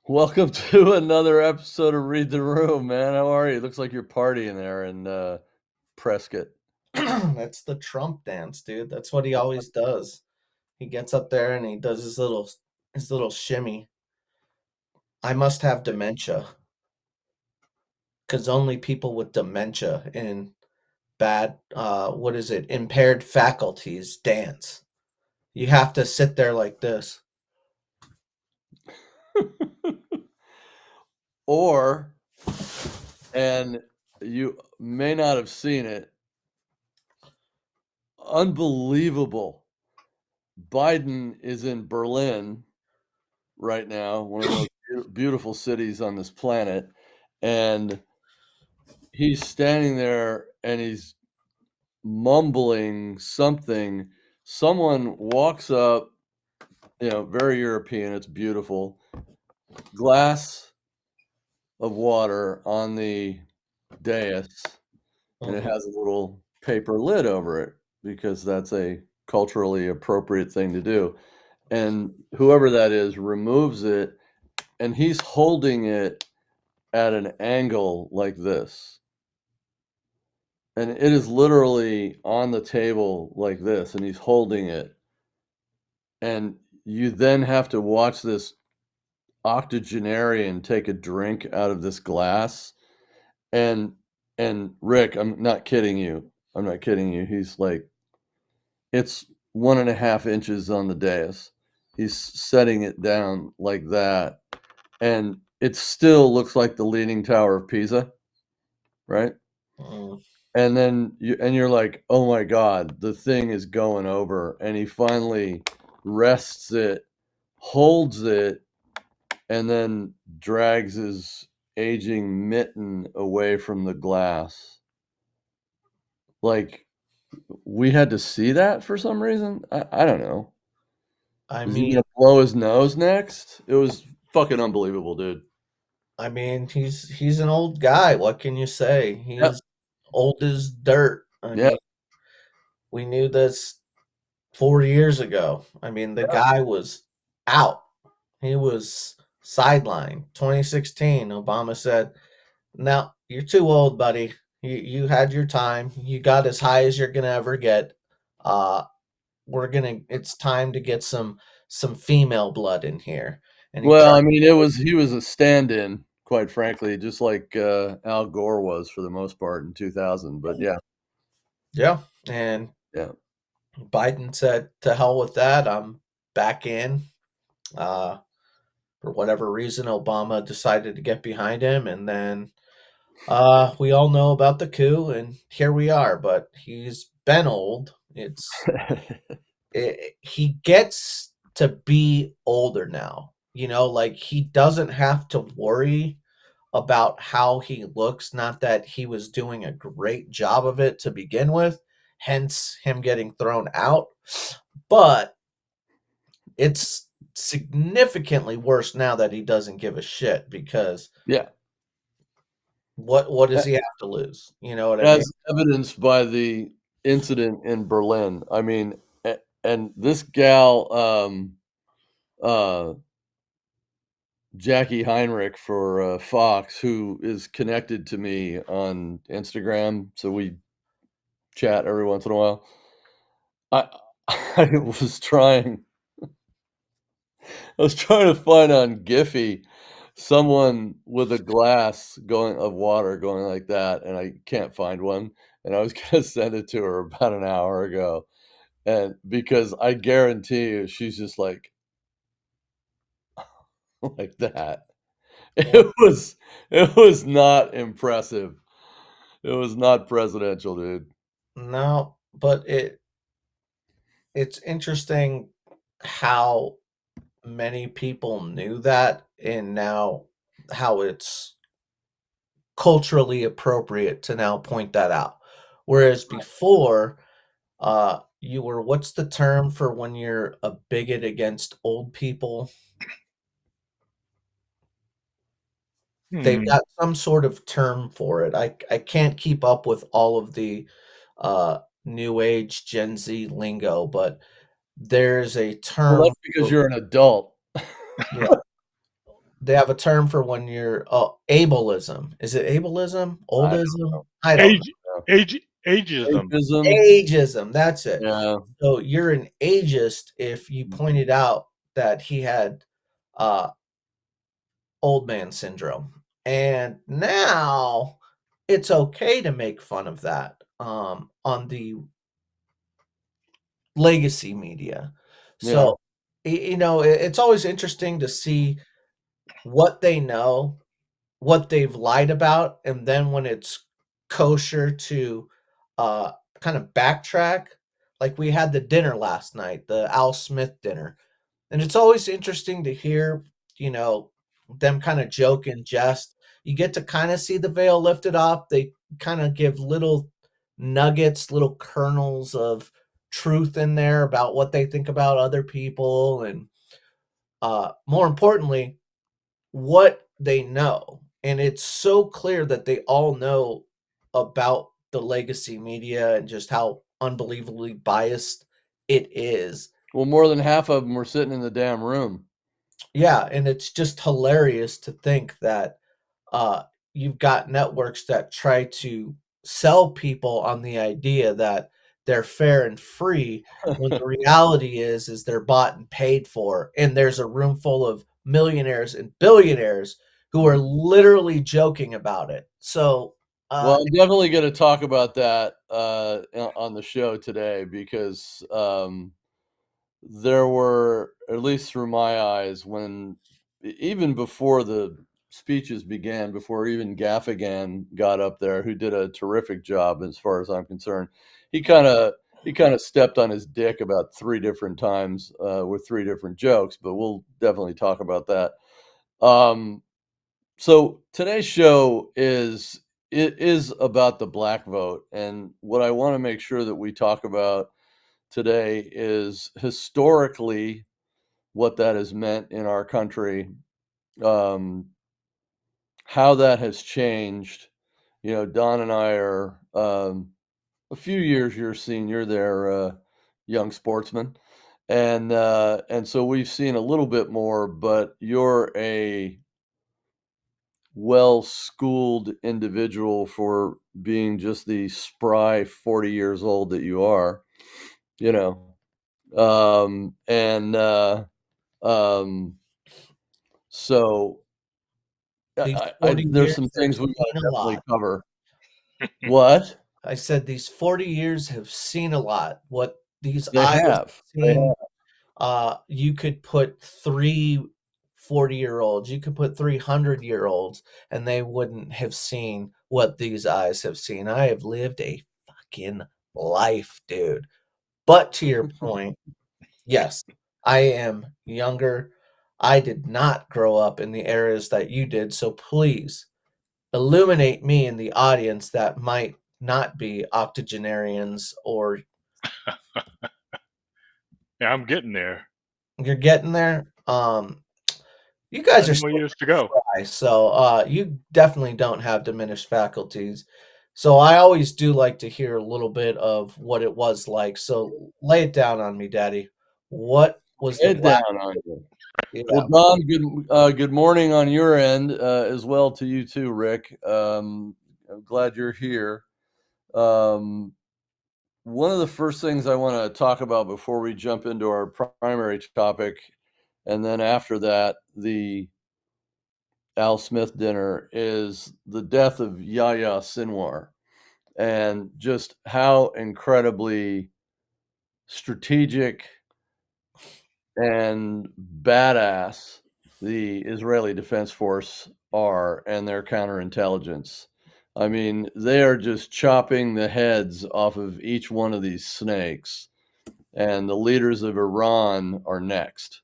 Welcome to another episode of Read the Room, man. How are you? Looks like you're partying there in Prescott. That's the Trump dance, dude. That's what he always does. He gets up there and he does his little shimmy. I must have dementia because only people with dementia and bad what is it, impaired faculties dance. You have to sit there like this. Or, and you may not have seen it, unbelievable. Biden is in Berlin right now, one of the most beautiful cities on this planet, and he's standing there and he's mumbling something. Someone walks up, very European, it's beautiful. Glass of water on the dais, and it Mhm. has a little paper lid over it because that's a culturally appropriate thing to do. And whoever that is removes it, and he's holding it at an angle like this. And it is literally on the table like this, and he's holding it. And you then have to watch this octogenarian take a drink out of this glass. And Rick, I'm not kidding you. I'm not kidding you. He's like, it's 1.5 inches on the dais. He's setting it down like that, and it still looks like the Leaning Tower of Pisa, right? Mm. And then you're like, oh my God, the thing is going over. And he finally rests it, holds it, and then drags his aging mitten away from the glass. Like, we had to see that for some reason. I don't know. I Is he mean, gonna blow his nose next? It was fucking unbelievable, dude. he's an old guy. What can you say? Yep, He's old as dirt. I yep. mean, we knew this 4 years ago. I mean, the guy was out. He was sidelined. 2016, Obama said, "Now you're too old, buddy. You had your time. You got as high as you're gonna ever get. Uh, we're gonna. It's time to get some female blood in here." And he Well, I turned. mean, he was a stand-in, quite frankly, just like Al Gore was for the most part in 2000. But yeah, Yeah, and yeah. Biden said, "To hell with that. I'm back in." Uh, for whatever reason, Obama decided to get behind him, and then we all know about the coup, and here we are. But he's been old. He gets to be older now. Like he doesn't have to worry about how he looks. Not that he was doing a great job of it to begin with, hence him getting thrown out. But it's significantly worse now that he doesn't give a shit because Yeah, what does a- he have to lose? You know what I mean? as evidenced by the incident in Berlin. I mean, and this gal, uh, Jackie Heinrich for Fox, who is connected to me on Instagram, so we chat every once in a while. I I was trying to find on Giphy someone with a glass going of water going like that, and I can't find one. And I was gonna send it to her about an hour ago, and because I guarantee you, she's just like like that. Well, It was not impressive. It was not presidential, dude. no, but it's interesting how many people knew that and now how it's culturally appropriate to now point that out. Whereas before, you were what's the term for when you're a bigot against old people? They've Hmm. got some sort of term for it. I can't keep up with all of the new age Gen Z lingo, but there's a Well, term that's because for you're an adult. yeah. they have a term for when you're ableism. Is it ableism? I don't Oldism? know. I don't know. Age, ageism. Ageism. Ageism, that's it. Yeah. So you're an ageist if you pointed out that he had uh, old man syndrome. And now it's okay to make fun of that on the legacy media. Yeah. So, it's always interesting to see what they know, what they've lied about, and then when it's kosher to uh, kind of backtrack. Like we had the dinner last night, the Al Smith dinner. And it's always interesting to hear, you know, them kind of joke and jest. You get to kind of see the veil lifted up. They kind of give little nuggets, little kernels of truth in there about what they think about other people and more importantly, what they know. And it's so clear that they all know about the legacy media and just how unbelievably biased it is. Well, more than half of them were sitting in the damn room. Yeah, and it's just hilarious to think that uh, you've got networks that try to sell people on the idea that they're fair and free when the reality is they're bought and paid for, and there's a room full of millionaires and billionaires who are literally joking about it. So, Well, I'm definitely going to talk about that on the show today because there were, at least through my eyes, when even before the speeches began, before even Gaffigan got up there, who did a terrific job as far as I'm concerned, he kind of stepped on his dick about 3 different times with 3 different jokes, but we'll definitely talk about that. Um, so today's show is about the black vote, and what I want to make sure that we talk about today is historically what that has meant in our country, um, how that has changed. You know, Don and I are a few years your senior there, young sportsman, and so we've seen a little bit more. But you're a well-schooled individual for being just the spry 40 years old that you are, you know. And um, so these I 40 there's years some have things we seen gotta a definitely lot. cover. What? I said these 40 years have seen a lot. What these They eyes have have. They seen, have. you could put 3 40-year-olds, you could put 300-year-olds, and they wouldn't have seen what these eyes have seen. I have lived a fucking life, dude. But to your point, yes, I am younger. I did not grow up in the areas that you did, so please illuminate me in the audience that might not be octogenarians or Yeah, I'm getting there. you're getting there. You guys are 10 more still years to pretty go. spry, so you definitely don't have diminished faculties. So I always do like to hear a little bit of what it was like. So lay it down on me, Daddy. What was the Head black? down on you. Well, Yeah, Don, good morning on your end, as well to you too, Rick. I'm glad you're here. Um, one of the first things I wanna talk about before we jump into our primary topic, and then after that, the Al Smith dinner, is the death of Yahya Sinwar, and just how incredibly strategic and badass the Israeli Defense Force are and their counterintelligence. I mean, they are just chopping the heads off of each one of these snakes, and the leaders of Iran are next.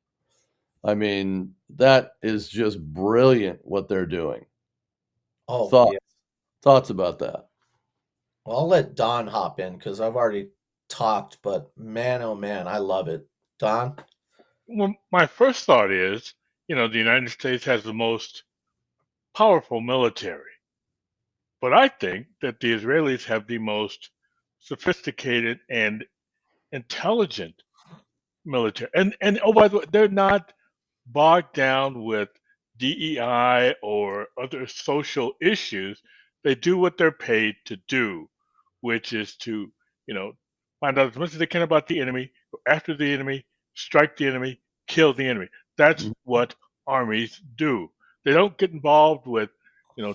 I mean, that is just brilliant what they're doing. oh Thoughts yeah. thoughts about that? Well, I'll let Don hop in because I've already talked, but man, oh man, I love it. Don? Well, my first thought is, the United States has the most powerful military, but I think that the Israelis have the most sophisticated and intelligent military. And oh, by the way, they're not bogged down with DEI or other social issues. They do what they're paid to do, which is to, you know, find out as much as they can about the enemy, go after the enemy, strike the enemy, kill the enemy. That's Mhm. what armies do. They don't get involved with,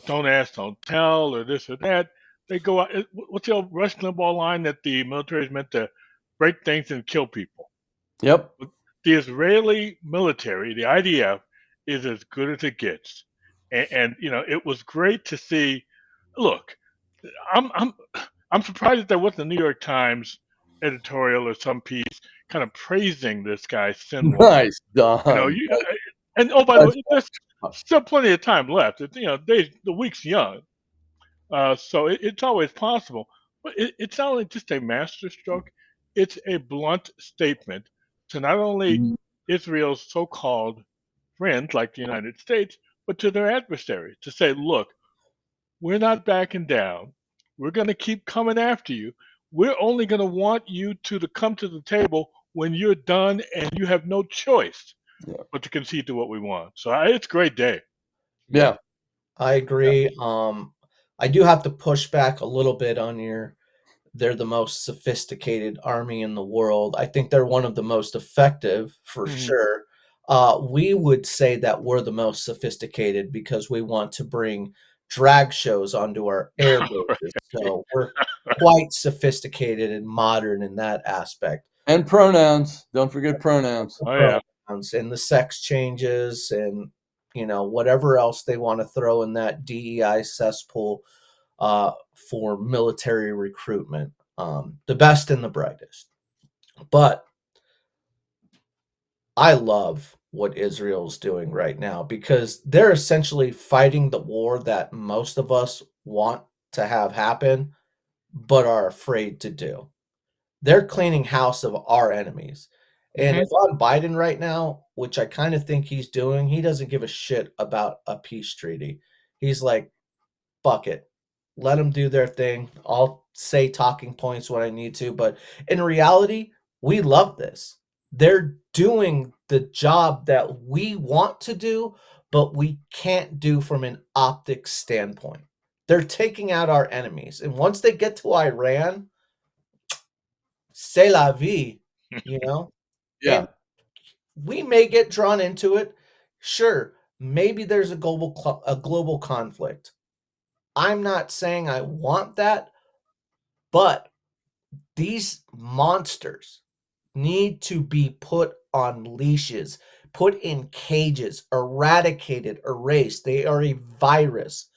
don't ask, don't tell, or this or that. They go out. What's the old Rush Limbaugh line that the military is meant to break things and kill people? Yep. The Israeli military, the IDF, is as good as it gets, and it was great to see. Look, I'm I'm surprised that there wasn't a New York Times editorial or some piece kind of praising this guy Sinwar. Nice, Don. And oh, by the That's way, there's still plenty of time left. The week's young, so it's always possible. But it's not only just a masterstroke; it's a blunt statement to not only Mhm. Israel's so-called friends like the United States, but to their adversaries to say, "Look, we're not backing down. We're going to keep coming after you. We're only going to want you to come to the table when you're done and you have no choice Yeah. but to concede to what we want." So it's a great day. Yeah. I agree. I do have to push back a little bit on they're the most sophisticated army in the world. I think they're one of the most effective for Mhm. sure. We would say that we're the most sophisticated because we want to bring drag shows onto our air bases. Right. So we're quite sophisticated and modern in that aspect. And pronouns. Don't forget pronouns. Oh yeah. Pronouns and the sex changes and whatever else they want to throw in that DEI cesspool for military recruitment. The best and the brightest. But I love what Israel's doing right now because they're essentially fighting the war that most of us want to have happen, but are afraid to do. They're cleaning house of our enemies. And if Hmm. I'm Biden right now, which I kind of think he's doing, he doesn't give a shit about a peace treaty. He's like, fuck it. Let them do their thing. I'll say talking points when I need to, but in reality, we love this. They're doing the job that we want to do, but we can't do from an optics standpoint. They're taking out our enemies. And once they get to Iran, c'est la vie, you know? Yeah. And we may get drawn into it. Sure, maybe there's a global conflict. I'm not saying I want that, but these monsters need to be put on leashes, put in cages, eradicated, erased. They are a virus.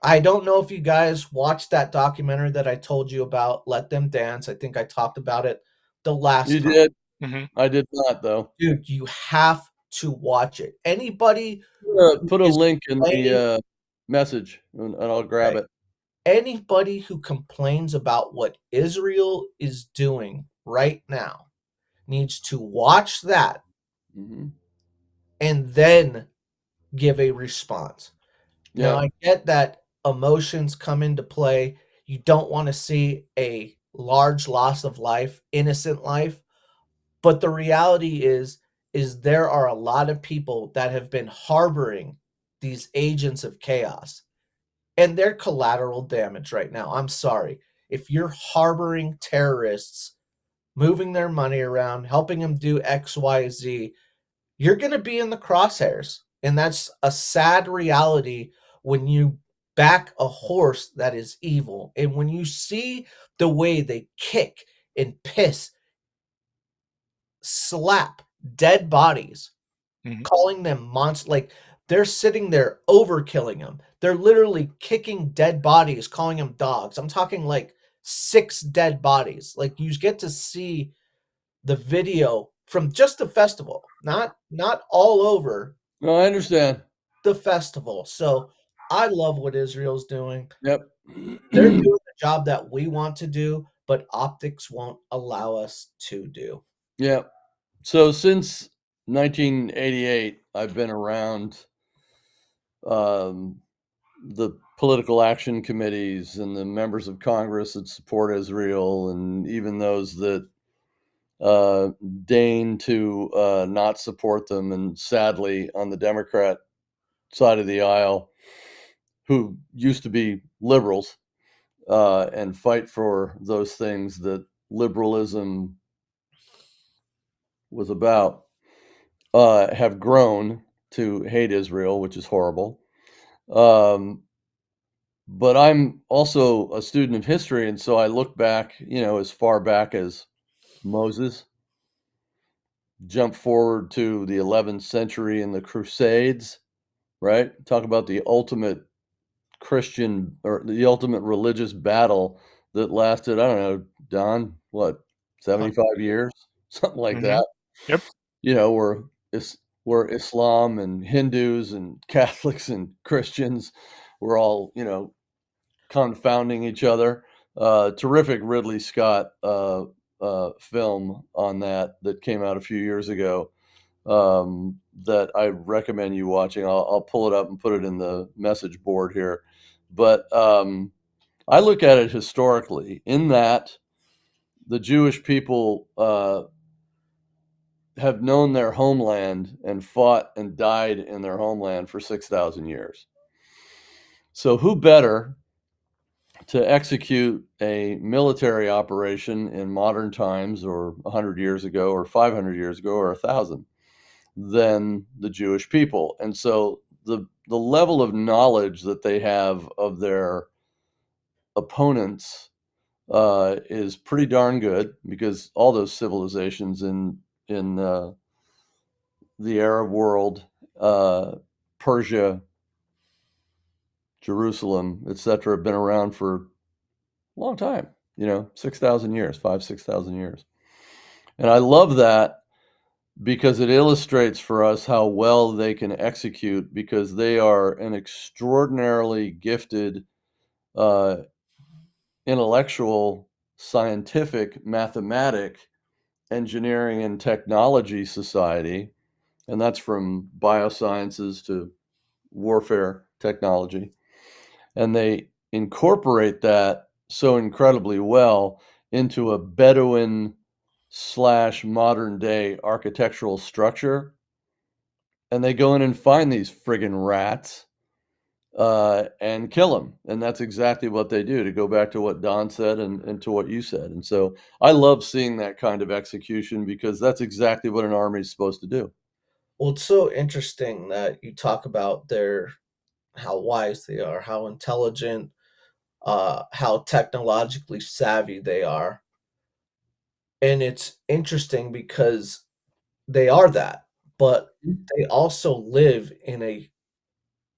I don't know if you guys watched that documentary that I told you about, Let Them Dance. I think I talked about it the last You time. did. Hmm. I did not, though. Dude, you have to watch it. Anybody who Put a is link in playing, the message, and I'll grab okay, it. anybody who complains about what Israel is doing right now needs to watch that Mhm. and then give a response. Now, Yeah. I get that emotions come into play. You don't want to see a large loss of life, innocent life, but the reality is there are a lot of people that have been harboring these agents of chaos and they're collateral damage right now. I'm sorry. If you're harboring terrorists, moving their money around, helping them do XYZ, you're going to be in the crosshairs. And that's a sad reality when you back a horse that is evil. And when you see the way they kick and piss, slap dead bodies, Hmm. calling them monsters, like they're sitting there overkilling them. They're literally kicking dead bodies, calling them dogs. I'm talking like 6 dead bodies. Like you get to see the video from just the festival, not all over No, I understand. the festival. So I love what Israel's doing. Yep. They're doing the job that we want to do, but optics won't allow us to do. Yep. So since 1988, I've been around um, the political action committees and the members of Congress that support Israel, and even those that deign to not support them. And sadly, on the Democrat side of the aisle who used to be liberals and fight for those things that liberalism was about have grown to hate Israel, which is horrible. Um, but I'm also a student of history, and so I look back, as far back as Moses, jump forward to the 11th century and the Crusades, right? Talk about the ultimate Christian or the ultimate religious battle that lasted, I don't know, Don, what, 75 years? Something like Mm-hmm. that. Yep. Where Islam and Hindus and Catholics and Christians were all, confounding each other. Terrific Ridley Scott film on that came out a few years ago that I recommend you watching. I'll pull it up and put it in the message board here. But I look at it historically in that the Jewish people have known their homeland and fought and died in their homeland for 6,000 years. So who better to execute a military operation in modern times or 100 years ago or 500 years ago or 1,000 than the Jewish people? And so the level of knowledge that they have of their opponents is pretty darn good because all those civilizations in the Arab world, Persia, Jerusalem, etc., have been around for a long time. 6,000 years, 6,000 years, and I love that because it illustrates for us how well they can execute because they are an extraordinarily gifted uh, intellectual, scientific, mathematic, engineering, and technology society. And that's from biosciences to warfare technology. And they incorporate that so incredibly well into a Bedouin slash modern day architectural structure. And they go in and find these friggin' rats and kill them. And that's exactly what they do, to go back to what Don said and to what you said. And so I love seeing that kind of execution because that's exactly what an army is supposed to do. Well, it's so interesting that you talk about how wise they are, how intelligent, how technologically savvy they are. And it's interesting because they are that, but they also live in a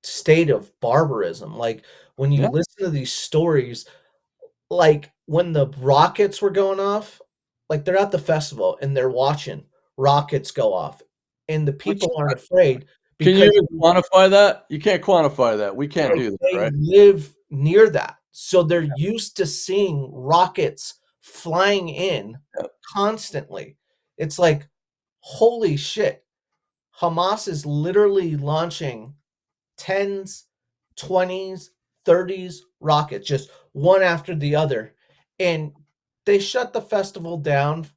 state of barbarism. Like when you Yeah, listen to these stories, like when the rockets were going off, like they're at the festival and they're watching rockets go off, and the which people aren't afraid can you because even quantify that? You can't quantify that. We can't do that, they right? live near that. So they're used to seeing rockets flying in Yeah. constantly. It's like, holy shit. Hamas is literally launching 10s, 20s, 30s rockets, just one after the other. And they shut the festival down,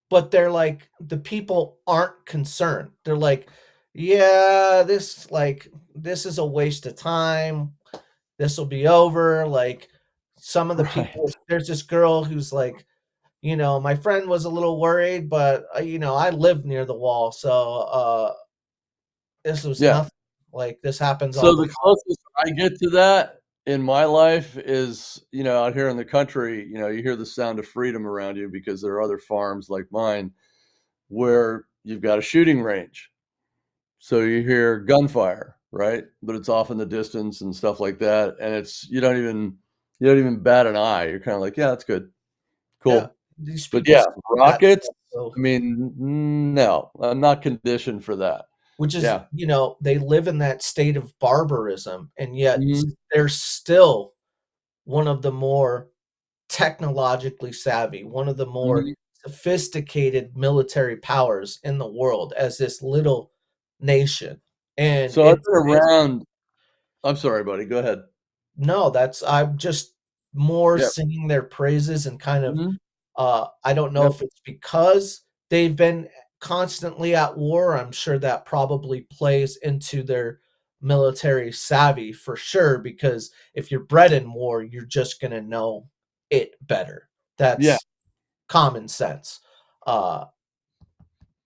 but they're like, the people aren't concerned. They're like, yeah, this is a waste of time. This will be over. Like some of the people, Right. there's this girl who's like, my friend was a little worried, but I live near the wall, so this was Yeah. nothing. Like this happens all So the the closest I get to that in my life is, out here in the country, you hear the sound of freedom around you because there are other farms like mine where you've got a shooting range. So you hear gunfire, right? But it's off in the distance and stuff like that. And you don't even bat an eye. You're kind of like, yeah, that's good. yeah. Cool. These But people yeah, see that rockets, stuff, so I mean, no, I'm not conditioned for that. which is, Yeah. they live in that state of barbarism, and yet Mhm. they're still one of the more technologically savvy, one of the more Mhm. sophisticated military powers in the world as this little nation. And So I've it's been amazing. around. I'm sorry, buddy. Go ahead. No, I'm just more Yeah. singing their praises and kind of Mhm. I don't know Yep. if it's because they've been constantly at war, I'm sure that probably plays into their military savvy for sure, because if you're bred in war, you're just going to know it better. Yeah. That's common sense.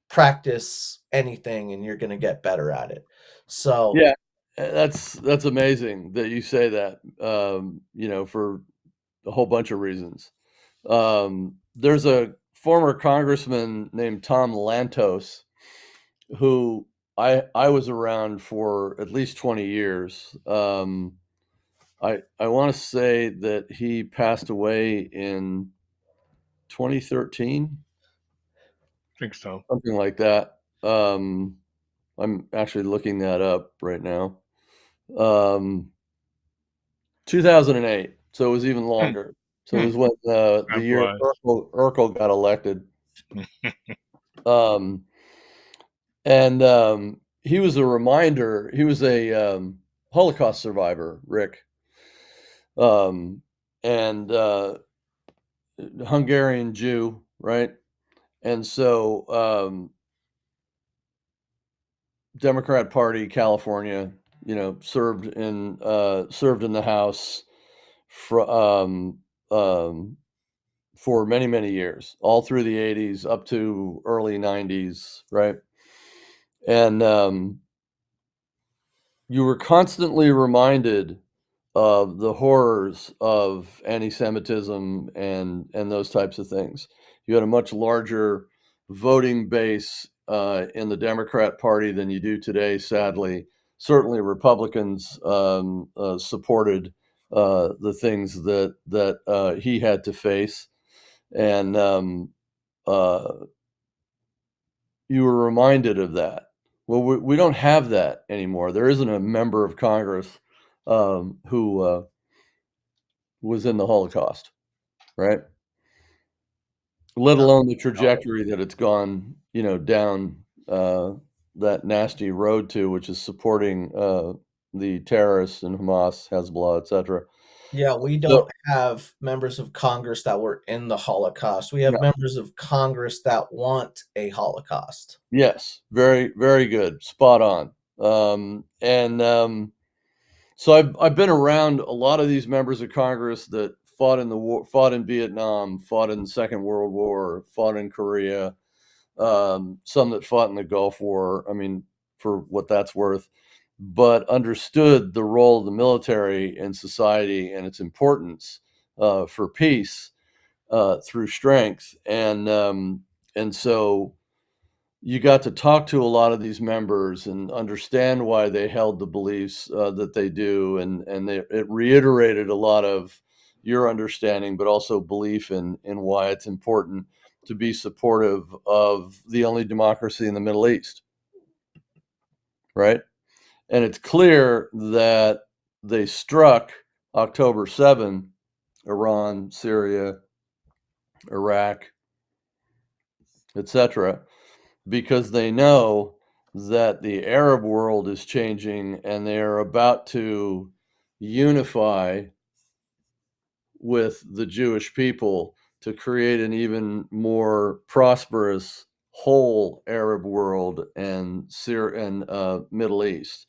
Practice anything and you're going to get better at it. So Yeah. That's amazing that you say that, for a whole bunch of reasons. There's a former congressman named Tom Lantos who I was around for at least 20 years. I want to say that he passed away in 2013, I think so. something like that. I'm actually looking that up right now. 2008, so it was even longer. So it was when the Time year flies. Urkel got elected. Um, and he was a reminder. He was a Holocaust survivor, Rick, um, and Hungarian Jew, right? And so Democrat Party, California, served in the House for for many, many years, all through the 80s up to early 90s, right? And you were constantly reminded of the horrors of anti-Semitism and those types of things. You had a much larger voting base in the Democrat Party than you do today, sadly. Certainly, Republicans supported the things that he had to face, and uh, you were reminded of that. Well, we don't have that anymore. There isn't a member of Congress who was in the Holocaust, right? Let alone the trajectory that it's gone, down that nasty road to, which is supporting the terrorists and Hamas, Hezbollah, etc. yeah, we So, don't have members of Congress that were in the Holocaust. We have no, members of Congress that want a Holocaust. yes, very, very good, spot on. And So I've been around a lot of these members of Congress that fought in the war, fought in Vietnam, fought in the Second World War, fought in Korea, some that fought in the Gulf War. I mean, for what that's worth, but understood the role of the military in society and its importance for peace through strength, and so you got to talk to a lot of these members and understand why they held the beliefs that they do, and it reiterated a lot of your understanding, but also belief in why it's important to be supportive of the only democracy in the Middle East, right? And it's clear that they struck October 7, Iran, Syria, Iraq, etc., because they know that the Arab world is changing and they are about to unify with the Jewish people to create an even more prosperous whole Arab world and Middle East.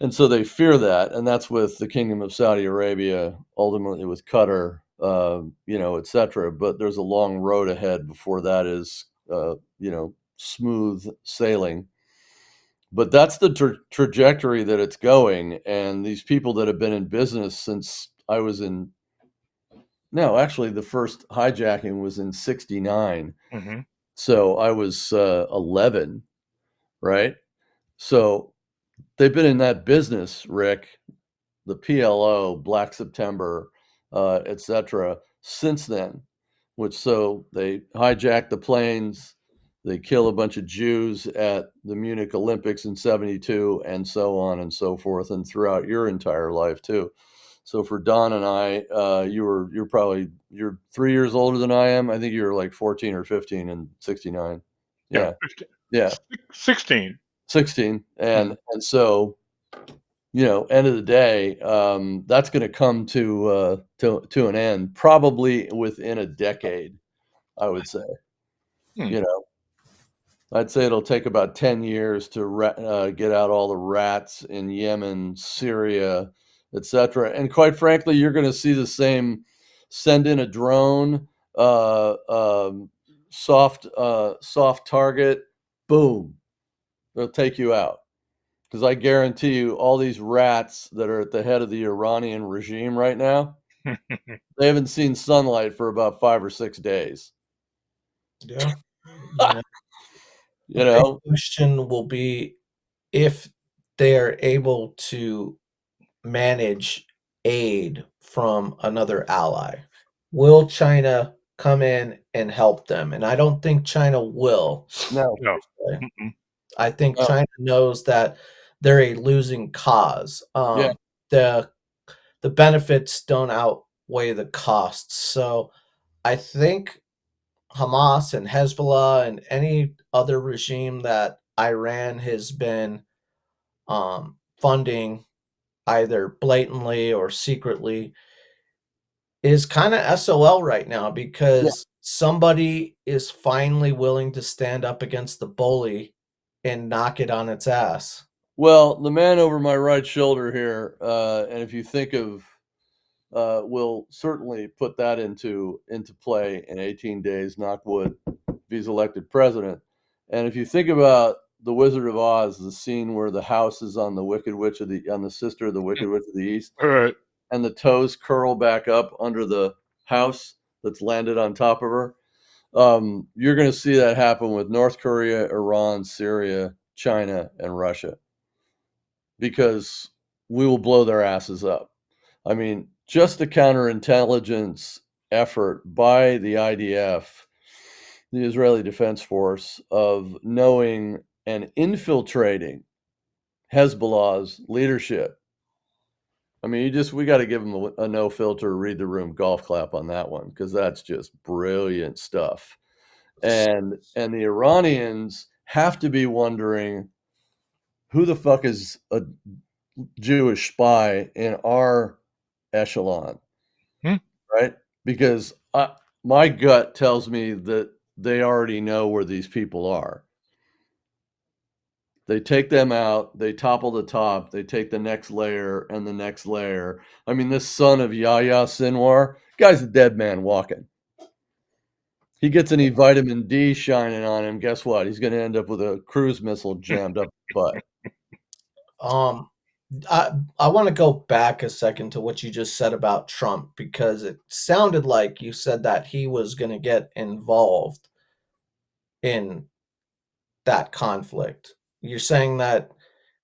And so they fear that, and that's with the Kingdom of Saudi Arabia, ultimately with Qatar, etc. But there's a long road ahead before that is, smooth sailing. But that's the trajectory that it's going. And these people that have been in business since I was in, no, actually, the first hijacking was in '69. Hmm. So I was 11, right? So they've been in that business, Rick, the PLO, Black September, etc., since then. Which so they hijack the planes, they kill a bunch of Jews at the Munich Olympics in '72, and so on and so forth, and throughout your entire life too. So for Don and I, you're 3 years older than I am. I think you were like 14 or 15 in '69. Yeah, Yeah, yeah, 16. 16, Mhm. and so end of the day, that's going to come to an end probably within a decade, I would say. Hmm. You know, I'd say it'll take about 10 years to get out all the rats in Yemen, Syria, etc. And quite frankly, you're going to see the same: send in a drone, uh, um, soft target, boom, they'll take you out. Because I guarantee you, all these rats that are at the head of the Iranian regime right now, they haven't seen sunlight for about 5 or 6 days. Yeah. You know, You the big know, question will be if they're able to manage aid from another ally. Will China come in and help them? And I don't think China will. no, No. personally. Mm-mm. I think no, China knows that they're a losing cause. yeah. The benefits don't outweigh the costs. So I think Hamas and Hezbollah and any other regime that Iran has been funding either blatantly or secretly is kind of SOL right now Yeah. because somebody is finally willing to stand up against the bully and knock it on its ass. Well, the man over my right shoulder here, and if you think of, will certainly put that into play in 18 days, knock wood, if he's elected president. And if you think about the Wizard of Oz, the scene where the house is on the on the sister of the Wicked Witch of the East, All right. and the toes curl back up under the house that's landed on top of her. You're going to see that happen with North Korea, Iran, Syria, China, and Russia, because we will blow their asses up. I mean, just the counterintelligence effort by the IDF, the Israeli Defense Force, of knowing and infiltrating Hezbollah's leadership. I mean, we got to give them a no filter, read the room golf clap on that one, because that's just brilliant stuff. And the Iranians have to be wondering, who the fuck is a Jewish spy in our echelon, Hmm. right? Because my gut tells me that they already know where these people are. They take them out, they topple the top, they take the next layer and the next layer. I mean, this son of Yahya Sinwar, guy's a dead man walking. He gets any vitamin D shining on him, guess what? He's going to end up with a cruise missile jammed up his butt. Um, I want to go back a second to what you just said about Trump because it sounded like you said that he was going to get involved in that conflict. You're saying that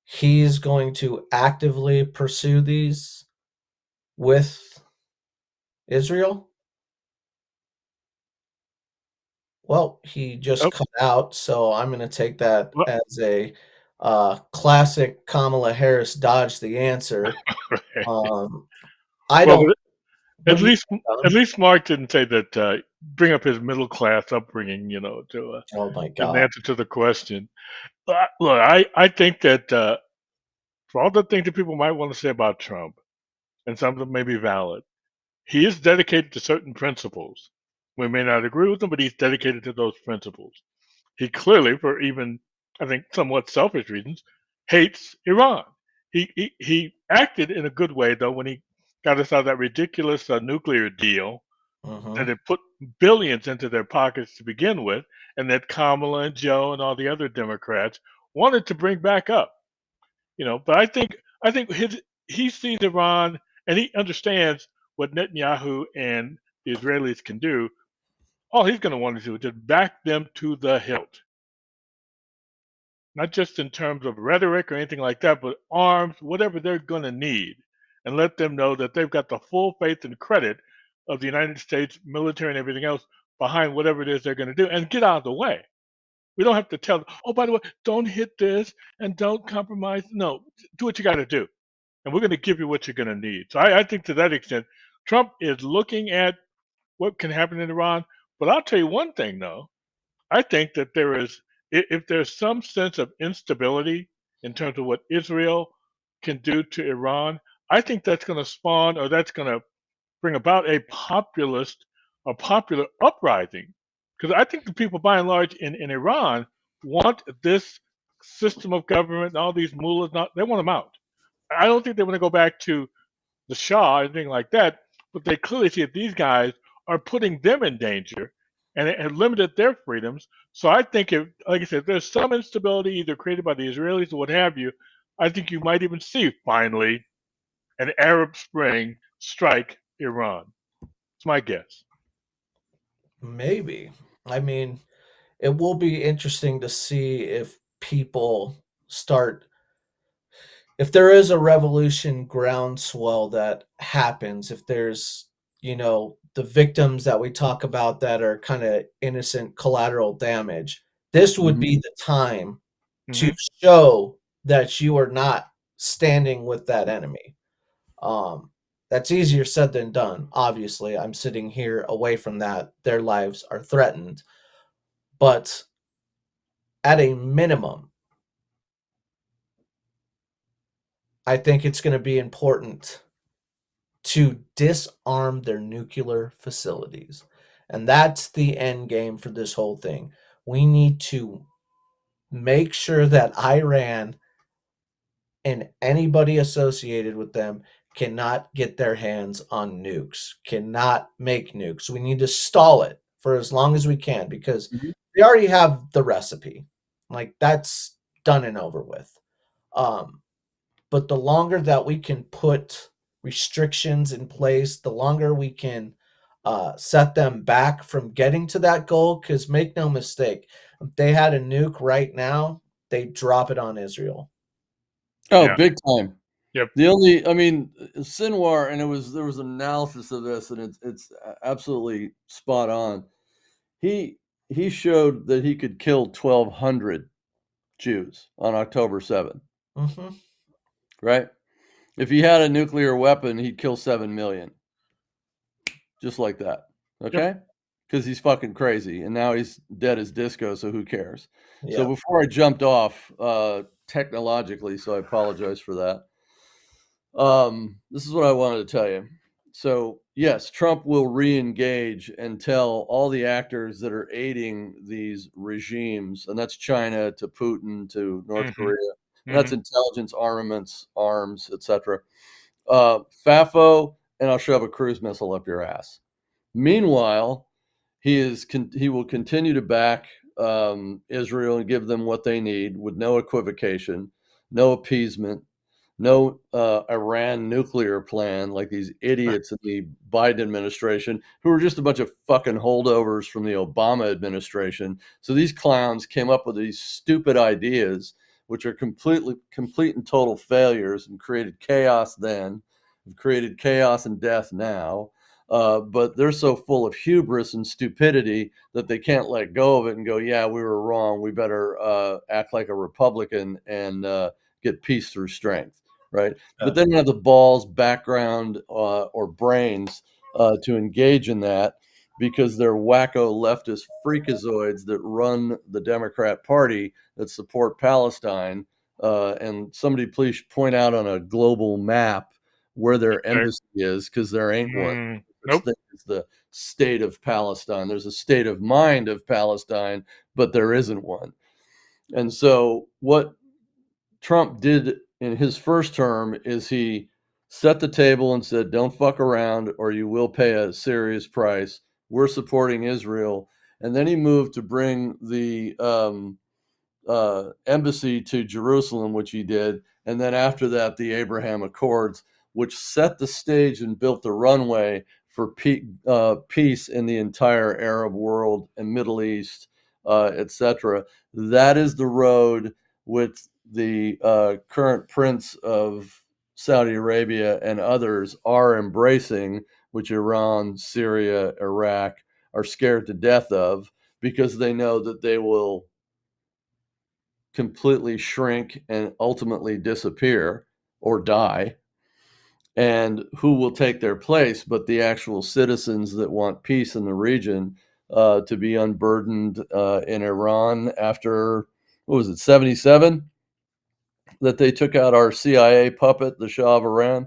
he's going to actively pursue these with Israel? Well, he just Oh, cut out, so I'm going to take that well, as a classic Kamala Harris dodged the answer. Um, I well, don't. but What at do you least think, at Don? least Mark didn't say that. Bring up his middle class upbringing, to Oh my get an God. answer to the question. Look, I think that for all the things that people might want to say about Trump, and some of them may be valid, he is dedicated to certain principles. We may not agree with them, but he's dedicated to those principles. He clearly, for even I think somewhat selfish reasons, hates Iran. He acted in a good way though when he got us out of that ridiculous nuclear deal that Mhm. had put billions into their pockets to begin with, and that Kamala and Joe and all the other Democrats wanted to bring back up. But I think he sees Iran and he understands what Netanyahu and the Israelis can do. All he's going to want to do is just back them to the hilt, not just in terms of rhetoric or anything like that, but arms, whatever they're going to need, and let them know that they've got the full faith and credit of the United States military and everything else behind whatever it is they're going to do, and get out of the way. We don't have to tell them, oh, by the way, don't hit this and don't compromise. No, do what you got to do, and we're going to give you what you're going to need. So I think to that extent, Trump is looking at what can happen in Iran. But I'll tell you one thing, though. I think that if there's some sense of instability in terms of what Israel can do to Iran, I think that's going to spawn or that's going to bring about a popular uprising. Because I think the people by and large in Iran want this system of government and all these mullahs. They want them out. I don't think they want to go back to the Shah or anything like that. But they clearly see that these guys are putting them in danger and it had limited their freedoms. So I think, if, like I said, if there's some instability either created by the Israelis or what have you, I think you might even see finally an Arab Spring strike Iran. It's my guess. Maybe. I mean, it will be interesting to see if people start, if there is a revolution groundswell that happens, if there's, the victims that we talk about that are kind of innocent collateral damage, this would Mhm. be the time to Mhm. show that you are not standing with that enemy. That's easier said than done. Obviously, I'm sitting here away from that. Their lives are threatened. But at a minimum, I think it's going to be important to disarm their nuclear facilities. And that's the end game for this whole thing. We need to make sure that Iran and anybody associated with them cannot get their hands on nukes, cannot make nukes. We need to stall it for as long as we can because Mhm. they already have the recipe. Like that's done and over with. Um, but the longer that we can put restrictions in place, the longer we can set them back from getting to that goal. Because make no mistake, if they had a nuke right now, they'd drop it on Israel. Oh, Yeah. big time. Yep. The only, I mean, Sinwar, and there was an analysis of this, and it's absolutely spot on. He he showed that he could kill 1,200 Jews on October 7th, Mm-hmm. right? If he had a nuclear weapon, he'd kill 7 million, just like that. Yep. Okay? Because he's fucking crazy, and now he's dead as disco, so who cares? So Yeah. before I jumped off technologically, so I apologize for that. This is what I wanted to tell you. So, yes, Trump will re-engage and tell all the actors that are aiding these regimes, and that's China to Putin to North Mhm. Korea, and that's Mhm. intelligence, armaments, arms, etc. FAFO, and I'll shove a cruise missile up your ass. Meanwhile, he will continue to back Israel and give them what they need with no equivocation, no appeasement, no Iran nuclear plan like these idiots in the Biden administration who are just a bunch of fucking holdovers from the Obama administration. So these clowns came up with these stupid ideas, which are complete and total failures and created chaos then, have created chaos and death now. But they're so full of hubris and stupidity that they can't let go of it and go, yeah, we were wrong. We better act like a Republican and get peace through strength, right? But they don't have the balls, background, or brains to engage in that because they're wacko leftist freakazoids that run the Democrat Party that support Palestine. And somebody please point out on a global map where their Okay. embassy is, because there ain't one. Nope. It's the state of Palestine. There's a state of mind of Palestine, but there isn't one. And so what Trump did in his first term is he set the table and said, don't fuck around or you will pay a serious price. We're supporting Israel. And then he moved to bring the embassy to Jerusalem, which he did. And then after that, the Abraham Accords, which set the stage and built the runway for peace in the entire Arab world and Middle East, etc. That is the road with the current prince of Saudi Arabia and others are embracing, which Iran, Syria, Iraq are scared to death of because they know that they will completely shrink and ultimately disappear or die. And who will take their place but the actual citizens that want peace in the region to be unburdened in Iran after, what was it, 77? That they took out our CIA puppet, the Shah of Iran?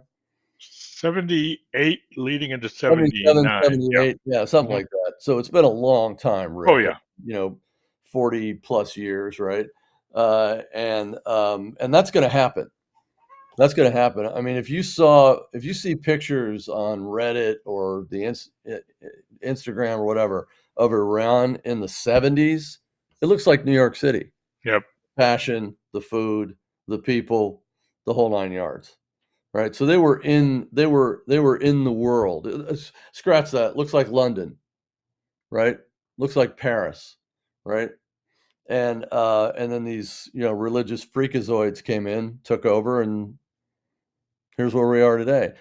78 leading into 77, 79. Yeah. 78, yeah, something Mhm. like that. So it's been a long time, Oh Rick. yeah. You know, 40 plus years, right? And that's going to happen. That's going to happen. I mean, if you see pictures on Reddit or the Instagram or whatever of Iran in the 70s, it looks like New York City. Yep. Passion, the food, the people, the whole 9 yards. Right? So they were in the world. Scratch that. Looks like London, right? Looks like Paris, right? And then these, religious freakazoids came in, took over, and here's where we are today.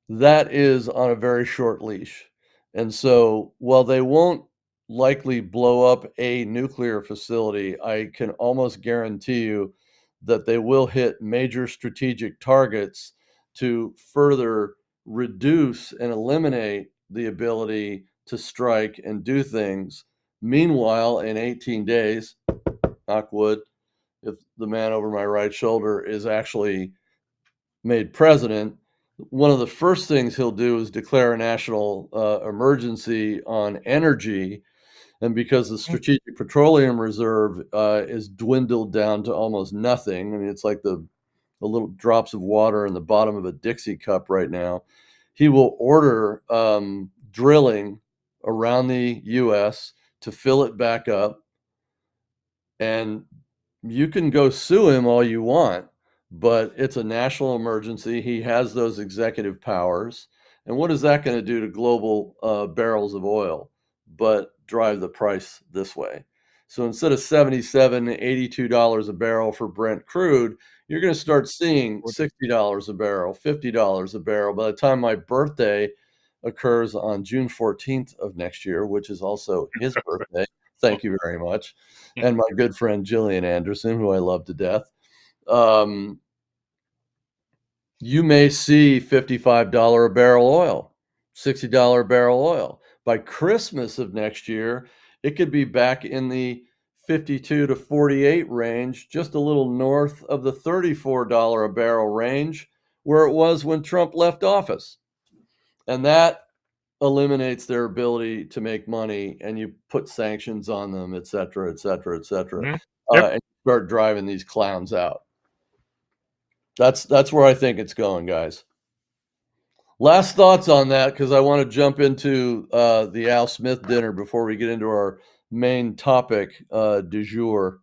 That is on a very short leash. And so while they won't likely blow up a nuclear facility, I can almost guarantee you that they will hit major strategic targets to further reduce and eliminate the ability to strike and do things. Meanwhile, in 18 days, knock wood, if the man over my right shoulder is actually made president, one of the first things he'll do is declare a national emergency on energy. And because the Strategic Petroleum Reserve is dwindled down to almost nothing, I mean, it's like the little drops of water in the bottom of a Dixie cup right now, he will order drilling around the U.S. to fill it back up. And you can go sue him all you want, but it's a national emergency. He has those executive powers. And what is that going to do to global barrels of oil but drive the price this way? So instead of $77, $82 a barrel for Brent crude, you're going to start seeing $60 a barrel, $50 a barrel. By the time my birthday occurs on June 14th of next year, which is also his birthday, thank you very much, and my good friend Gillian Anderson, who I love to death, you may see $55 a barrel oil, $60 a barrel oil. By Christmas of next year, it could be back in the 52 to 48 range, just a little north of the $34 a barrel range where it was when Trump left office. And that eliminates their ability to make money, and you put sanctions on them, et cetera, et cetera, et cetera, Yep. and start driving these clowns out. That's where I think it's going, guys. Last thoughts on that, because I want to jump into the Al Smith dinner before we get into our main topic du jour.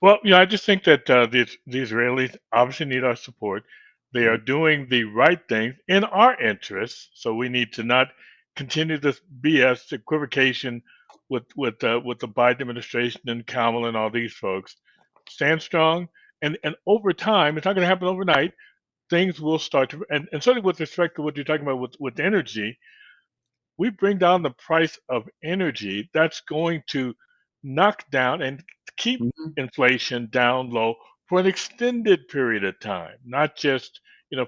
Well, I just think that the Israelis obviously need our support. They are doing the right thing in our interests, so we need to not continue this BS equivocation with the Biden administration and Kamala and all these folks. Stand strong, and over time, it's not going to happen overnight. Things will start to, and certainly with respect to what you're talking about with energy, we bring down the price of energy, that's going to knock down and keep Mm-hmm. inflation down low for an extended period of time, not just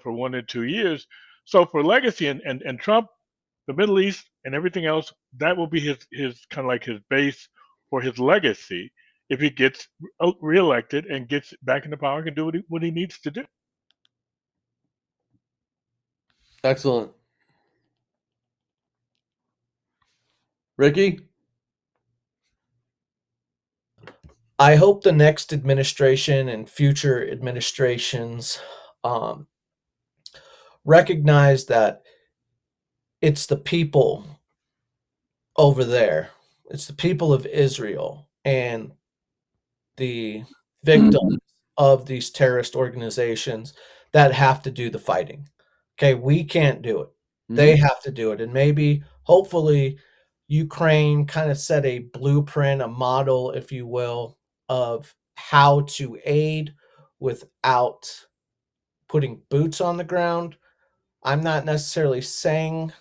for 1 or 2 years. So for legacy and Trump, the Middle East and everything else, that will be his kind of like his base for his legacy if he gets reelected and gets back into power and can do what he needs to do. Excellent. Ricky? I hope the next administration and future administrations recognize that it's the people over there, it's the people of Israel and the victims of these terrorist organizations that have to do the fighting. Okay, we can't do it. They have to do it. And maybe, hopefully, Ukraine kind of set a blueprint, a model, if you will, of how to aid without putting boots on the ground. I'm not necessarily saying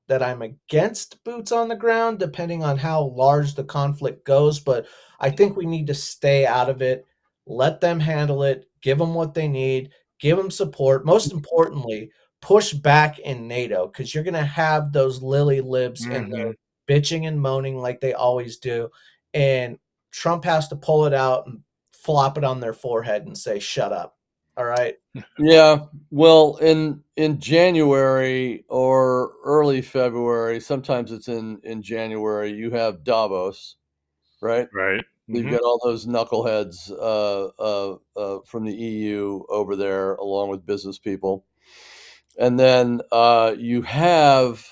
that I'm against boots on the ground, depending on how large the conflict goes, but I think we need to stay out of it, let them handle it, give them what they need, give them support. Most importantly, push back in NATO, because you're going to have those lily libs in there bitching and moaning like they always do. And Trump has to pull it out and flop it on their forehead and say, shut up. All right. Yeah, well, in January or early February, sometimes it's in January, you have Davos, right? Right. So you've got all those knuckleheads from the EU over there, along with business people, and then you have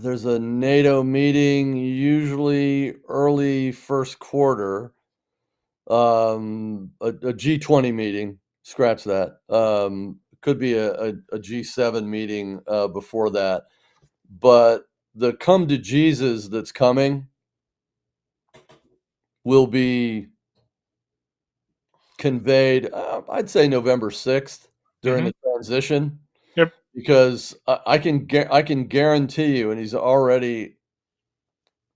there's a NATO meeting usually early first quarter, a G20 meeting. Scratch that. Could be a G7 meeting before that, but the come to Jesus that's coming will be conveyed, I'd say November 6th during Hmm. the transition, Yep. because I can guarantee you, and he's already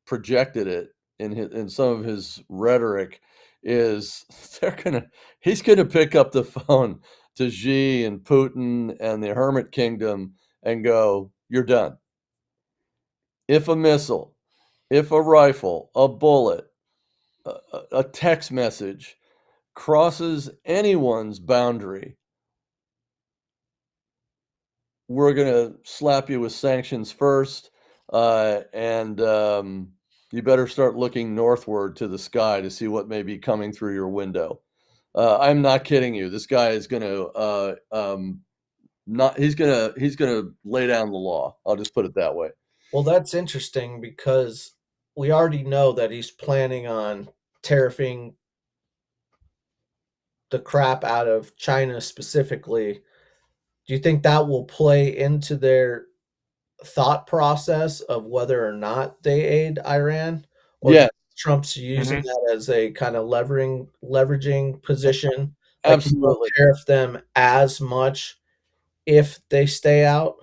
projected it in some of his rhetoric, is they're gonna he's gonna pick up the phone to Xi and Putin and the Hermit Kingdom and go, "You're done. If a missile, if a rifle, a bullet, a text message crosses anyone's boundary, we're gonna slap you with sanctions first, and you better start looking northward to the sky to see what may be coming through your window." I'm not kidding you. This guy is gonna not he's gonna lay down the law. I'll just put it that way. Well, that's interesting because we already know that he's planning on tariffing the crap out of China specifically. Do you think that will play into their thought process of whether or not they aid Iran, or do Yeah, you think Trump's using Hmm. that as a kind of leveraging position, like he won't absolutely. tariff them as much if they stay out?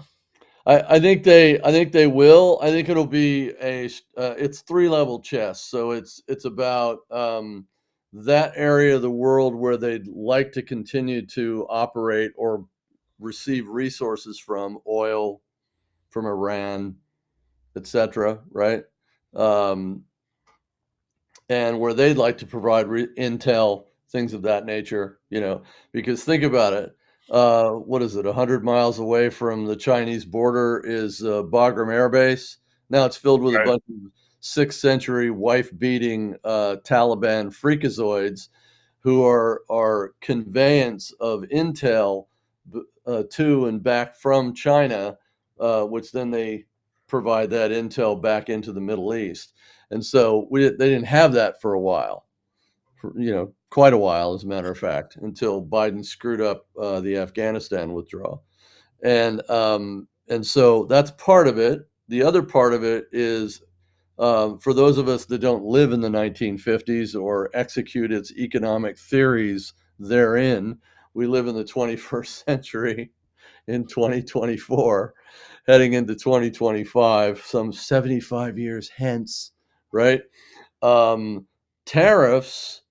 I think they will. I think it'll be it's 3-level chess. So it's about that area of the world where they'd like to continue to operate or receive resources from, oil from Iran, etc. Right? Um, and where they'd like to provide intel, things of that nature, because think about it. What is it? 100 miles away from the Chinese border is Bagram Air Base. Now it's filled with a Right. bunch of 6th century wife-beating Taliban freakazoids who are conveyance of intel to and back from China, which then they provide that intel back into the Middle East. And so they didn't have that for a while, quite a while, as a matter of fact, until Biden screwed up the Afghanistan withdrawal. And so that's part of it. The other part of it is, for those of us that don't live in the 1950s or execute its economic theories therein, we live in the 21st century in 2024, heading into 2025, some 75 years hence, right? Um, Tariffs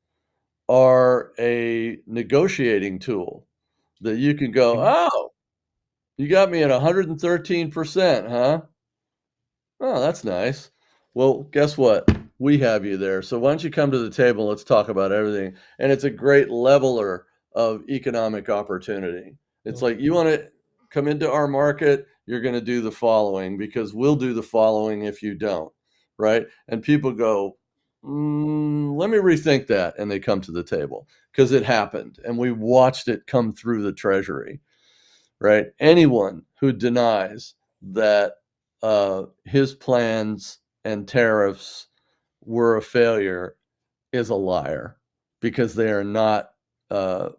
are a negotiating tool that you can go, Hmm. "Oh, you got me at 113%, huh? Oh, that's nice. Well, guess what? We have you there. So why don't you come to the table and let's talk about everything." And it's a great leveler of economic opportunity. It's like, you want to come into our market, you're going to do the following because we'll do the following if you don't, right? And people go, let me rethink that. And they come to the table because it happened and we watched it come through the treasury, right? Anyone who denies that his plans and tariffs were a failure is a liar, because they are not. Uh,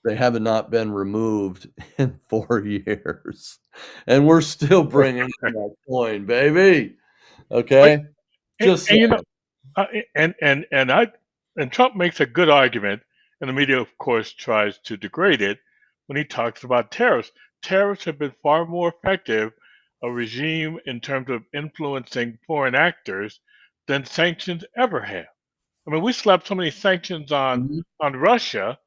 they have not been removed in 4 years, and we're still bringing in that coin, baby. But Okay, just and, saying. uh, and Trump makes a good argument, and the media, of course, tries to degrade it when he talks about tariffs. Tariffs have been far more effective a regime in terms of influencing foreign actors than sanctions ever have. I mean, we slapped so many sanctions Mhm. on Russia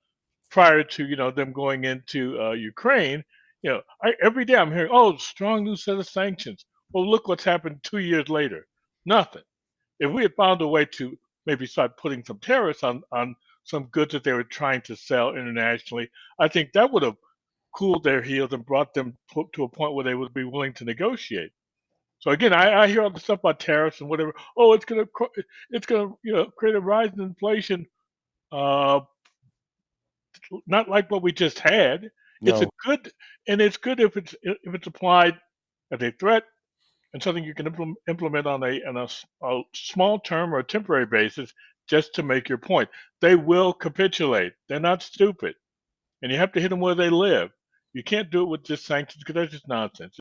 prior to them going into Ukraine. Every day I'm hearing, oh, strong new set of sanctions. Well, look what's happened 2 years later. Nothing. If we had found a way to maybe start putting some tariffs on some goods that they were trying to sell internationally, I think that would have cooled their heels and brought them to a point where they would be willing to negotiate. So again, I hear all the stuff about tariffs and whatever. Oh, it's gonna create a rise in inflation. Uh, not like what we just had. It's a No. good, and it's good if it's applied as a threat and something you can implement on a small term or a temporary basis just to make your point. They will capitulate. They're not stupid, and you have to hit them where they live. You can't do it with just sanctions because that's just nonsense.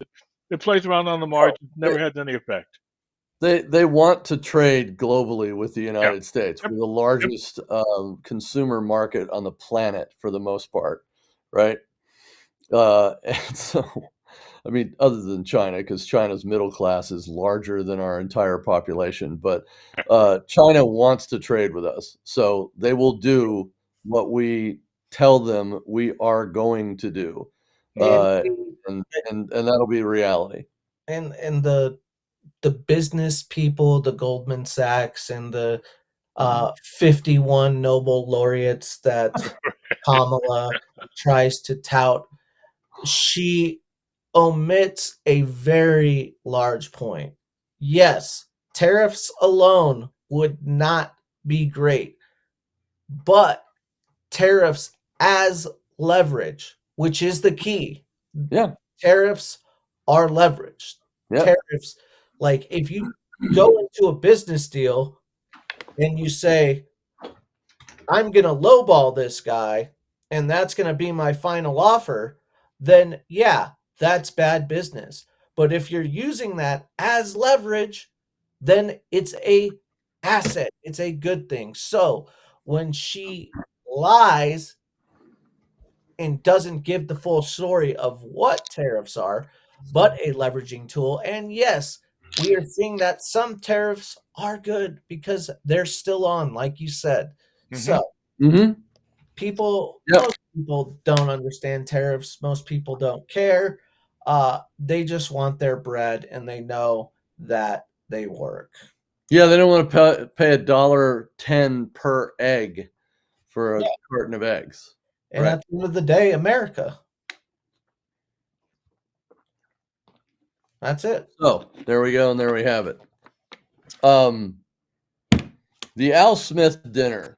It plays around on the margins, never has any effect. They want to trade globally with the Yeah. United States. Yep. We're the Yep. largest, consumer market on the planet for the most part, right? And so, I mean, other than China, because China's middle class is larger than our entire population, but, China wants to trade with us, so they will do what we tell them we are going to do, And uh, and that'll be reality. and the business people, the Goldman Sachs and the Mhm. 51 Nobel laureates that Kamala tries to tout, she omits a very large point. Yes, tariffs alone would not be great, but tariffs as leverage, which is the key. Yeah, Tariffs are leveraged. yep. Tariffs, like if you go into a business deal and you say, I'm going to lowball this guy and that's going to be my final offer, then yeah, that's bad business. But if you're using that as leverage, then it's a asset. It's a good thing. So when she lies and doesn't give the full story of what tariffs are, but a leveraging tool, and yes, we are seeing that some tariffs are good because they're still on, like you said. Hmm. So Mhm. Yep. most people don't understand tariffs. Most people don't care. They just want their bread, and they know that they work. Yeah, they don't wanna pay $1.10 per egg for a Yeah, carton of eggs. and Right. at the end of the day, America. That's it. So, there we go, and there we have it. Um, the Al Smith dinner,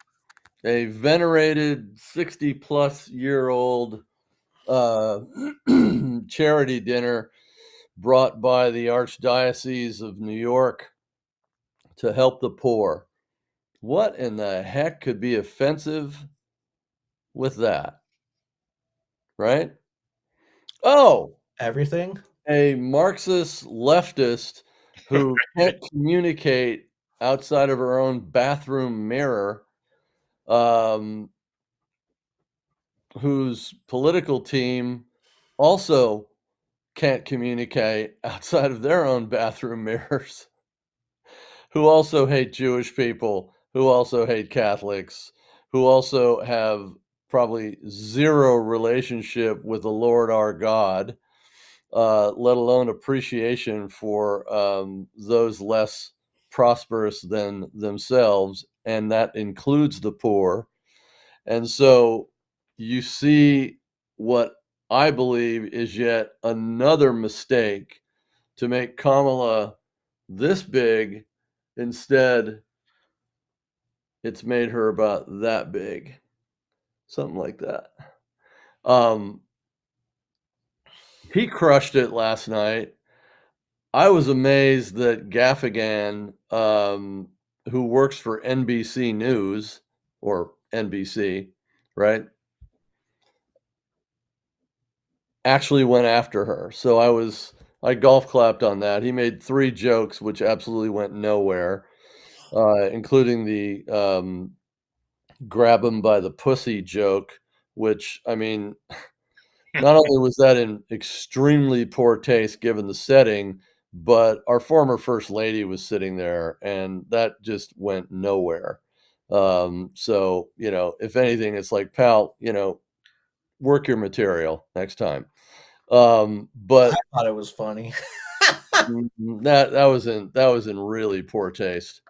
a venerated 60-plus-year-old, uh, charity dinner brought by the Archdiocese of New York to help the poor. What in the heck could be offensive with that, right? Oh, Everything. a Marxist leftist who can't communicate outside of her own bathroom mirror, um, whose political team also can't communicate outside of their own bathroom mirrors, who also hate Jewish people, who also hate Catholics, who also have probably zero relationship with the Lord our God, let alone appreciation for those less prosperous than themselves, and that includes the poor. And so you see what I believe is yet another mistake to make Kamala this big. Instead, it's made her about that big, something like that. Um, he crushed it last night. I was amazed that Gaffigan, who works for NBC News or NBC, right, actually went after her. So I golf clapped on that. He made 3 jokes which absolutely went nowhere, including the, grab him by the pussy joke, which, I mean, not only was that in extremely poor taste given the setting, but our former first lady was sitting there, and that just went nowhere. So, if anything, it's like, "Pal, work your material next time." I But thought it was funny. that was in really poor taste,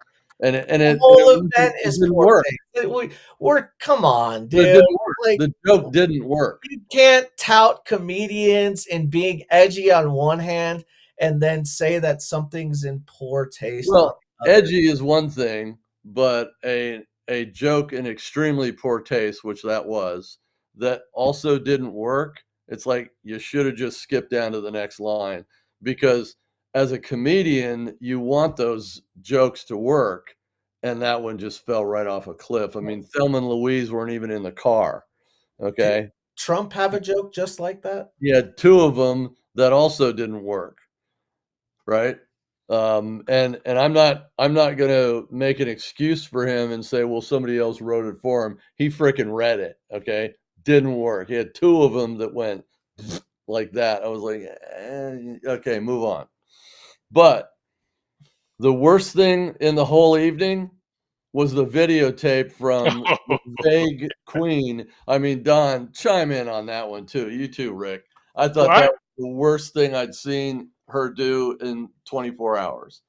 and it and The it whole it event it is didn't poor work. taste. We're come on, But it dude. didn't work. Like, The joke didn't work. you can't tout comedians and being edgy on one hand and then say that something's in poor taste on Well, the other. edgy is one thing, but a joke in extremely poor taste, which that was, that also didn't work, it's like you should have just skipped down to the next line because as a comedian, you want those jokes to work, and that one just fell right off a cliff. I mean, Thelma and Louise weren't even in the car, Did okay? Trump have a joke just like that? You had 2 of them that also didn't work. Right? And I'm not gonna make an excuse for him and say, "Well, somebody else wrote it for him." He fricking read it, okay? Didn't work. He had 2 of them that went like that. I was like, okay, move on." But the worst thing in the whole evening was the videotape from the vague queen. I mean, Don, chime in on that one too. You too, Rick. I Well, thought that was the worst thing I'd seen her do in 24 hours.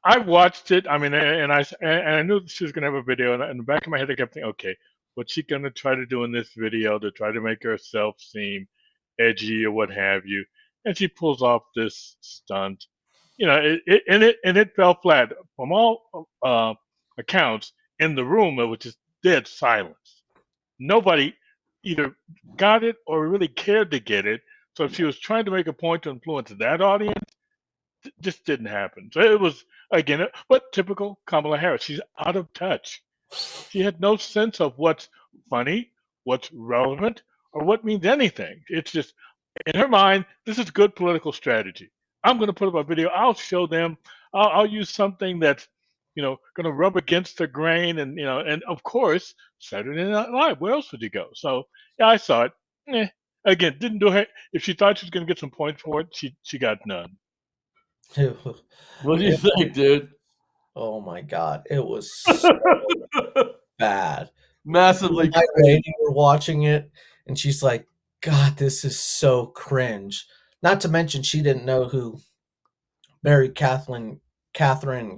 I watched it. I mean, and I knew she was gonna have a video, and in the back of my head, I kept thinking, okay, what's she gonna try to do in this video to try to make herself seem edgy or what have you? And she pulls off this stunt, and it fell flat from all accounts. In the room, it was just dead silence. Nobody either got it or really cared to get it. So if she was trying to make a point to influence that audience, just didn't happen. So it was again, but typical Kamala Harris. She's out of touch. She had no sense of what's funny, what's relevant, or what means anything. It's just in her mind, this is good political strategy. I'm going to put up a video. I'll show them. I'll use something that's going to rub against the grain, and of course, Saturday Night Live. Where else would you go? So yeah, I saw it. Again, didn't do her. If she thought she was going to get some points for it, she got none. What do you think, dude? Oh my God, it was so bad. Massively My cringe. lady were watching it, and she's like, "God, this is so cringe." Not to mention, she didn't know who Mary Catherine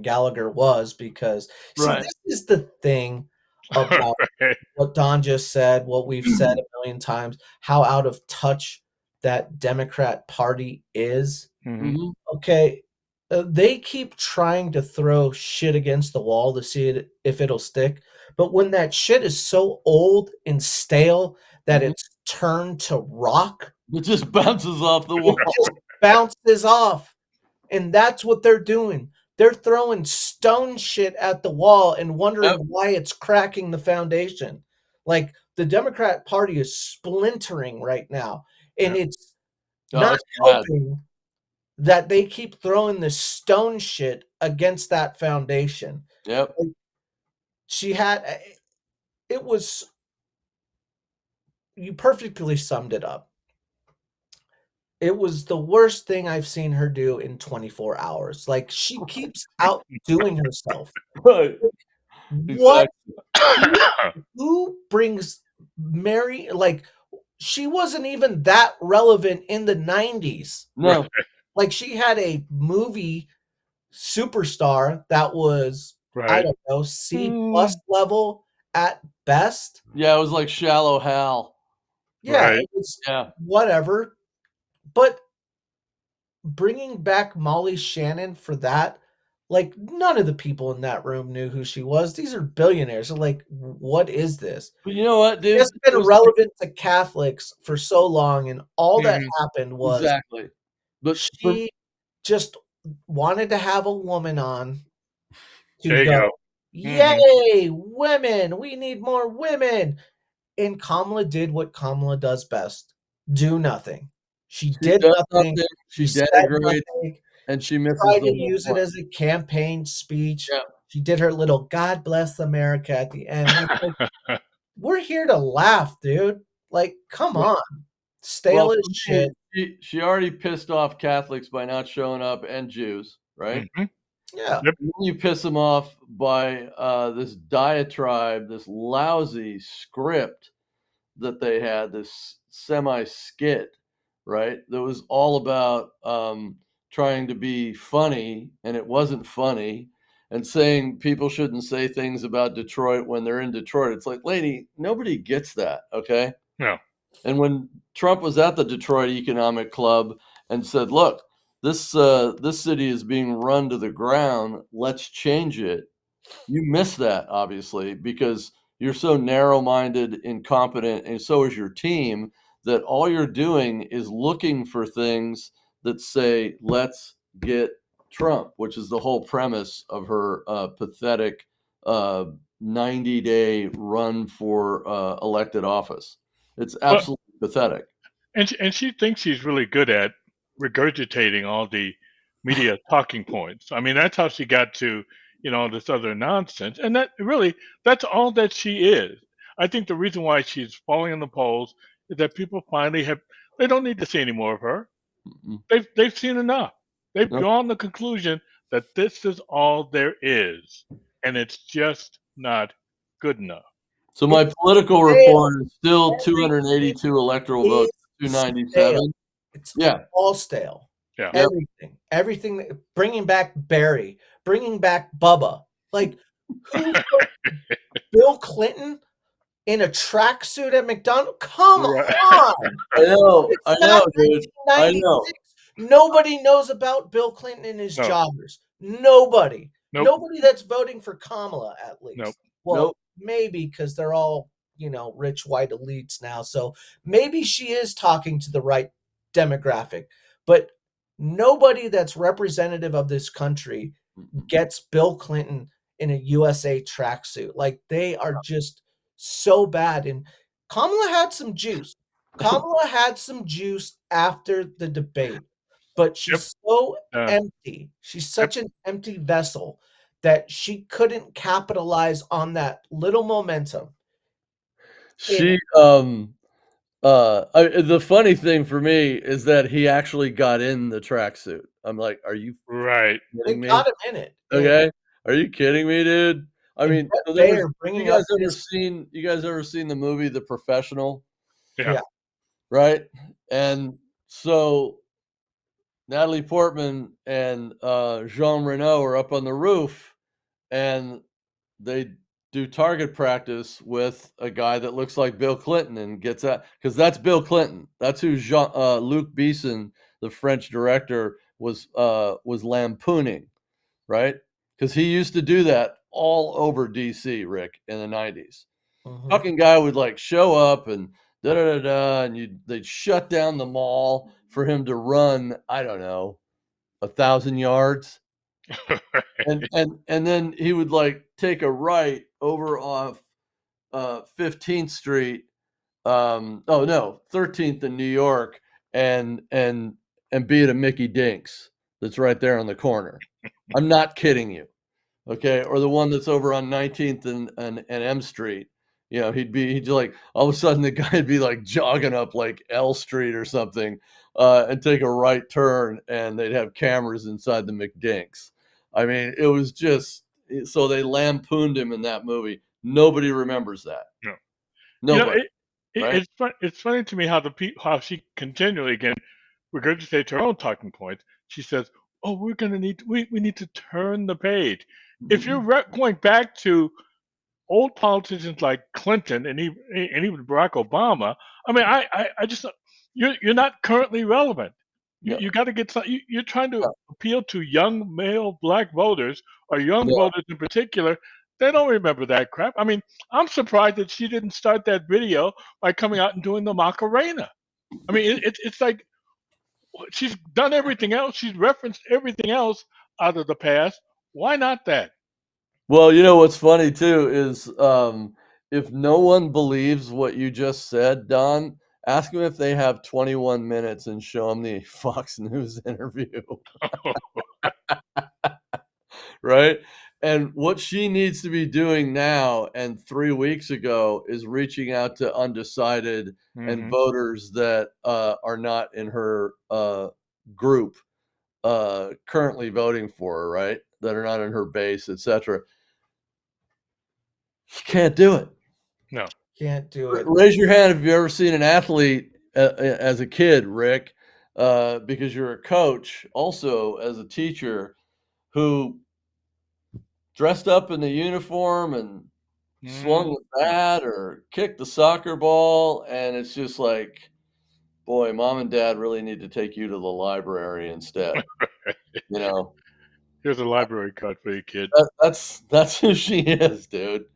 Gallagher was because see, Right. this is the thing about Right. what Don just said, what we've said a million times, how out of touch that Democrat Party is. Mhm. Mhm. Okay, they keep trying to throw shit against the wall to see if it'll stick, but when that shit is so old and stale that Mhm. it's turned to rock, It just bounces off the it wall. just bounces off, and that's what they're doing. They're throwing stone shit at the wall and wondering Yep. why it's cracking the foundation. Like, the Democrat Party is splintering right now, and Yep. it's Oh, not it's bad. helping that they keep throwing this stone shit against that foundation. Yep. Like, she had it was you perfectly summed it up. It was the worst thing I've seen her do in 24 hours. Like, she keeps outdoing herself. Right. What? Exactly. Who brings Mary like, she wasn't even that relevant in the 90s. No. Like, she had a movie superstar that was, I Right. don't know, C plus Mm. level at best. Yeah, it was like Shallow Hal. Yeah, Right. it was Yeah. whatever, but bringing back Molly Shannon for that, like, none of the people in that room knew who she was. These are billionaires. They're like, "What is this?" But you know what, She dude? hasn't been It was relevant to Catholics for so long, and all that Mhm. happened was exactly. But for she just wanted to have a woman on to There you go, go. Mhm. "Yay, women! We need more women." And Kamala did what Kamala does best, do nothing. She she did does nothing, nothing, she she said denigrates, nothing, and she she misses tried the to whole use it point. as a campaign speech. Yeah. She did her little "God bless America" at the end. It's like, we're here to laugh, dude. Like, come Yeah. on. Well, Stale as for me, shit. she already pissed off Catholics by not showing up and Jews, right? Mhm. Yeah. Yep. And then you piss them off by, this diatribe, this lousy script that they had, this semi-skit, right? That was all about, trying to be funny, and it wasn't funny, and saying people shouldn't say things about Detroit when they're in Detroit. It's like, lady, nobody gets that, okay? No. And when Trump was at the Detroit Economic Club and said, "Look, this city is being run to the ground. Let's change it. You miss that, obviously, because you're so narrow-minded, incompetent, and so is your team, that all you're doing is looking for things that say, "Let's get Trump," which is the whole premise of her, pathetic, 90-day run for, elected office. It's But absolutely pathetic. and she thinks she's really good at regurgitating all the media talking points. I mean, that's how she got to, this other nonsense. And that really, that's all that she is. I think the reason why she's falling in the polls is that people finally they don't need to see any more of her. Mm-mm. They've seen enough. They've Nope. drawn the conclusion that this is all there is, and it's just not good enough. So my It's political stale. report is still Everything 282 electoral votes, is stale. 297. It's Yeah. all stale. Yeah. Yep. Everything. Bringing back Barry, bringing back Bubba. Like, who put Bill Clinton in a tracksuit at McDonald's? Come Right. on! I know, It's dude. not I know. 1996. Nobody knows about Bill Clinton and his No. joggers. Nobody. Nope. Nobody that's voting for Kamala, at least. Nope. Well, Nope. maybe because they're all, rich white elites now. So maybe she is talking to the right demographic. But nobody that's representative of this country Mm-mm. gets Bill Clinton in a USA tracksuit. Like, they are just so bad. And Kamala had some juice. Kamala had some juice after the debate, but Yep. she's so empty. She's such an empty vessel that she couldn't capitalize on that little momentum. She, the funny thing for me is that he actually got in the tracksuit. I'm like, "Are you Right. They kidding me?" got him in it. And, Okay? Are you kidding me, dude? I and mean, Bret so there was Baier you bringing guys up ever his seen the movie The Professional? Yeah. Yeah. Right? And so Natalie Portman and, Jean Reno are up on the roof, and they do target practice with a guy that looks like Bill Clinton and gets out because that's Bill Clinton. That's who Luc Besson, the French director, was lampooning, right? Because he used to do that all over DC, Rick, in the 90s. Mhm. Fucking guy would like show up and da da da da, and they'd shut down the mall for him to run, I don't know, 1,000 yards. And then he would like take a right over off 15th Street. Oh no, 13th in New York, and be at a Mickey Dinks that's right there on the corner. I'm not kidding you. Okay, or the one that's over on 19th and M Street. He'd just like all of a sudden the guy'd be like jogging up like L Street or something, and take a right turn, and they'd have cameras inside the McDinks. I mean, it was just so they lampooned him in that movie. Nobody remembers that. No. Nobody, right? It's funny to me how she continually again regurgitates her own talking points. She says, "Oh, we need to turn the page." If you're going back to old politicians like Clinton and even Barack Obama, I mean, I just you're not currently relevant. No, You got to get some. You're trying to no, appeal to young male black voters or young no. voters in particular. They don't remember that crap. I mean, I'm surprised that she didn't start that video by coming out and doing the Macarena. I mean, it's like she's done everything else. She's referenced everything else out of the past. Why not that? Well, you know what's funny too is, if no one believes what you just said, Don, ask them if they have 21 minutes and show them the Fox News interview, right? And what she needs to be doing now and 3 weeks ago is reaching out to undecided and Hmm. voters that, are not in her, group, currently voting for her, right? That are not in her base, etcetera. She can't do it. No. Can't do it. Raise your hand if you've ever seen an athlete as a kid, Rick, because you're a coach, also as a teacher, who dressed up in the uniform and swung Mm, the bat or kicked the soccer ball, and it's just like boy, mom and dad really need to take you to the library instead. You know, Here's a library card for you, kid. that's who she is, dude.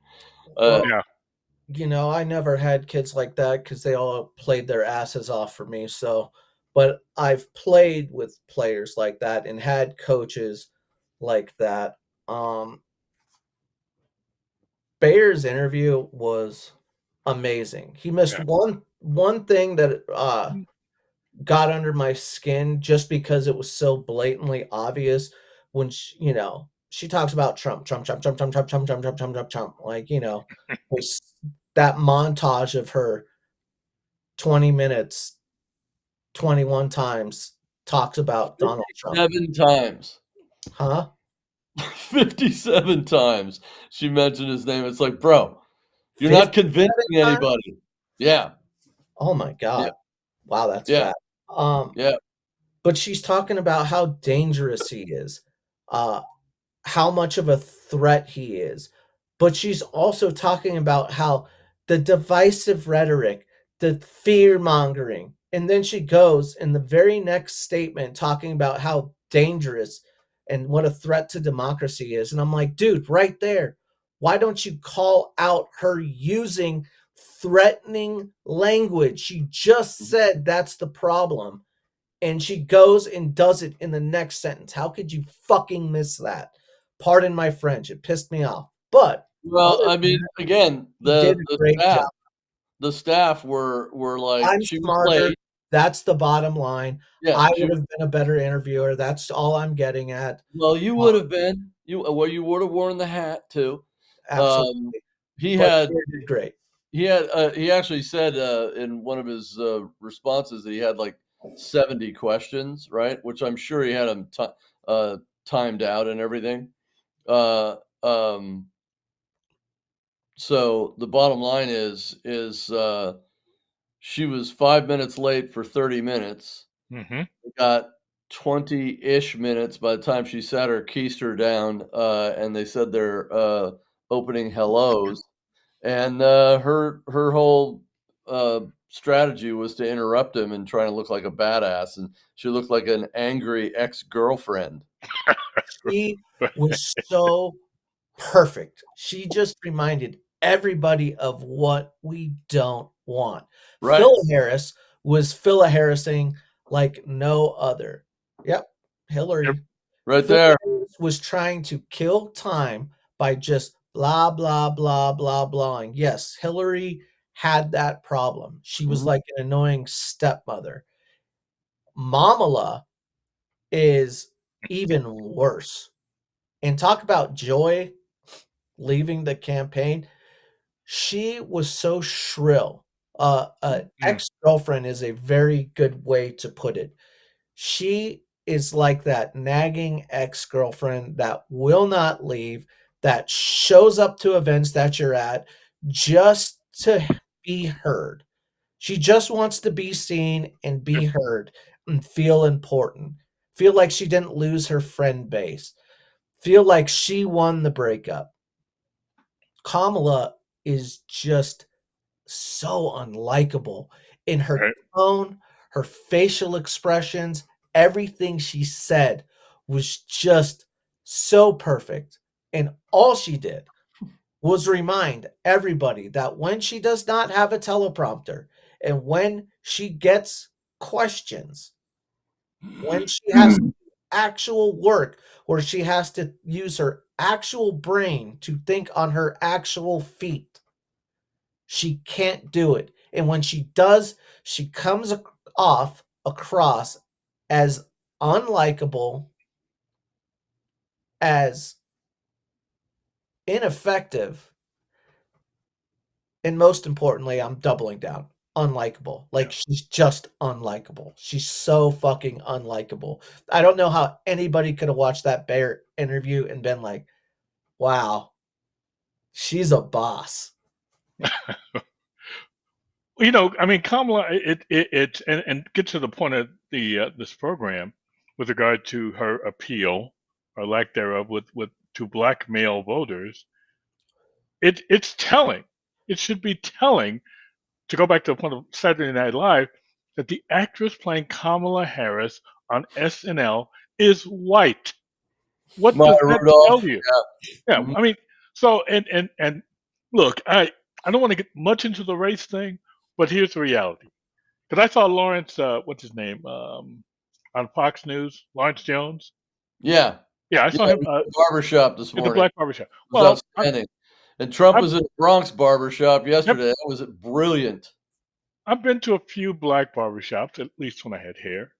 Well, Yeah. I never had kids like that because they all played their asses off for me. So, but I've played with players like that and had coaches like that. Bayer's interview was amazing. He missed Yeah. one thing that got under my skin just because it was so blatantly obvious when she talks about Trump, Trump, Trump, Trump, Trump, Trump, Trump, Trump, Trump, Trump, Trump, Trump. Like, was that montage of her 20 minutes, 21 times talks about Donald Trump. 57 times. Huh? 57 times she mentioned his name. It's like, bro, you're not 57 convincing times? anybody. Yeah. Oh my Yeah. God. Wow, that's Yeah. bad. Um, Yeah. but she's talking about how dangerous he is, uh, how much of a threat he is. But she's also talking about how the divisive rhetoric, the fear mongering, and then she goes in the very next statement talking about how dangerous and what a threat to democracy is. And I'm like, dude, right there, why don't you call out her using threatening language? She just said that's the problem. And she goes and does it in the next sentence. How could you fucking miss that? Pardon my French. It pissed me off. But Well, other I than mean, that, again, she did the a great job. the staff were like, I'm she was smarter. late. That's the bottom line. Yeah, I she would have been a better interviewer. That's all I'm getting at. well, you would have been. You would have worn the hat too. Um, Absolutely. he But had Bear did great. he actually said, in one of his, responses that he had, like, 70 questions, right? Which I'm sure he had them timed out and everything. Uh, um, so the bottom line is she was 5 minutes late for 30 minutes, Hmm. got 20-ish minutes by the time she sat her keister down, and they said their, opening hellos. And, her whole, strategy was to interrupt him and try to look like a badass, and she looked like an angry ex-girlfriend. She was so perfect. She just reminded everybody of what we don't want. Right. Phil Harris was Phil Harrising like no other. Yep, Yep. Hillary. Right Phil there. Harris was trying to kill time by just blah, blah, blah, blah, blah. And yes, Hillary had that problem. She was Mhm. like an annoying stepmother. Mamala is even worse. And talk about joy leaving the campaign. She was so shrill. Mm. Ex-girlfriend is a very good way to put it. She is like that nagging ex-girlfriend that will not leave, that shows up to events that you're at just to be heard. She just wants to be seen and be Yep. heard and feel important. Feel like she didn't lose her friend base. Feel like she won the breakup. Kamala is just so unlikable in her Right. tone, her facial expressions, everything she said was just so perfect. And all she did was remind everybody that when she does not have a teleprompter and when she gets questions, when she has actual work where she has to use her actual brain to think on her actual feet, she can't do it. And when she does, she comes off across as unlikable, as ineffective, and most importantly, I'm doubling down, unlikable. Like, Yeah. she's just unlikable. She's so fucking unlikable. I don't know how anybody could have watched that Bear interview and been like, wow, she's a boss. I mean, Kamala, and get to the point of this program with regard to her appeal or lack thereof with to black male voters. It's telling. It should be telling to go back to the point of Saturday Night Live. that the actress playing Kamala Harris on SNL is white. What Maya does that tell Rudolph. you? Yeah. Yeah, Mhm. I mean, so and look, I don't want to get much into the race thing, but here's the reality. Because I saw Lawrence, what's his name, on Fox News, Lawrence Jones. Yeah. Yeah, I Yeah, saw he him was at the barbershop this at the morning. Black Barbershop. It was Well, outstanding. And Trump I've was at the Bronx barbershop yep, yesterday. That was brilliant. I've been to a few black barbershops, at least when I had hair,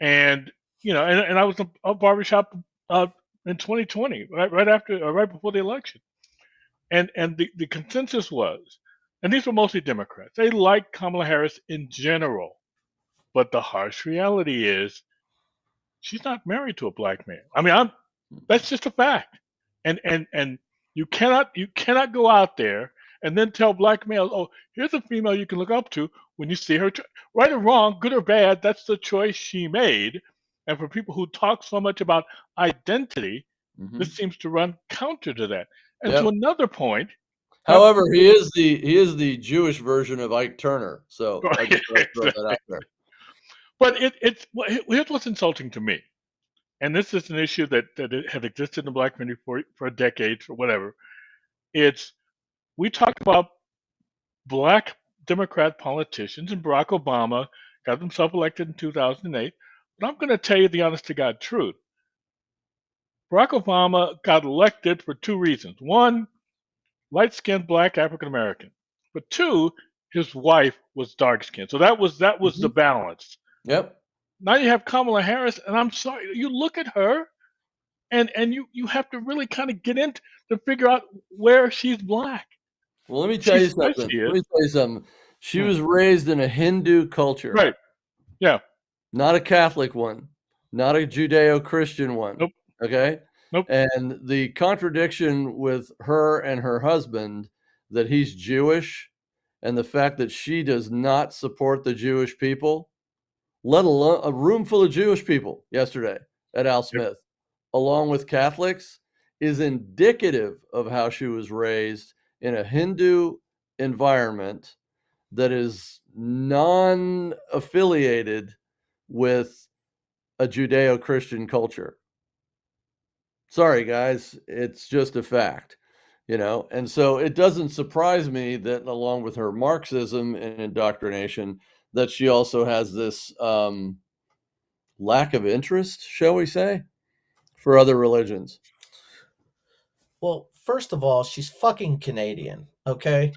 and and I was a barbershop uh, in 2020, right after, or right before the election, and the consensus was, and these were mostly Democrats, they liked Kamala Harris in general, but the harsh reality is she's not married to a black man. I mean, that's just a fact. And you cannot go out there and then tell black males, oh, here's a female you can look up to when you see her. Right or wrong, good or bad, that's the choice she made. And for people who talk so much about identity, Mhm. this seems to run counter to that. And to Yep. another point, not However, he is the Jewish version of Ike Turner, so I just thought I'd throw that out there. but here's what's insulting to me. And this is an issue that it had existed in the black community for decades or whatever. It's we talk about black Democrat politicians, and Barack Obama got himself elected in 2008. But I'm going to tell you the honest to God truth. Barack Obama got elected for two reasons. One, light skinned black African American. But two, his wife was dark skinned. So that was the Mhm. balance. Yep. Now you have Kamala Harris, and I'm sorry, you look at her, and you have to really kind of get into to figure out where she's black. Well, let me tell She you says something. she Let is. me tell you something. She Hmm. was raised in a Hindu culture, Right. Yeah. not a Catholic one, not a Judeo-Christian one, Nope. okay? Nope. And the contradiction with her and her husband, that he's Jewish, and the fact that she does not support the Jewish people, let alone a room full of Jewish people yesterday at Al Yep. Smith, along with Catholics, is indicative of how she was raised in a Hindu environment that is non-affiliated with a Judeo-Christian culture. Sorry, guys, it's just a fact, and so it doesn't surprise me that along with her Marxism and indoctrination, that she also has this, lack of interest, shall we say, for other religions. Well, first of all, she's fucking Canadian, okay?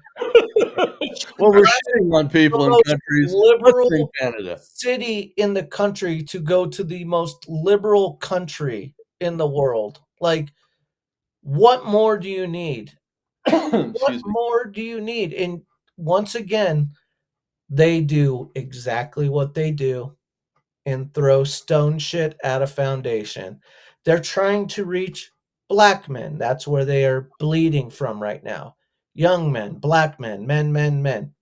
Well, we're Drive shitting on the people in most countries other than liberal Canada. city in the country to go to the most liberal country in the world. Like, what more do you need? What Excuse me. more do you need? And once again, they do exactly what they do and throw stone shit at a foundation. They're trying to reach black men. That's where they are bleeding from right now. Young men, black men, men, men, men.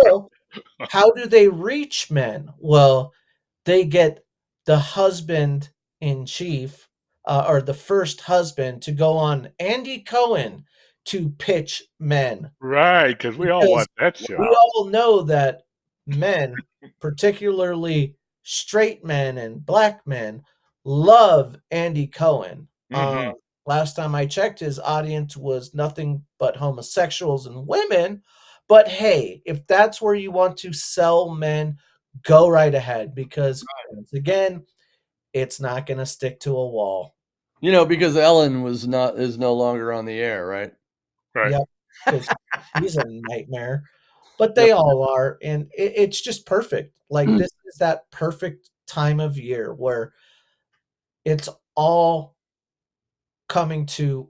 So, how do they reach men? Well, they get the husband in chief, or the first husband, to go on Andy Cohen to pitch men, Right. Because we all because watch that we show. Wow. all know that men, particularly straight men and black men, love Andy Cohen. Hmm. Last time I checked, his audience was nothing but homosexuals and women. But hey, if that's where you want to sell men, go right ahead, because once again, it's not going to stick to a wall. Because Ellen is no longer on the air, right? Right. Yep, because he's a nightmare. But Yep. they all are, and it's just perfect. Like, this is that perfect time of year where it's all coming to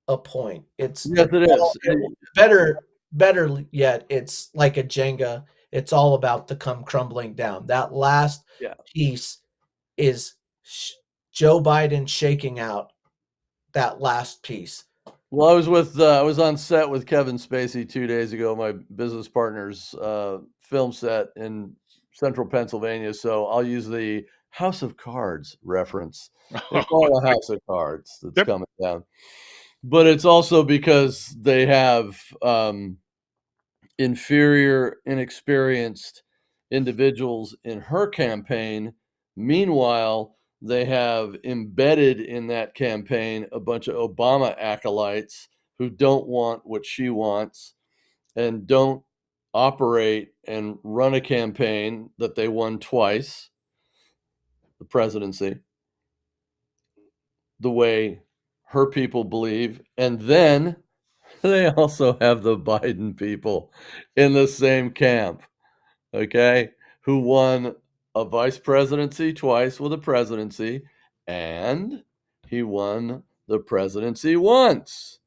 a point. Yes, It's it all is. better yet, it's like a Jenga. It's all about to come crumbling down. That last Yeah. piece is Joe Biden shaking out that last piece. Well, I was on set with Kevin Spacey 2 days ago, my business partner's, film set in Central Pennsylvania, so I'll use the House of Cards reference. It's all a house of cards that's Yep. coming down. But it's also because they have, inferior, inexperienced individuals in her campaign. Meanwhile, they have embedded in that campaign a bunch of Obama acolytes who don't want what she wants and don't operate and run a campaign that they won twice, the presidency, the way her people believe. And then they also have the Biden people in the same camp, okay, who won a vice presidency twice with a presidency, and he won the presidency once.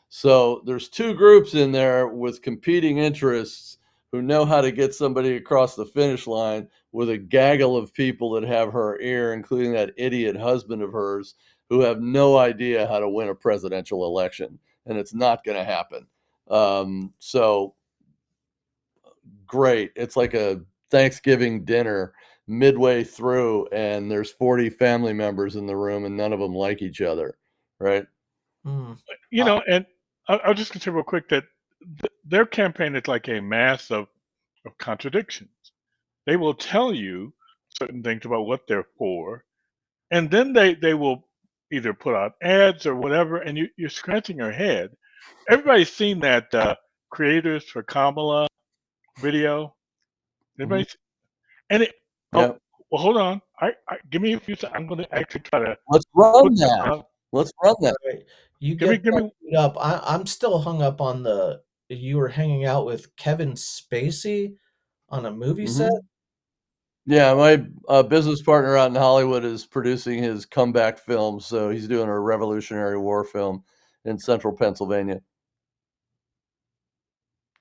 So there's two groups in there with competing interests who know how to get somebody across the finish line with a gaggle of people that have her ear, including that idiot husband of hers, who have no idea how to win a presidential election. And it's not going to happen. So great. It's like a Thanksgiving dinner midway through, and there's 40 family members in the room, and none of them like each other, right? Mm. You know, and I'll just consider real quick that their campaign is like a mass of contradictions. They will tell you certain things about what they're for, and then they will either put out ads or whatever, and you're scratching your head. Everybody's seen that Creators for Kamala video. Mhm. Everybody's and it. Oh, Yeah. well, hold on. I give me a few seconds. I'm going to actually try to Let's run put this that. up. Let's run that. Right. You Give me, get give that me. queued up. I'm still hung up on you were hanging out with Kevin Spacey on a movie set. Mhm. Yeah, my business partner out in Hollywood is producing his comeback film, so he's doing a Revolutionary War film in central Pennsylvania.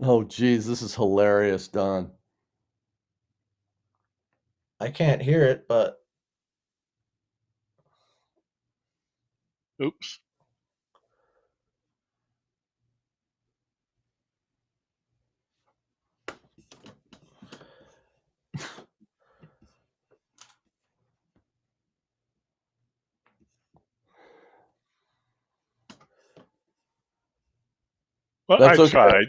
Oh, geez, this is hilarious, Don. I can't hear it, but Oops. Well, I That's okay. tried.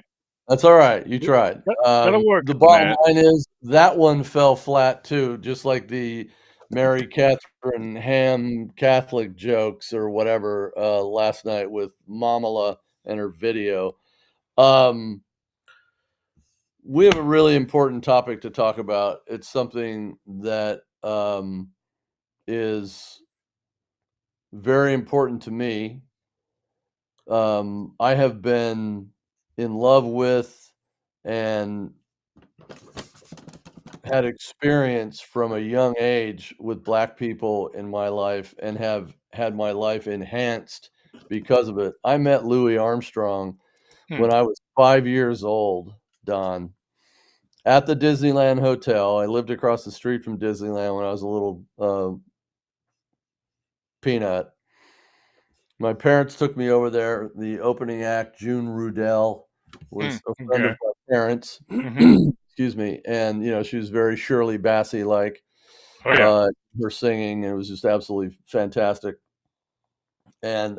That's all right. You tried. That'll work, The bottom Matt. line is that one fell flat too, just like the Mary Catherine Ham Catholic jokes or whatever last night with Mamala and her video. Um, we have a really important topic to talk about. It's something that is very important to me. I have been in love with and had experience from a young age with Black people in my life and have had my life enhanced because of it. I met Louis Armstrong Hmm. when I was 5 years old, Don, at the Disneyland Hotel. I lived across the street from Disneyland when I was a little peanut. My parents took me over there. The opening act, June Rudell, was a friend of Okay. my parents. Hmm. Excuse me. And, she was very Shirley Bassey like. Oh yeah. Her singing, and it was just absolutely fantastic. And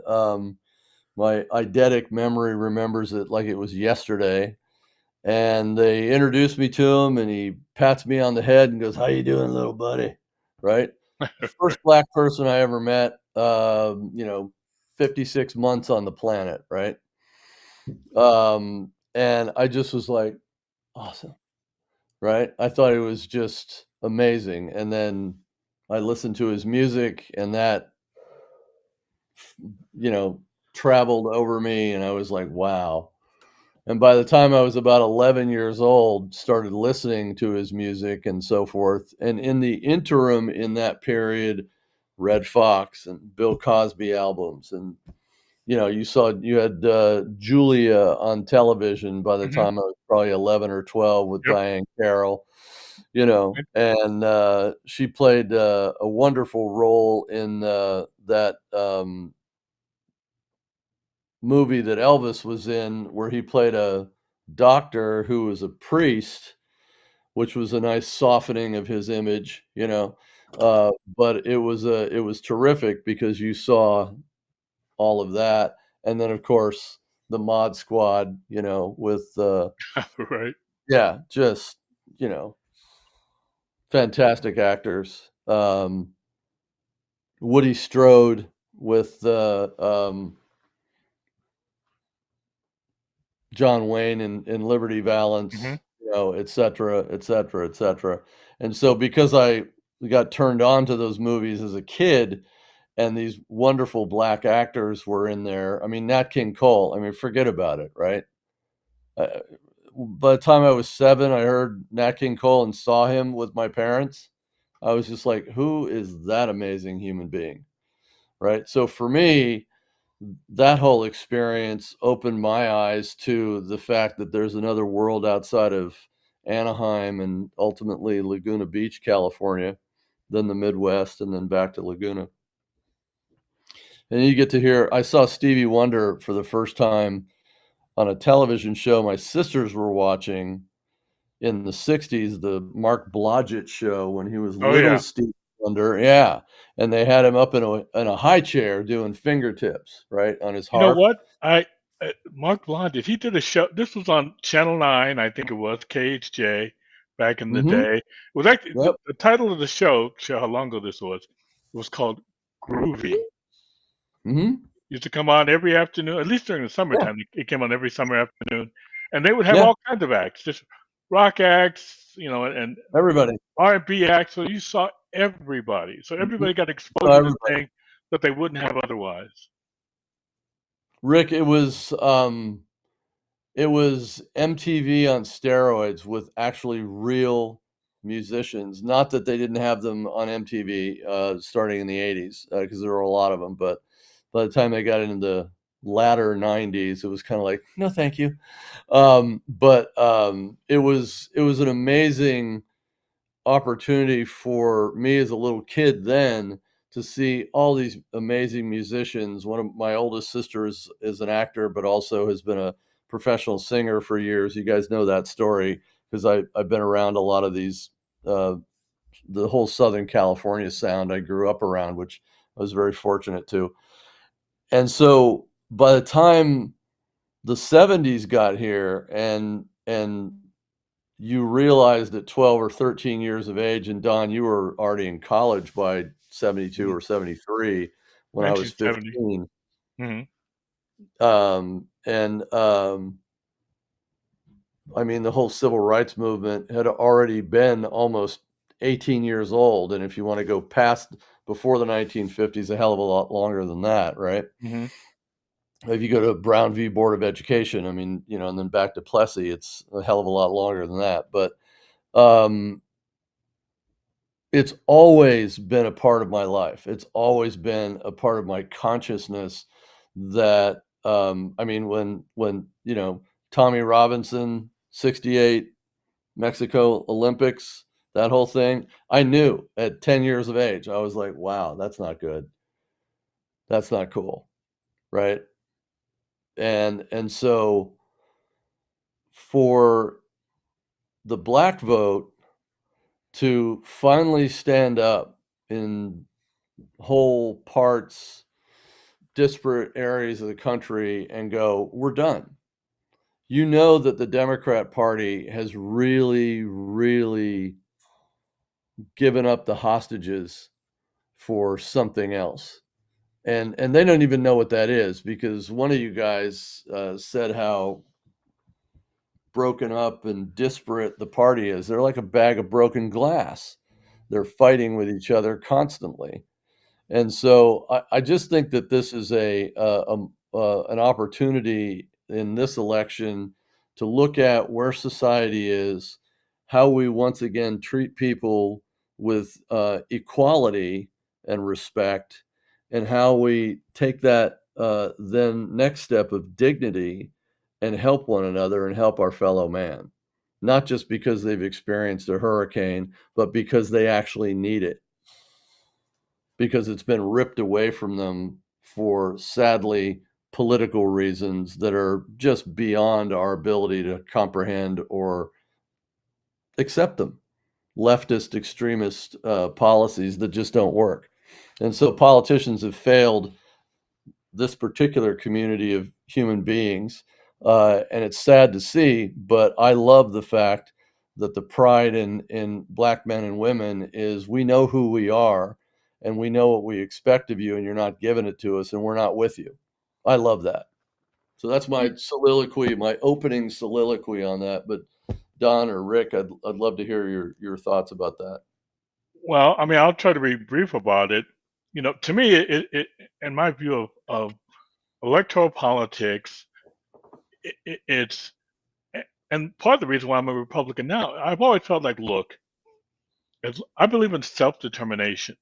my eidetic memory remembers it like it was yesterday. And they introduced me to him, and he pats me on the head and goes, "How you doing, little buddy?" Right? The first Black person I ever met, 56 months on the planet, right? And I just was like, awesome, right? I thought it was just amazing. And then I listened to his music, and that, you know, traveled over me, and I was like, wow. And by the time I was about 11 years old, started listening to his music and so forth. And in the interim, in that period, Red Fox and Bill Cosby albums, and you had Julia on television by the Hmm. time I was probably 11 or 12 with Yep. Diane Carroll, and she played a wonderful role in that movie that Elvis was in, where he played a doctor who was a priest, which was a nice softening of his image. But it was terrific because you saw all of that, and then of course the Mod Squad, with Right. yeah, just, fantastic actors. Woody Strode with John Wayne in Liberty Hmm. Valance, et cetera, et cetera, et cetera. And so because I got turned on to those movies as a kid and these wonderful black actors were in there. I mean, Nat King Cole, I mean, forget about it, right? Uh, by the time I was 7, I heard Nat King Cole and saw him with my parents. I was just like, who is that amazing human being? Right? So for me, that whole experience opened my eyes to the fact that there's another world outside of Anaheim and ultimately Laguna Beach, California, then the Midwest, and then back to Laguna. And you get to hear, I saw Stevie Wonder for the first time on a television show my sisters were watching in the 60s, the Mark Blodgett show when he was Oh little yeah. Stevie Wonder. Yeah. And they had him up in a high chair doing fingertips, right, on his You know harp. what? Mark Blondie, he did a show. This was on Channel 9, I think it was KHJ back in the Mhm. day. It was actually Yep. the title of the show how long ago this was called Groovy. Mhm. Used to come on every afternoon, at least during the Yeah. summertime. It came on every summer afternoon, and they would have Yeah. all kinds of acts, just rock acts, and Everybody. R&B acts. So you saw everybody. So Mhm. everybody got Oh, exposure to everybody. things that they wouldn't have otherwise. Rick, it was MTV on steroids with actually real musicians. Not that they didn't have them on MTV, starting in the 80s, because there were a lot of them, but by the time they got into the latter 90s, it was kinda like, "No, thank you." It was an amazing opportunity for me as a little kid then to see all these amazing musicians. One of my oldest sisters is an actor, but also has been a professional singer for years. You guys know that story because I've been around a lot of these, uh, the whole Southern California sound I grew up around, which I was very fortunate to. And so by the time the 70s got here and you realized at 12 or 13 years of age, and Don, you were already in college by 72 Mhm. or 73 when I was 1970. 15. Mhm. I mean, the whole civil rights movement had already been almost 18 years old. And if you want to go past before the 1950s, a hell of a lot longer than that, right? Mhm. If you go to Brown v. Board of Education, I mean, and then back to Plessy, it's a hell of a lot longer than that. But um, it's always been a part of my life. It's always been a part of my consciousness that, I mean, when Tommy Robinson, 68, Mexico Olympics, that whole thing, I knew at 10 years of age, I was like, wow, that's not good. That's not cool. Right. And so for the black vote to finally stand up in whole parts, disparate areas of the country and go, "We're done." You know that the Democrat Party has really, really given up the hostages for something else. And they don't even know what that is because one of you guys, said how broken up and disparate the party is. They're like a bag of broken glass. They're fighting with each other constantly. And so I just think that this is an opportunity in this election to look at where society is, how we once again treat people with equality and respect, and how we take that then next step of dignity and help one another and help our fellow man, not just because they've experienced a hurricane, but because they actually need it because it's been ripped away from them for sadly political reasons that are just beyond our ability to comprehend or accept them. Leftist extremist policies that just don't work. And so politicians have failed this particular community of human beings. And it's sad to see, but I love the fact that the pride in Black men and women is we know who we are and we know what we expect of you, and you're not giving it to us and we're not with you. I love that. So that's my soliloquy, my opening soliloquy on that. But Don or Rick, I'd love to hear your thoughts about that. Well, I mean, I'll try to be brief about it. To me, in my view of electoral politics, it's, and part of the reason why I'm a Republican now, I've always felt like, look, I believe in self-determination.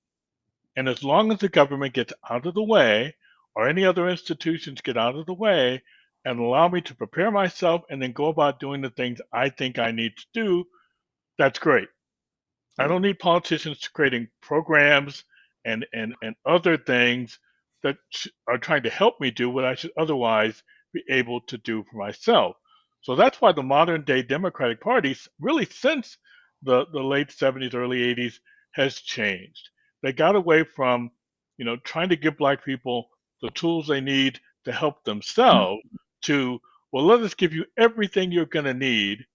And as long as the government gets out of the way, or any other institutions get out of the way, and allow me to prepare myself and then go about doing the things I think I need to do, that's great. I don't need politicians creating programs and other things that are trying to help me do what I should otherwise be able to do for myself. So that's why the modern day Democratic Party, really since the late 70s, early 80s, has changed. They got away from, trying to give Black people the tools they need to help themselves to, well, let us give you everything you're going to need,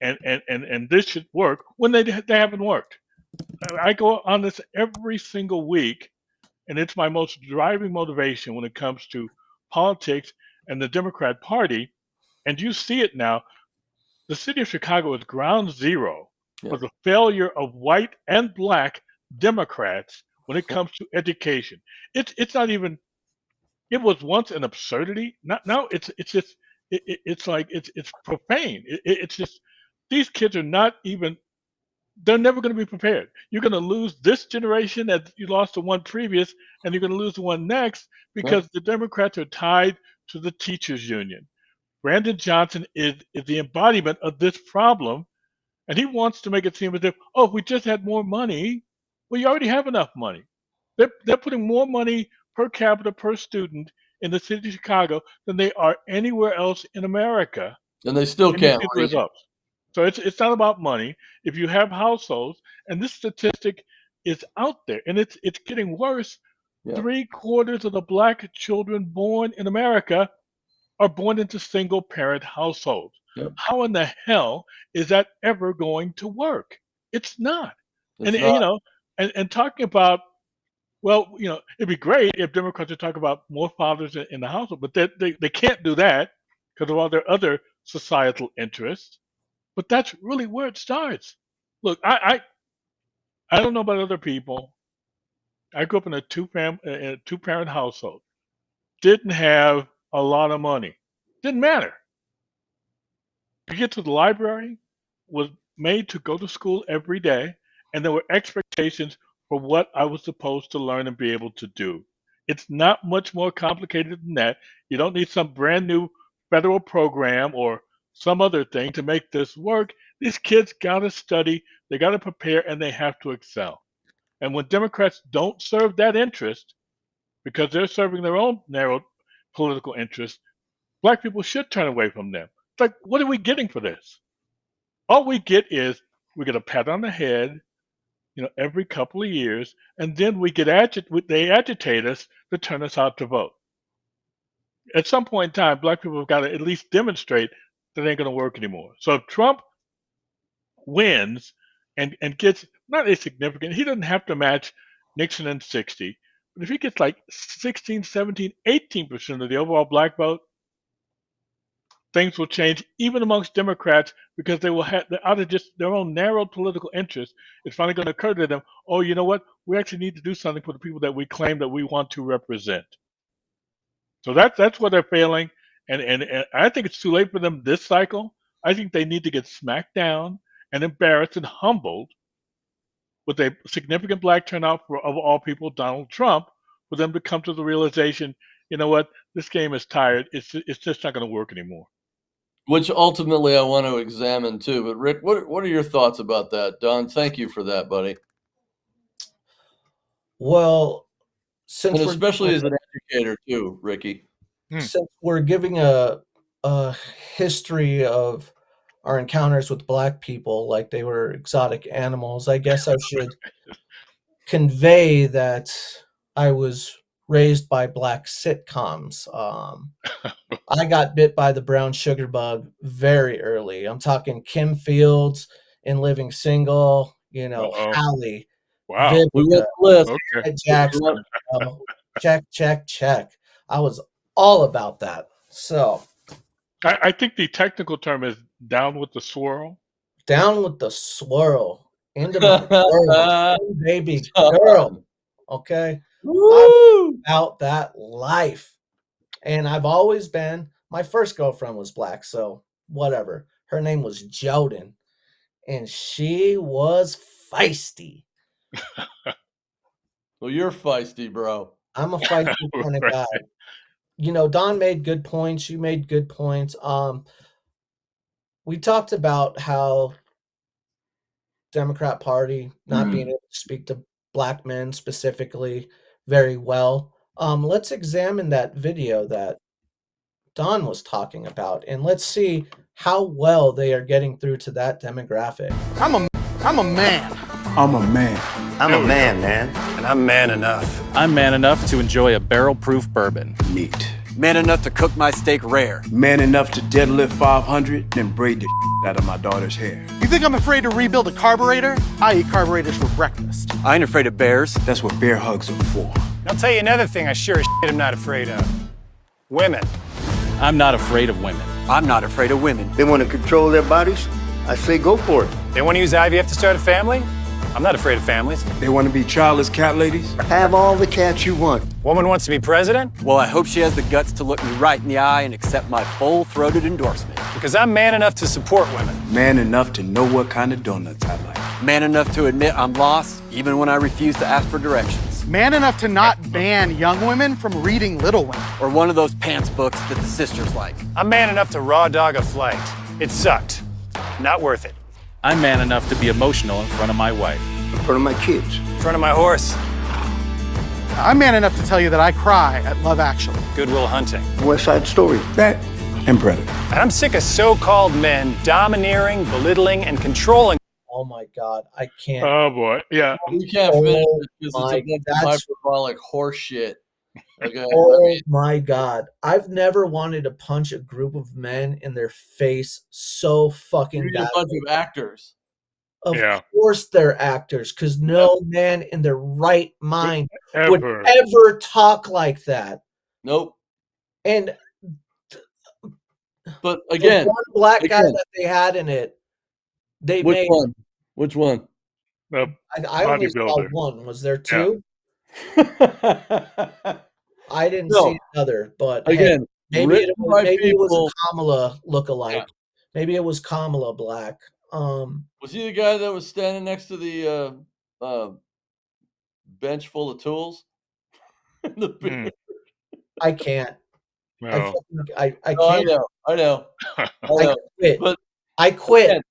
and this should work when they haven't worked. I go on this every single week, and it's my most driving motivation when it comes to politics and the Democrat Party. And you see it now. The city of Chicago is ground zero for the failure of white and Black Democrats when it comes to education. It's not even. It was once an absurdity. Now it's just it's like it's profane. It's just these kids are not even, they're never going to be prepared. You're going to lose this generation that you lost the one previous, and you're going to lose the one next because the Democrats are tied to the teachers union. Brandon Johnson is the embodiment of this problem, and he wants to make it seem as if, oh, if we just had more money. Well, you already have enough money. They're putting more money per capita per student in the city of Chicago than they are anywhere else in America. And they still And you can't see the read. results. So it's not about money. If you have households, and this statistic is out there, and it's getting worse. Yeah. 3/4 of the Black children born in America are born into single parent households. Yep. How in the hell is that ever going to work? It's not. It's And not. you know, and talking about, well, it'd be great if Democrats would talk about more fathers in the household, but they can't do that because of all their other societal interests. But that's really where it starts. Look, I don't know about other people. I grew up in a two parent household. Didn't have a lot of money. Didn't matter. To get to the library was made to go to school every day, and there were expectations for what I was supposed to learn and be able to do. It's not much more complicated than that. You don't need some brand new federal program or some other thing to make this work. These kids got to study, they got to prepare, and they have to excel. And when Democrats don't serve that interest because they're serving their own narrow political interests, Black people should turn away from them. It's like, what are we getting for this? All we get is we get a pat on the head, every couple of years, and then they agitate us to turn us out to vote. At some point in time, Black people have got to at least demonstrate that ain't going to work anymore. So if Trump wins and gets not insignificant, he doesn't have to match Nixon in 60, but if he gets like 16, 17, 18% of the overall Black vote, things will change even amongst Democrats because they will have, out of just their own narrow political interest, it's finally going to occur to them, oh, you know what? We actually need to do something for the people that we claim that we want to represent. So that's where they're failing, and I think it's too late for them this cycle. I think they need to get smacked down and embarrassed and humbled with a significant Black turnout of all people, Donald Trump, for them to come to the realization, you know what? This game is tired. It's just not going to work anymore. Which ultimately I want to examine too. But Rick, what are your thoughts about that? Don, thank you for that, buddy. Well, and especially as an educator too, Ricky. Since we're giving a history of our encounters with Black people like they were exotic animals, I guess I should convey that I was raised by black sitcoms. I got bit by the brown sugar bug very early. I'm talking Kim Fields in Living Single, Uh-oh. Hallie, Wow. We Vivica, went the list. Okay. Ed Jackson. Check, check, check. I was all about that. So I think the technical term is down with the swirl. down with the swirl into my world, baby girl. Okay, I'm Woo! about that life, and I've always been. My first girlfriend was black, so whatever. Her name was Joden, and she was feisty. Well, you're feisty, bro. I'm a feisty kind of guy. Don made good points. You made good points. We talked about how Democrat Party not being able to speak to black men specifically very well. Let's examine that video that Don was talking about, and let's see how well they are getting through to that demographic. I'm a man. I'm a man. I'm a man, man. And I'm man enough. I'm man enough to enjoy a barrel-proof bourbon. Neat. Man enough to cook my steak rare. Man enough to deadlift 500 and braid the out of my daughter's hair. You think I'm afraid to rebuild a carburetor? I eat carburetors for breakfast. I ain't afraid of bears. That's what bear hugs are for. I'll tell you another thing I sure as shit am not afraid of. Women. I'm not afraid of women. I'm not afraid of women. They want to control their bodies? I say go for it. They want to use IVF to start a family? I'm not afraid of families. They want to be childless cat ladies? Have all the cats you want. Woman wants to be president? Well, I hope she has the guts to look me right in the eye and accept my full-throated endorsement. Because I'm man enough to support women. Man enough to know what kind of donuts I like. Man enough to admit I'm lost, even when I refuse to ask for directions. Man enough to not ban young women from reading Little Women. Or one of those pants books that the sisters like. I'm man enough to raw dog a flight. It sucked. Not worth it. I'm man enough to be emotional in front of my wife. In front of my kids. In front of my horse. I'm man enough to tell you that I cry at Love Actually. Good Will Hunting. West Side Story. That and Predator. And I'm sick of so-called men domineering, belittling, and controlling. Oh my God, I can't. Oh boy. Yeah. You can't finish it because my- it's a bunch of that's- hyperbolic horse shit. Okay. Oh my God, I've never wanted to punch a group of men in their face so fucking You're a bad. bunch of actors. Of Yeah. course they're actors, because no man in their right mind would Ever. ever talk like that. Nope. And But the again, one black guy again. that they had in it, they which made. one? Which one? I only saw Bodybuilder. one. Was there two? I didn't No. see another, but hey, Again, maybe it written by was people. a Kamala lookalike. Yeah. Maybe it was Kamala Black. Was he the guy that was standing next to the bench full of tools? The Hmm. I can't. No. I No, I can't. know. I know. I I know. quit. But I quit. again,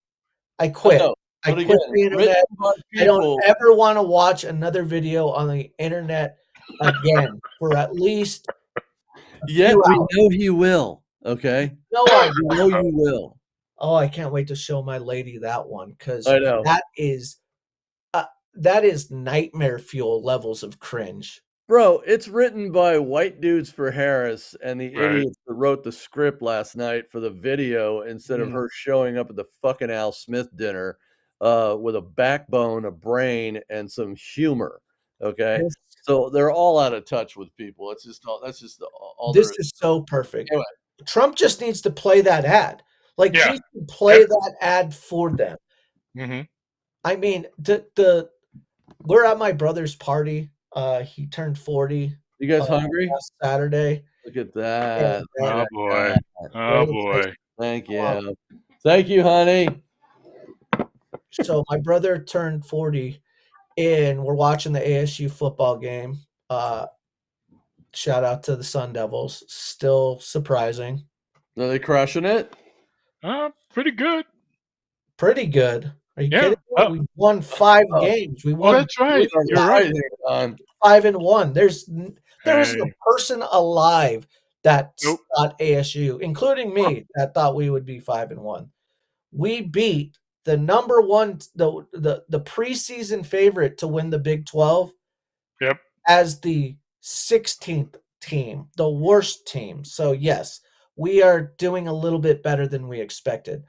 I quit. know. I But quit again, the internet. written by I don't people. ever want to watch another video on the internet again for at least. Yet few we hours. know you will. Okay. No, I We know you will. Oh, I can't wait to show my lady that one because I know. that is nightmare fuel levels of cringe. Bro, it's written by white dudes for Harris and the Right. idiots that wrote the script last night for the video instead of Mhm. her showing up at the fucking Al Smith dinner with a backbone, a brain, and some humor. Okay. This, So they're all out of touch with people. It's just all that's just all this there is so perfect. Anyway. Trump just needs to play that ad. Like Yeah. he should play Yep. that ad for them. Hmm. I mean, we're at my brother's party. He turned 40 You guys hungry? last Saturday. Look at that. And, Oh boy. Oh boy. Thank you. Thank you, honey. so my brother turned 40 and we're watching the ASU football game. Shout out to the Sun Devils. Still surprising. Are they crushing it? Pretty good. Pretty good. Are you Yeah. kidding me? Oh. We won 5 games. We Oh, won that's right. You're You're right. here, Don. 5-1. There isn't Hey. a person alive that Nope. thought ASU, including me, that thought we would be 5-1. We beat the number one, the preseason favorite to win the Big 12 Yep. as the 16th team, the worst team. So, yes, we are doing a little bit better than we expected.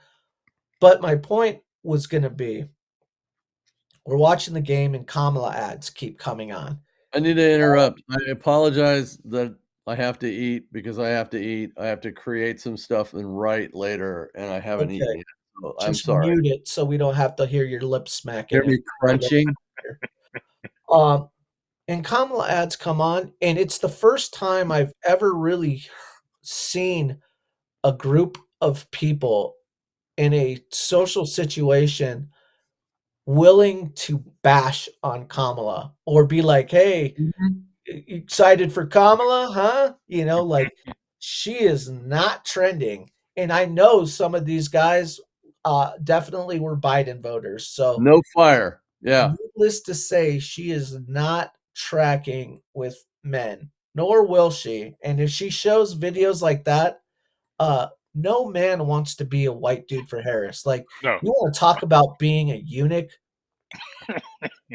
But my point was going to be we're watching the game and Kamala ads keep coming on. I need to interrupt. I apologize that I have to eat because I have to eat. I have to create some stuff and write later, and I haven't eaten Okay, yet. So I'm just sorry. mute it so we don't have to hear your lips smacking. Hear me crunching? Um, and Kamala ads come on, and it's the first time I've ever really seen a group of people in a social situation willing to bash on Kamala or be like, "Hey, Mhm. excited for Kamala, huh?" You know, like she is not trending. And I know some of these guys definitely were Biden voters. So No fire. Yeah. needless to say, she is not tracking with men, nor will she. And if she shows videos like that, no man wants to be a white dude for Harris. Like, No. you want to talk about being a eunuch?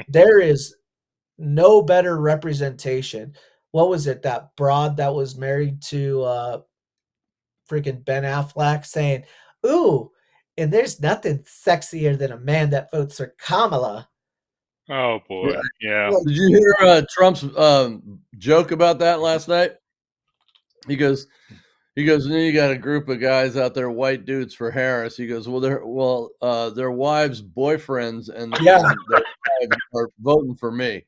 There is no better representation. What was it? That broad that was married to freaking Ben Affleck saying, "Ooh, and there's nothing sexier than a man that votes for Kamala." Oh boy. Yeah. Like, Did you hear Trump's joke about that last night? He goes, and then you got a group of guys out there, white dudes for Harris. He goes, their wives' boyfriends and yeah, their wives are voting for me.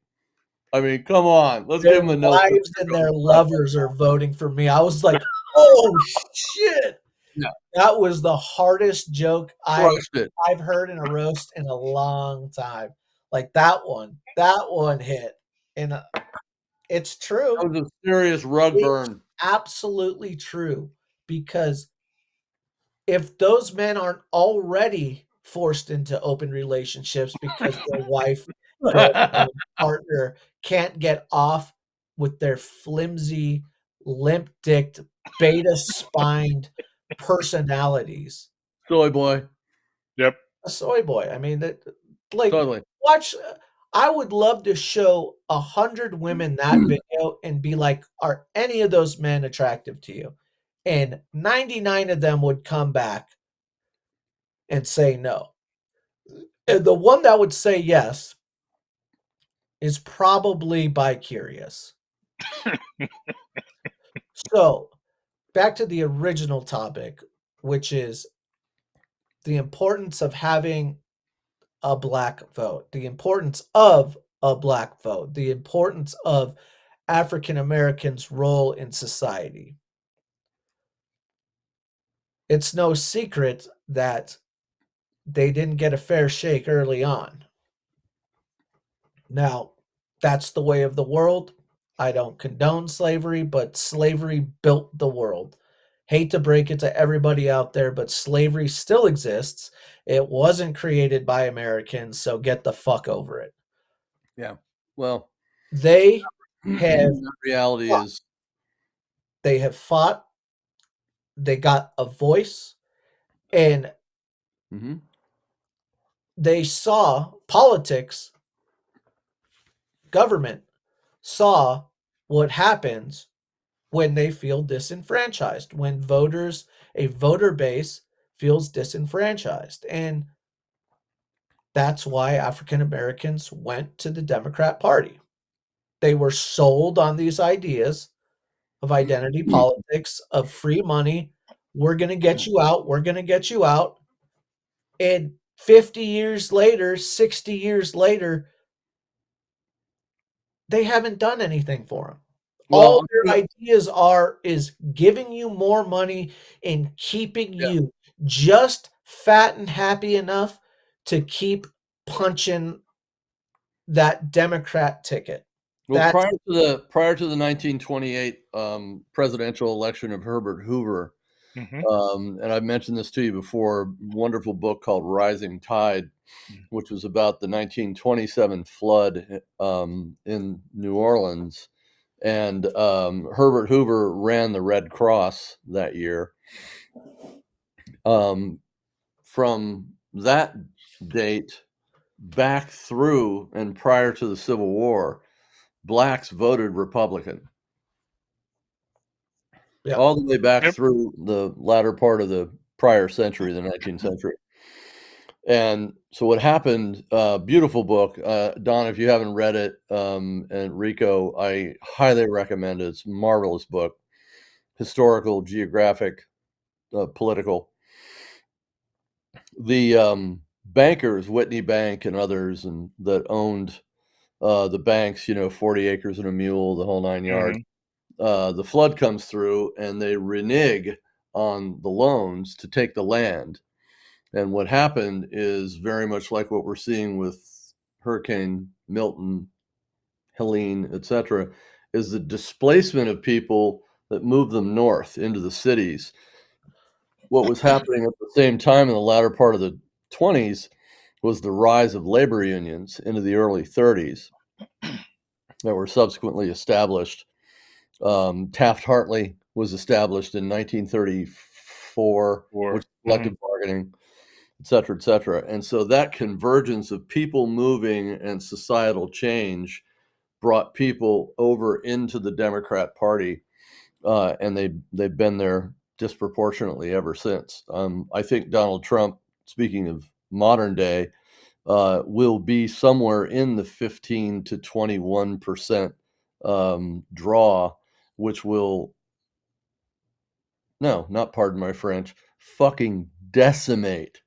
I mean, come on, let's their give him a no. wives and their lovers are voting for me. I was like, "Oh shit!" Yeah. That was the hardest joke Crushed it. I've heard in a roast in a long time. Like that one hit, and it's true. That was a serious rug It's burn. absolutely true because if those men aren't already forced into open relationships because their wife, girlfriend, partner can't get off with their flimsy, limp-dicked, beta-spined personalities. Soy boy. Yep. A soy boy. I mean, that like Totally. watch. I would love to show 100 women that video and be like, "Are any of those men attractive to you?" And 99 of them would come back and say no. And the one that would say yes is probably bi-curious. So, back to the original topic, which is the importance of having a black vote, the importance of a black vote, the importance of African Americans' role in society. It's no secret that they didn't get a fair shake early on. Now, that's the way of the world. I don't condone slavery, but slavery built the world. Hate to break it to everybody out there, but slavery still exists. It wasn't created by Americans, so get the fuck over it. Yeah. Well, They have the reality fought. is, They have fought. They got a voice, and mhm. they saw politics, government saw what happens when they feel disenfranchised, when a voter base feels disenfranchised. And that's why African Americans went to the Democrat Party. They were sold on these ideas of identity politics, of free money. We're going to get you out. We're going to get you out. And 50 years later, 60 years later, they haven't done anything for them. All Well, their ideas is giving you more money and keeping yeah. you just fat and happy enough to keep punching that Democrat ticket. Well, That's prior to the 1928 presidential election of Herbert Hoover, and I've mentioned this to you before, a wonderful book called Rising Tide, which was about the 1927 flood in New Orleans. And Herbert Hoover ran the Red Cross that year. From that date back through and prior to the Civil War, blacks voted Republican. Yeah. All the way back Yep. through the latter part of the prior century, the 19th century. And so what happened, beautiful book. Don, if you haven't read it, and Rico, I highly recommend it. It's a marvelous book. Historical, geographic, political. The bankers, Whitney Bank and others, and that owned the banks, 40 acres and a mule, the whole 9 yards. The flood comes through and they renege on the loans to take the land. And what happened is very much like what we're seeing with Hurricane Milton, Helene, etc., is the displacement of people that move them north into the cities. What was happening at the same time in the latter part of the 20s was the rise of labor unions into the early 30s that were subsequently established. Taft-Hartley was established in 1934, which is collective bargaining, et cetera, et cetera. And so that convergence of people moving and societal change brought people over into the Democrat Party, and they've been there disproportionately ever since. I think Donald Trump, speaking of modern day, will be somewhere in the 15 to 21% draw, which will, no, not pardon my French, fucking decimate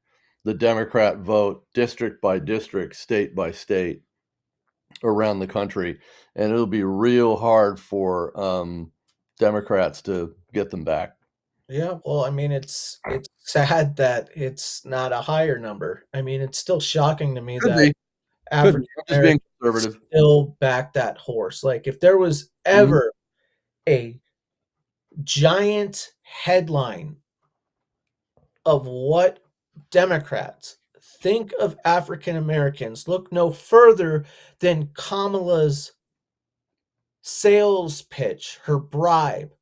the Democrat vote district by district, state by state around the country. And it'll be real hard for Democrats to get them back. Yeah, well, I mean, it's sad that it's not a higher number. I mean, it's still shocking to me Could that be. African Just being Americans conservative. still back that horse. Like, if there was ever a giant headline of what Democrats think of African Americans, look no further than Kamala's sales pitch, her bribe.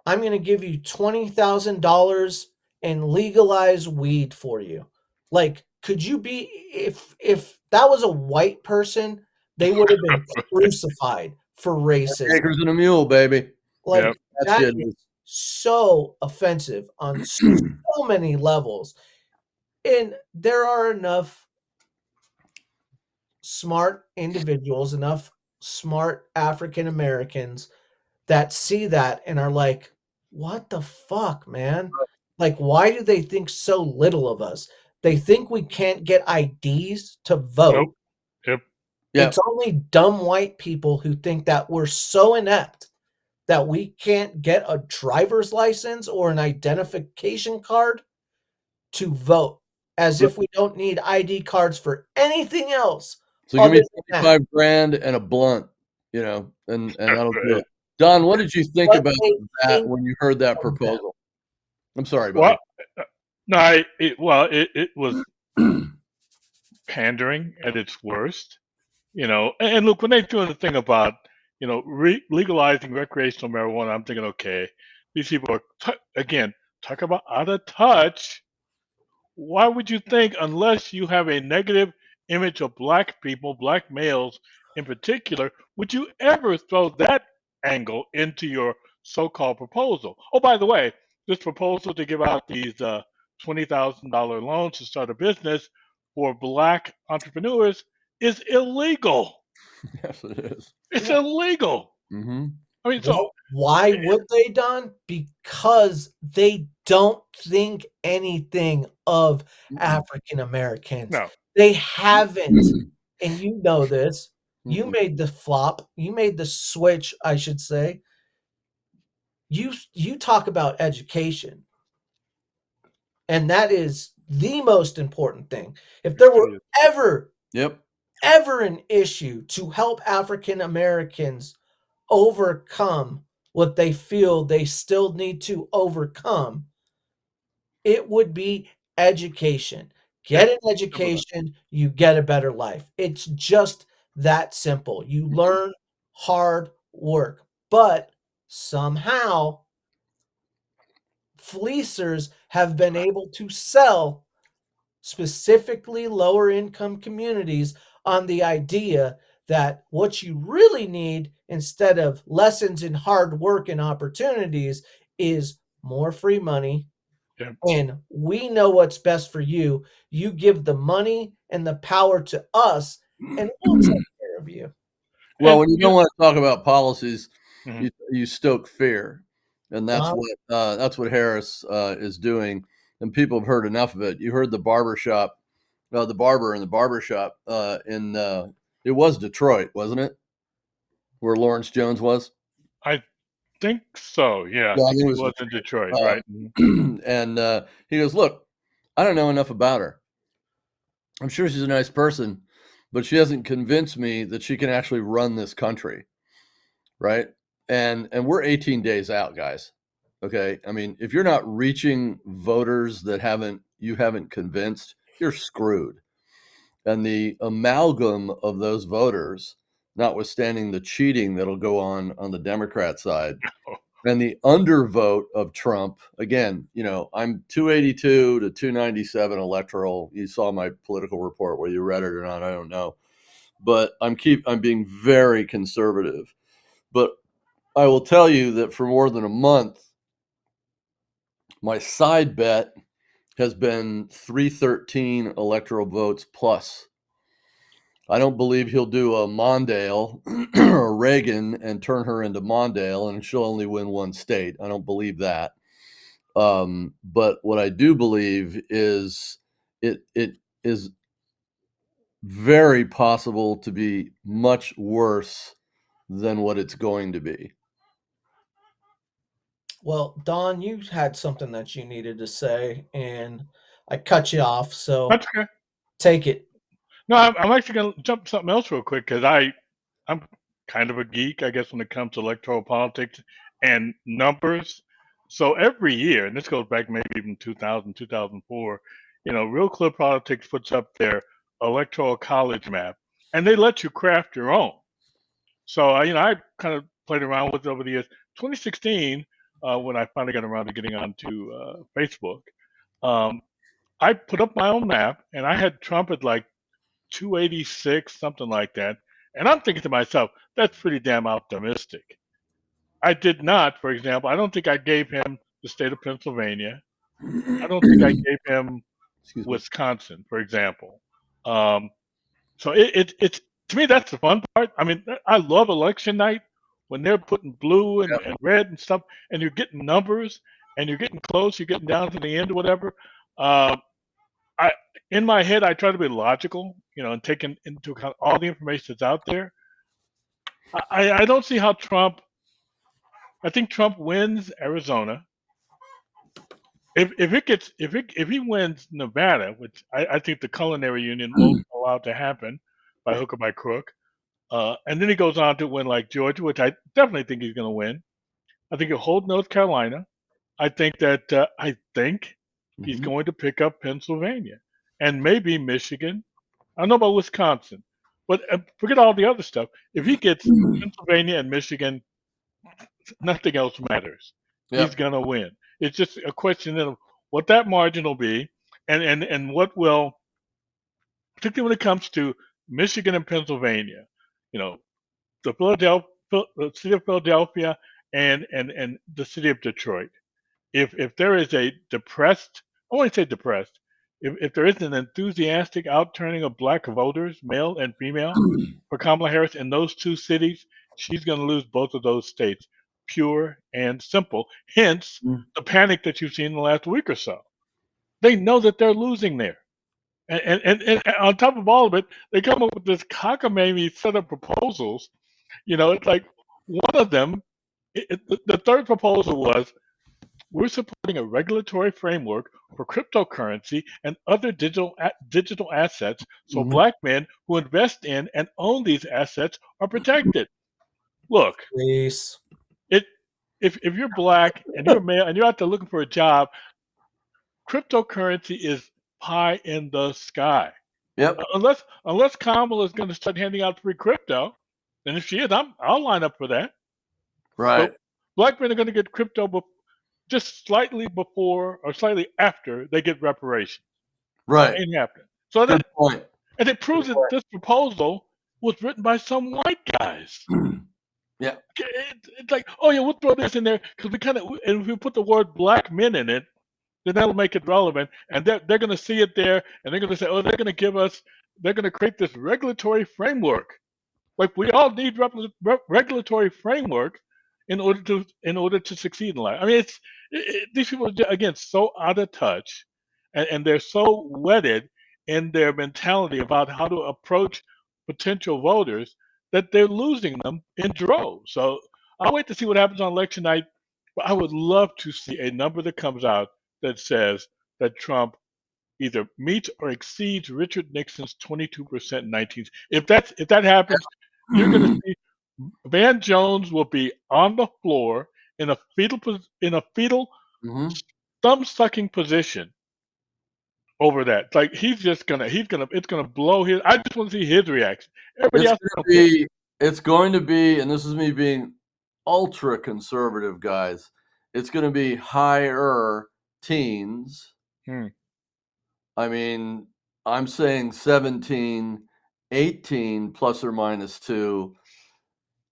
I'm going to give you $20,000 and legalize weed for you. Like, could you be, if that was a white person, they would have been crucified for racism. Acres and a mule, baby. Like, Yep. That's that it. is so offensive on so many levels. And there are enough smart individuals, enough smart African Americans that see that and are like, what the fuck, man? Like, why do they think so little of us? They think we can't get IDs to vote. Nope. Yep. It's only dumb white people who think that we're so inept that we can't get a driver's license or an identification card to vote, as if we don't need ID cards for anything else. So give me other than that. 25 grand and a blunt, and that'll do it. Don, what did you think What about they that think when you heard that of proposal? I'm sorry, buddy. Well, no, it was pandering at its worst, And look, when they do the thing about, legalizing recreational marijuana, I'm thinking, okay, these people are again talk about out of touch. Why would you think, unless you have a negative image of black people, black males in particular, would you ever throw that angle into your so-called proposal? Oh, by the way, this proposal to give out these $20,000 loans to start a business for black entrepreneurs is illegal. Yes, it is. It's illegal. Mm-hmm. I mean, Well, why would they, Don? Because they don't think anything of African Americans. No. They haven't. And you know this. You Mm-mm. made the flop. You made the switch, I should say. You talk about education. And that is the most important thing. If there were ever an issue to help African Americans overcome what they feel they still need to overcome, it would be education. Get an education, you get a better life. It's just that simple. You learn hard work. But somehow, fleecers have been able to sell specifically lower income communities on the idea that what you really need, instead of lessons in hard work and opportunities, is more free money. Yeah. And we know what's best for you. You give the money and the power to us, and we'll take care of you. Well, And when you don't want to talk about policies, Mhm. you stoke fear, and that's Don? what Harris is doing. And people have heard enough of it. You heard the barber in the barber shop in it was Detroit, wasn't it? Where Lawrence Jones was. I think so. Yeah, I Yeah, I think think it he was was in Detroit, Detroit. right? Mhm. And he goes, "Look, I don't know enough about her. I'm sure she's a nice person, but she hasn't convinced me that she can actually run this country." Right? And we're 18 days out, guys. Okay? I mean, if you're not reaching voters that you haven't convinced, you're screwed. And the amalgam of those voters, notwithstanding the cheating that'll go on the Democrat side, and the undervote of Trump, again, I'm 282 to 297 electoral. You saw my political report, whether you read it or not, I don't know. But I'm being very conservative. But I will tell you that for more than a month, my side bet has been 313 electoral votes plus. I don't believe he'll do a Mondale or Reagan and turn her into Mondale and she'll only win one state. I don't believe that. But what I do believe is it is very possible to be much worse than what it's going to be. Well, Don, you had something that you needed to say, and I cut you off, so That's okay. take it. No, I'm actually going to jump to something else real quick because I'm kind of a geek, I guess, when it comes to electoral politics and numbers. So every year, and this goes back maybe even 2000, 2004, Real Clear Politics puts up their electoral college map, and they let you craft your own. So, I kind of played around with it over the years. 2016, when I finally got around to getting onto Facebook, um, I put up my own map, and I had Trump at like 286, something like that. And I'm thinking to myself, that's pretty damn optimistic. I did not, for example, I don't think I gave him the state of Pennsylvania. I don't think I gave him Excuse me. Wisconsin, for example. Um, so it's to me that's the fun part. I mean, I love election night when they're putting blue and red and stuff, and you're getting numbers, and you're getting close, you're getting down to the end or whatever. Uh, I in my head I try to be logical, and taking into account all the information that's out there. I don't see how Trump. I think Trump wins Arizona. If he wins Nevada, which I think the culinary union won't allow to happen by hook or by crook, and then he goes on to win like Georgia, which I definitely think he's going to win. I think he'll hold North Carolina. I think he's going to pick up Pennsylvania and maybe Michigan. I don't know about Wisconsin, but forget all the other stuff. If he gets Pennsylvania and Michigan, nothing else matters. Yep. He's gonna win. It's just a question of what that margin will be, and what will, particularly when it comes to Michigan and Pennsylvania, you know, the city of Philadelphia and the city of Detroit. If there is a depressed, I won't say depressed, if there is an enthusiastic outturning of black voters, male and female, for Kamala Harris in those two cities, she's going to lose both of those states, pure and simple. Hence the panic that you've seen in the last week or so. They know that they're losing there. And on top of all of it, they come up with this cockamamie set of proposals. It's like one of them, the third proposal was, we're supporting a regulatory framework for cryptocurrency and other digital assets so black men who invest in and own these assets are protected. Look, Please. if you're black and you're a male and you're out there looking for a job, cryptocurrency is pie in the sky. Yep. Unless Kamala is going to start handing out free crypto, and if she is, I'll line up for that. Right. But black men are going to get crypto just slightly before or slightly after they get reparations. Right. Ain't happening. So Good point. and it proves that this proposal was written by some white guys. Yeah. It's like, oh yeah, we'll throw this in there because we kind of, and if we put the word black men in it, then that'll make it relevant, and they're going to see it there, and they're going to say, oh, they're going to create this regulatory framework. Like we all need regulatory framework in order to succeed in life. I mean, these people are again so out of touch, and they're so wedded in their mentality about how to approach potential voters that they're losing them in droves. So I'll wait to see what happens on election night. But I would love to see a number that comes out that says that Trump either meets or exceeds Richard Nixon's 22% in 19. If that happens, you're going to see Van Jones will be on the floor in a fetal Hmm. thumb sucking position over that. Like it's gonna blow his. I just want to see his reaction. Everybody It's else gonna don't care. be it's going to be, and this is me being ultra conservative, guys. It's gonna be higher teens. Hmm. I mean, I'm saying 17, 18 plus or minus 2,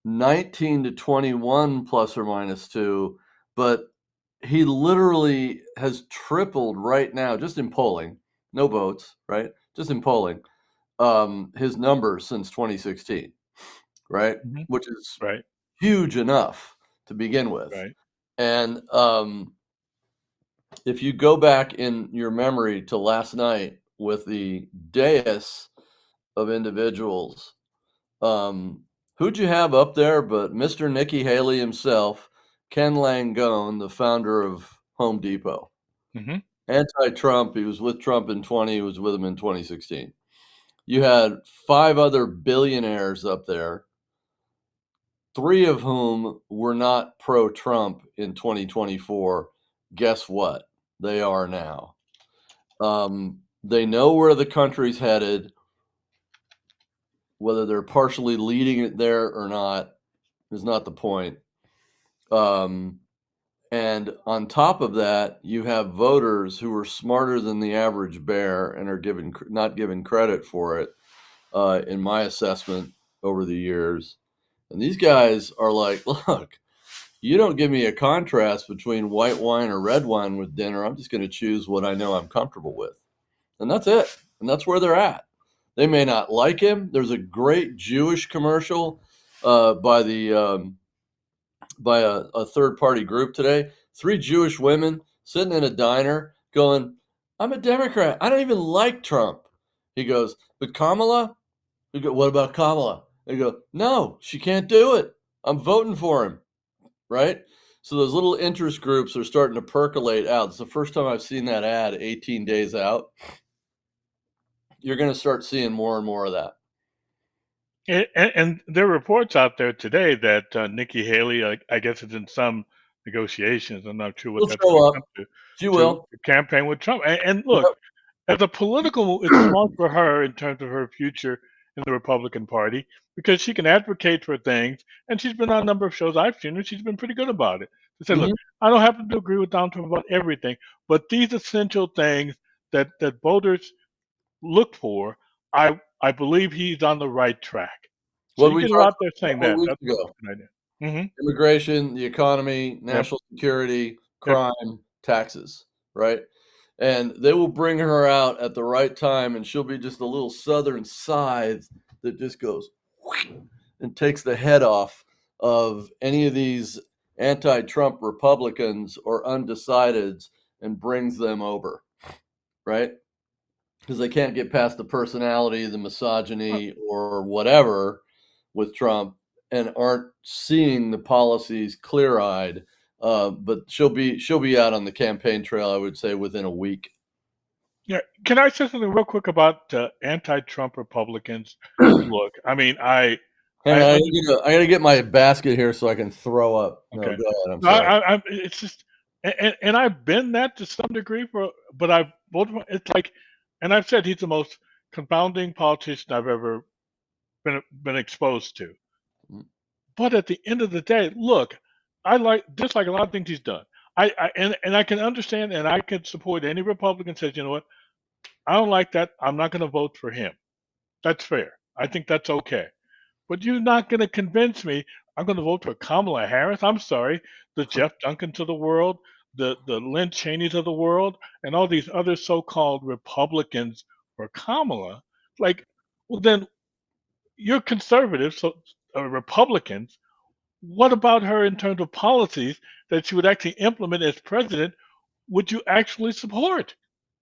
19 to 21 plus or minus 2, but he literally has tripled right now just in polling, no votes, right? Just in polling, his numbers since 2016, right? Mhm. Which is Right. huge enough to begin with. Right. And if you go back in your memory to last night with the dais of individuals, who'd you have up there but Mr. Nikki Haley himself, Ken Langone, the founder of Home Depot. Hmm. Anti-Trump, he was with Trump in 20, he was with him in 2016. You had 5 other billionaires up there, 3 of whom were not pro-Trump in 2024. Guess what? They are now. They know where the country's headed. Whether they're partially leading it there or not is not the point. And on top of that, you have voters who are smarter than the average bear and are not given credit for it, in my assessment over the years. And these guys are like, look, you don't give me a contrast between white wine or red wine with dinner. I'm just going to choose what I know I'm comfortable with. And that's it. And that's where they're at. They may not like him. There's a great Jewish commercial by a third party group today. 3 Jewish women sitting in a diner going, I'm a Democrat. I don't even like Trump. He goes, but Kamala? We go, what about Kamala? They go, no, she can't do it. I'm voting for him. Right? So those little interest groups are starting to percolate out. It's the first time I've seen that ad 18 days out. You're going to start seeing more and more of that. And there are reports out there today that Nikki Haley, I guess, is in some negotiations. I'm not sure what She'll that's going show to up. come She to will. campaign with Trump. And look, Yep. as a political move, it's smart for her in terms of her future in the Republican Party because she can advocate for things, and she's been on a number of shows I've seen her. She's been pretty good about it. She said, "Look, Mhm. I don't happen to agree with Donald Trump about everything, but these essential things that voters look for, I believe he's on the right track." So What you we get her talked out there about a saying couple of that. weeks That's ago. a good idea. Hmm. Immigration, the economy, Yep. national security, Yep. crime, taxes, right? And they will bring her out at the right time, and she'll be just a little southern scythe that just goes and takes the head off of any of these anti-Trump Republicans or undecideds and brings them over, right? Because they can't get past the personality, the misogyny, or whatever with Trump, and aren't seeing the policies clear-eyed. But she'll be out on the campaign trail, I would say, within a week. Yeah. Can I say something real quick about anti-Trump Republicans? Look, I mean, Hang I on, understand. I gotta get my basket here so I can throw up. No, Okay. go ahead. I'm No, sorry. it's just, and I've been that to some degree but I've both. It's like, and I've said he's the most confounding politician I've ever been exposed to. Mm. But at the end of the day, look, I dislike a lot of things he's done. And I can understand and I can support any Republican says, you know what, I don't like that. I'm not going to vote for him. That's fair. I think that's okay. But you're not going to convince me I'm going to vote for Kamala Harris. I'm sorry, the Jeff Duncans of the world, the Lynn Cheneys of the world, and all these other so-called Republicans for Kamala. Like, well, then you're conservatives, so Republicans. What about her in terms of policies that she would actually implement as president? Would you actually support?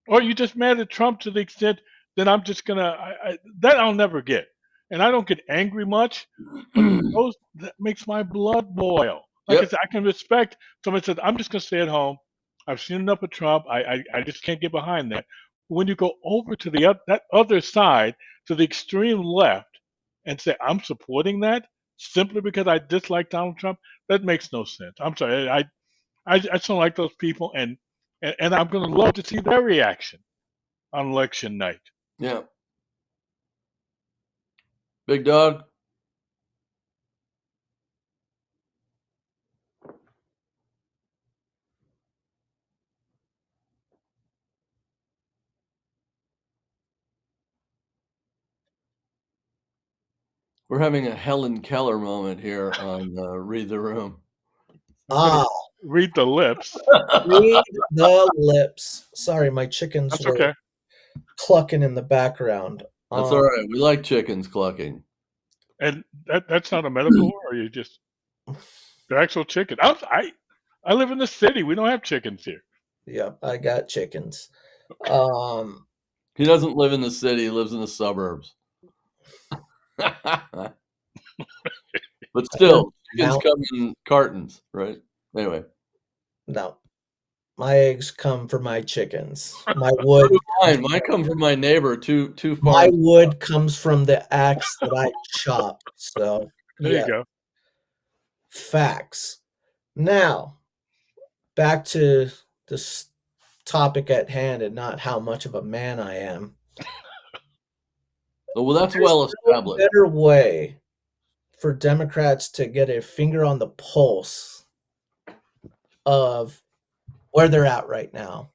Or are you just mad at Trump to the extent that I'm just gonna that I'll never get, and I don't get angry much, but those that makes my blood boil. Like I Yep. said, I can respect someone says I'm just gonna stay at home. I've seen enough of Trump. I just can't get behind that. When you go over to that other side, to the extreme left, and say I'm supporting that simply because I dislike Donald Trump, that makes no sense. I'm sorry. I just don't like those people, and I'm going to love to see their reaction on election night. Yeah. Big dog. We're having a Helen Keller moment here on Read the Room. Read the lips. Read the lips. Sorry, my chickens That's were okay. clucking in the background. That's all right. We like chickens clucking. And that's not a metaphor, or you just they're actual chicken. I live in the city. We don't have chickens here. Yep, I got chickens. He doesn't live in the city. He lives in the suburbs. But still, chickens come in cartons, right? Anyway. No. My eggs come from my chickens. My wood. Mine come from my neighbor. Two farms. My wood comes from the axe that I chopped. So There you go. Facts. Now, back to this topic at hand and not how much of a man I am. Well, that's well established. There's no better way for Democrats to get a finger on the pulse of where they're at right now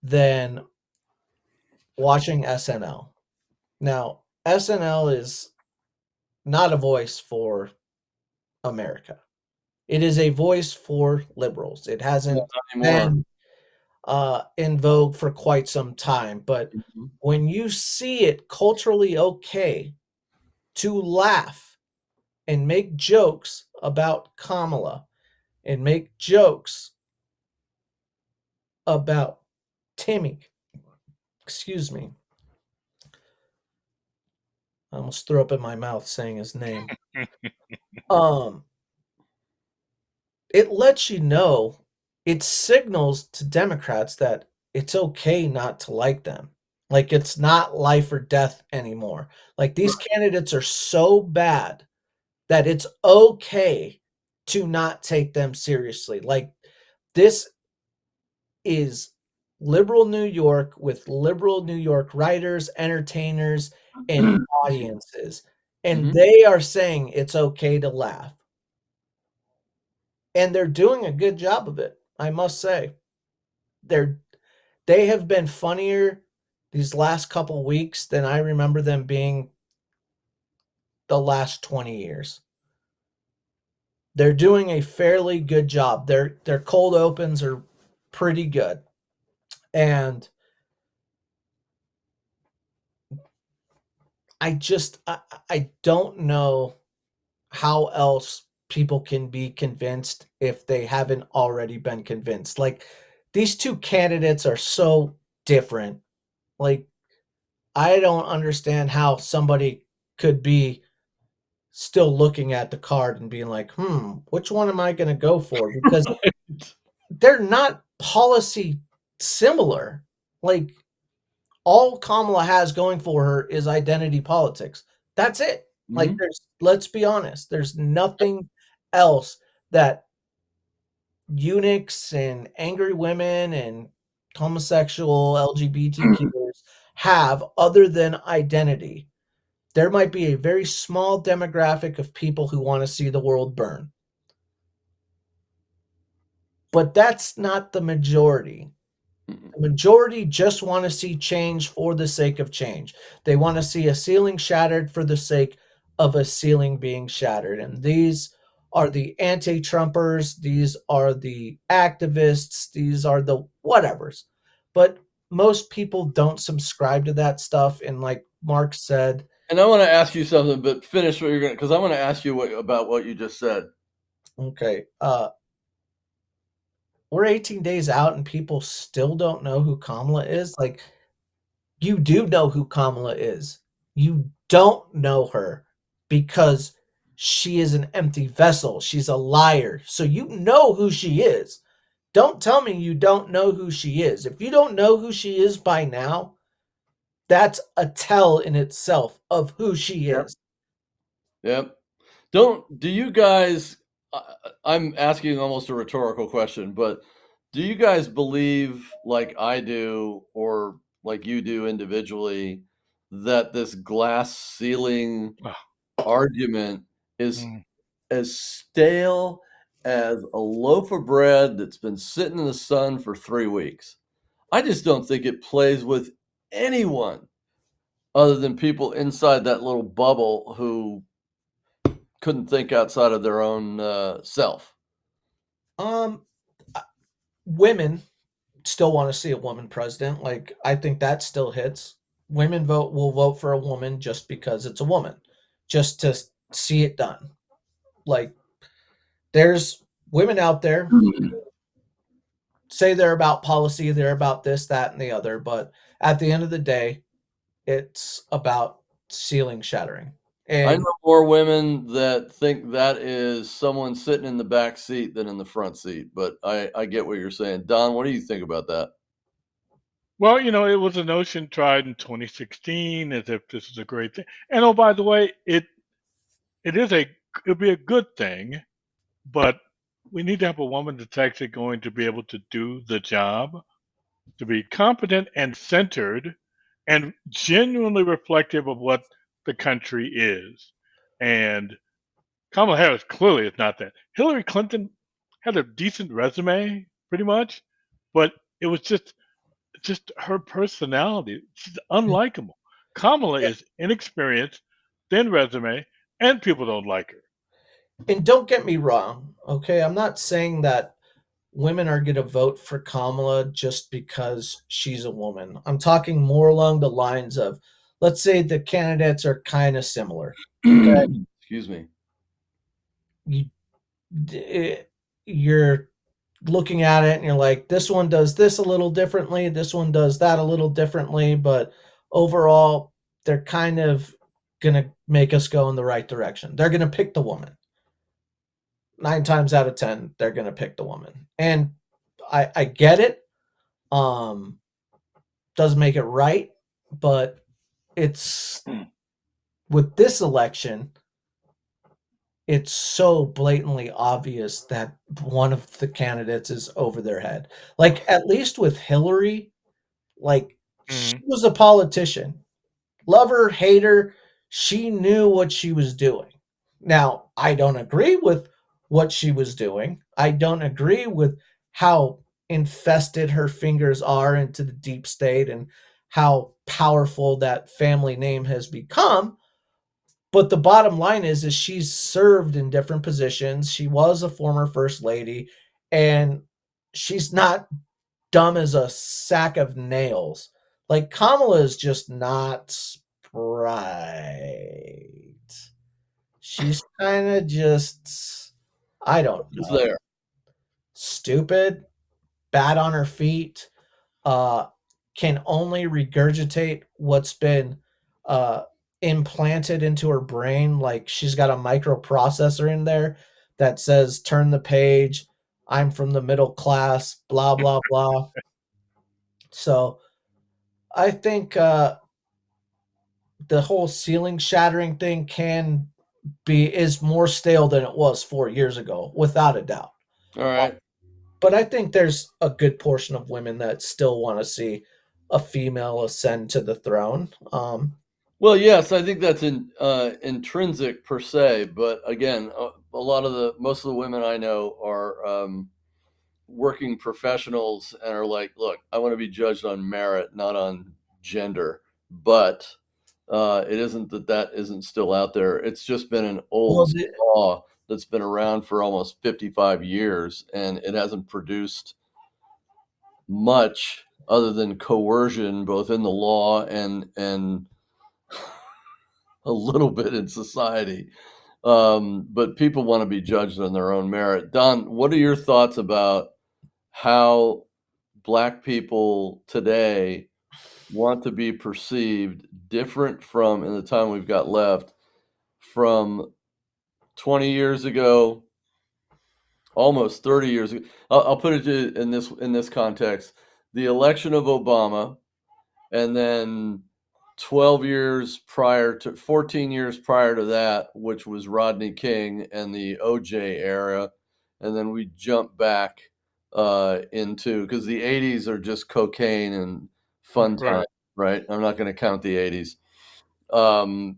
than watching SNL. Now, SNL is not a voice for America. It is a voice for liberals. It hasn't been in vogue for quite some time, but when you see it culturally okay to laugh and make jokes about Kamala and make jokes about Timmy, excuse me, I almost threw up in my mouth saying his name. It lets you know, it signals to Democrats that it's okay not to like them. Like, it's not life or death anymore. Like, these candidates are so bad that it's okay to not take them seriously. Like, this is liberal New York with liberal New York writers, entertainers, and audiences. And they are saying it's okay to laugh. And they're doing a good job of it, I must say. They have been funnier these last couple weeks than I remember them being the last 20 years. They're doing a fairly good job. Their cold opens are pretty good. And I don't know how else people can be convinced if they haven't already been convinced. Like, these two candidates are so different. Like, I don't understand how somebody could be still looking at the card and being like, which one am I going to go for? Because they're not policy similar. Like, all Kamala has going for her is identity politics. That's it. Like, let's be honest, there's nothing else that eunuchs and angry women and homosexual LGBTQs have other than identity. There might be a very small demographic of people who want to see the world burn. But that's not the majority. The majority just want to see change for the sake of change. They want to see a ceiling shattered for the sake of a ceiling being shattered. And these are the anti-Trumpers, these are the activists, these are the whatevers. But most people don't subscribe to that stuff. And like Mark said, And I want to ask you something, but finish what you're going to, because I want to ask you about what you just said. okay, we're 18 days out and people still don't know who Kamala is. Like, you do know who Kamala is. You don't know her because she is an empty vessel. She's a liar. So you know who she is. Don't tell me you don't know who she is. If you don't know who she is by now, that's a tell in itself of who she Yep. is. Yep. Do you guys, I'm asking almost a rhetorical question, but do you guys believe, like I do, or like you do individually, that this glass ceiling Ah, argument is mm. as stale as a loaf of bread that's been sitting in the sun for 3 weeks? I just don't think it plays with anyone other than people inside that little bubble who couldn't think outside of their own self. Um, Women still want to see a woman president. Like, I think that still hits. Women will vote for a woman just because it's a woman, just to see it done. Like, there's women out there say they're about policy, they're about this, that, and the other, but at the end of the day, it's about ceiling shattering. I And know more women that think that is someone sitting in the back seat than in the front seat, but I get what you're saying. Don, what do you think about that? Well, it was a notion tried in 2016 as if this is a great thing. And oh, by the way, it'd be a good thing, but we need to have a woman that's actually going to be able to do the job, to be competent and centered and genuinely reflective of what the country is. And Kamala Harris clearly is not that. Hillary Clinton had a decent resume, pretty much, but it was just her personality. She's unlikable. Kamala yeah, is inexperienced, thin resume, and people don't like her. and don't get me wrong, okay? I'm not saying that women are going to vote for Kamala just because she's a woman. I'm talking more along the lines of, let's say the candidates are kind of similar. Okay, Excuse me. you you're looking at it and you're like, this one does this a little differently, this one does that a little differently, but overall, they're kind of gonna make us go in the right direction. They're gonna pick the woman. 9 times out of 10, they're gonna pick the woman. And I get it. Um, doesn't make it right, but it's with this election, it's so blatantly obvious that one of the candidates is over their head. Like, at least with Hillary, like, she Mhm. was a politician. Love her, hate her, she knew what she was doing. Now, I don't agree with what she was doing. I don't agree with how infested her fingers are into the deep state and how powerful that family name has become. But the bottom line is she's served in different positions. She was a former first lady, and she's not dumb as a sack of nails. Like, Kamala is just not right. She's kind of just, I don't It's know, there. stupid, bad on her feet, uh, can only regurgitate what's been uh, implanted into her brain. Like, she's got a microprocessor in there that says, turn the page, I'm from the middle class, blah, blah, blah. So I think the whole ceiling shattering thing is more stale than it was 4 years ago, without a doubt. All right. But I think there's a good portion of women that still want to see a female ascend to the throne. Well, yes, I think that's intrinsic per se, but again, most of the women I know are working professionals and are like, look, I want to be judged on merit, not on gender. But It isn't that isn't still out there. It's just been an Well, old law that's been around for almost 55 years, and it hasn't produced much other than coercion, both in the law and a little bit in society. But people want to be judged on their own merit. Don, what are your thoughts about how Black people today want to be perceived different from, in the time we've got left, from 20 years ago, almost 30 years ago? I'll put it in this context: the election of Obama, and then 14 years prior to that, which was Rodney King and the OJ era, and then we jump back into, because the 80s are just cocaine and fun time, right? I'm not going to count the 80s.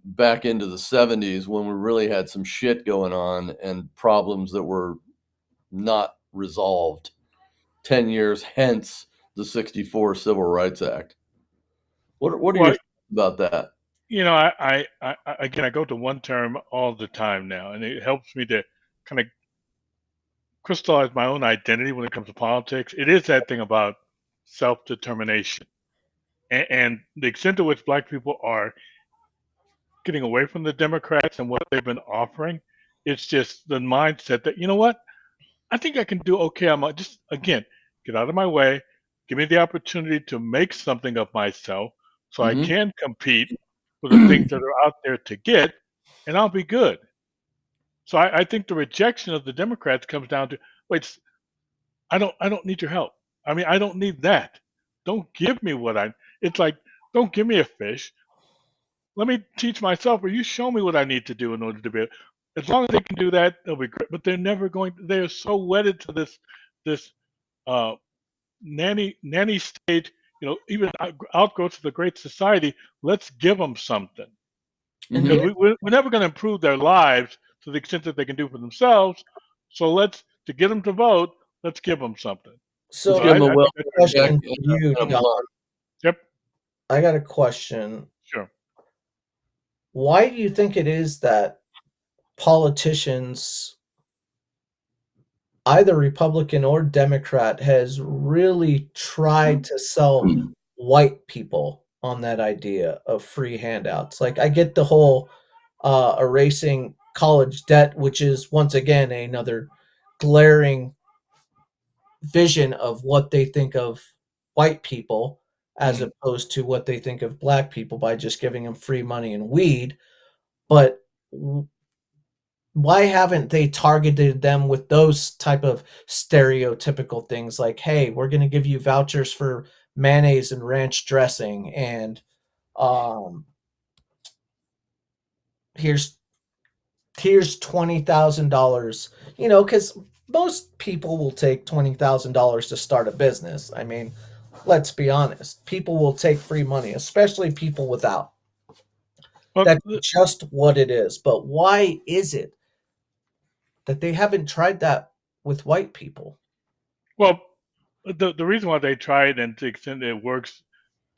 Back into the 70s, when we really had some shit going on and problems that were not resolved 10 years hence the 64 Civil Rights Act. What are Well, your thoughts about that? Again, I go to one term all the time now, and it helps me to kind of crystallize my own identity when it comes to politics. It is that thing about self-determination, and the extent to which Black people are getting away from the Democrats and what they've been offering. It's just the mindset that, you know what, I think I can do okay. I'm just, again, get out of my way, give me the opportunity to make something of myself so I Mhm. can compete for the things that are out there to get, and I'll be good. So I think the rejection of the Democrats comes down to, wait, I don't need your help. I mean, I don't need that. Don't give me what I. It's like, don't give me a fish. Let me teach myself, or you show me what I need to do in order to be. As long as they can do that, they'll be great. But they're never going. They are so wedded to this uh, nanny state. Even outgrowth of the Great Society. Let's give them something, and because Mhm. we're never going to improve their lives to the extent that they can do for themselves. So to get them to vote, let's give them something. Let's so So give I them a I think that's welfare very check question important. for you, and a Don. blunt. Yep. I got a question. Sure. Why do you think it is that politicians, either Republican or Democrat, has really tried to sell white people on that idea of free handouts? Like, I get the whole erasing college debt, which is once again another glaring vision of what they think of white people as Mhm. opposed to what they think of black people by just giving them free money and weed. But why haven't they targeted them with those type of stereotypical things like, hey, we're going to give you vouchers for mayonnaise and ranch dressing, and um, here's $20,000, because most people will take $20,000 to start a business. I mean, let's be honest, people will take free money, especially people without. Well, That's just what it is. But why is it that they haven't tried that with white people? well, the reason why they try it, and to the extent that it works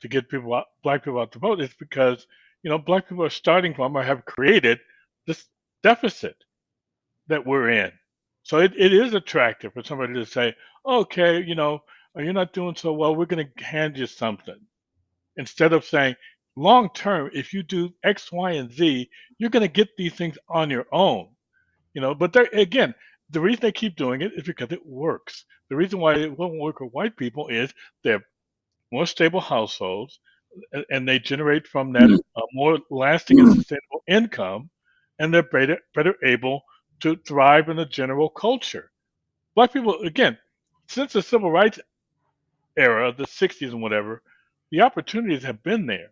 to get black people out to vote, is because black people are starting from, or have created, this deficit that we're in. So it is attractive for somebody to say, okay, you're not doing so well, we're going to hand you something. Instead of saying, long term, if you do X, Y, and Z, you're going to get these things on your own. But again, the reason they keep doing it is because it works. The reason why it won't work with white people is they're more stable households, and they generate from that more lasting and sustainable income, and they're better able to thrive in the general culture. Black people, again, since the civil rights era, the 60s and whatever, the opportunities have been there.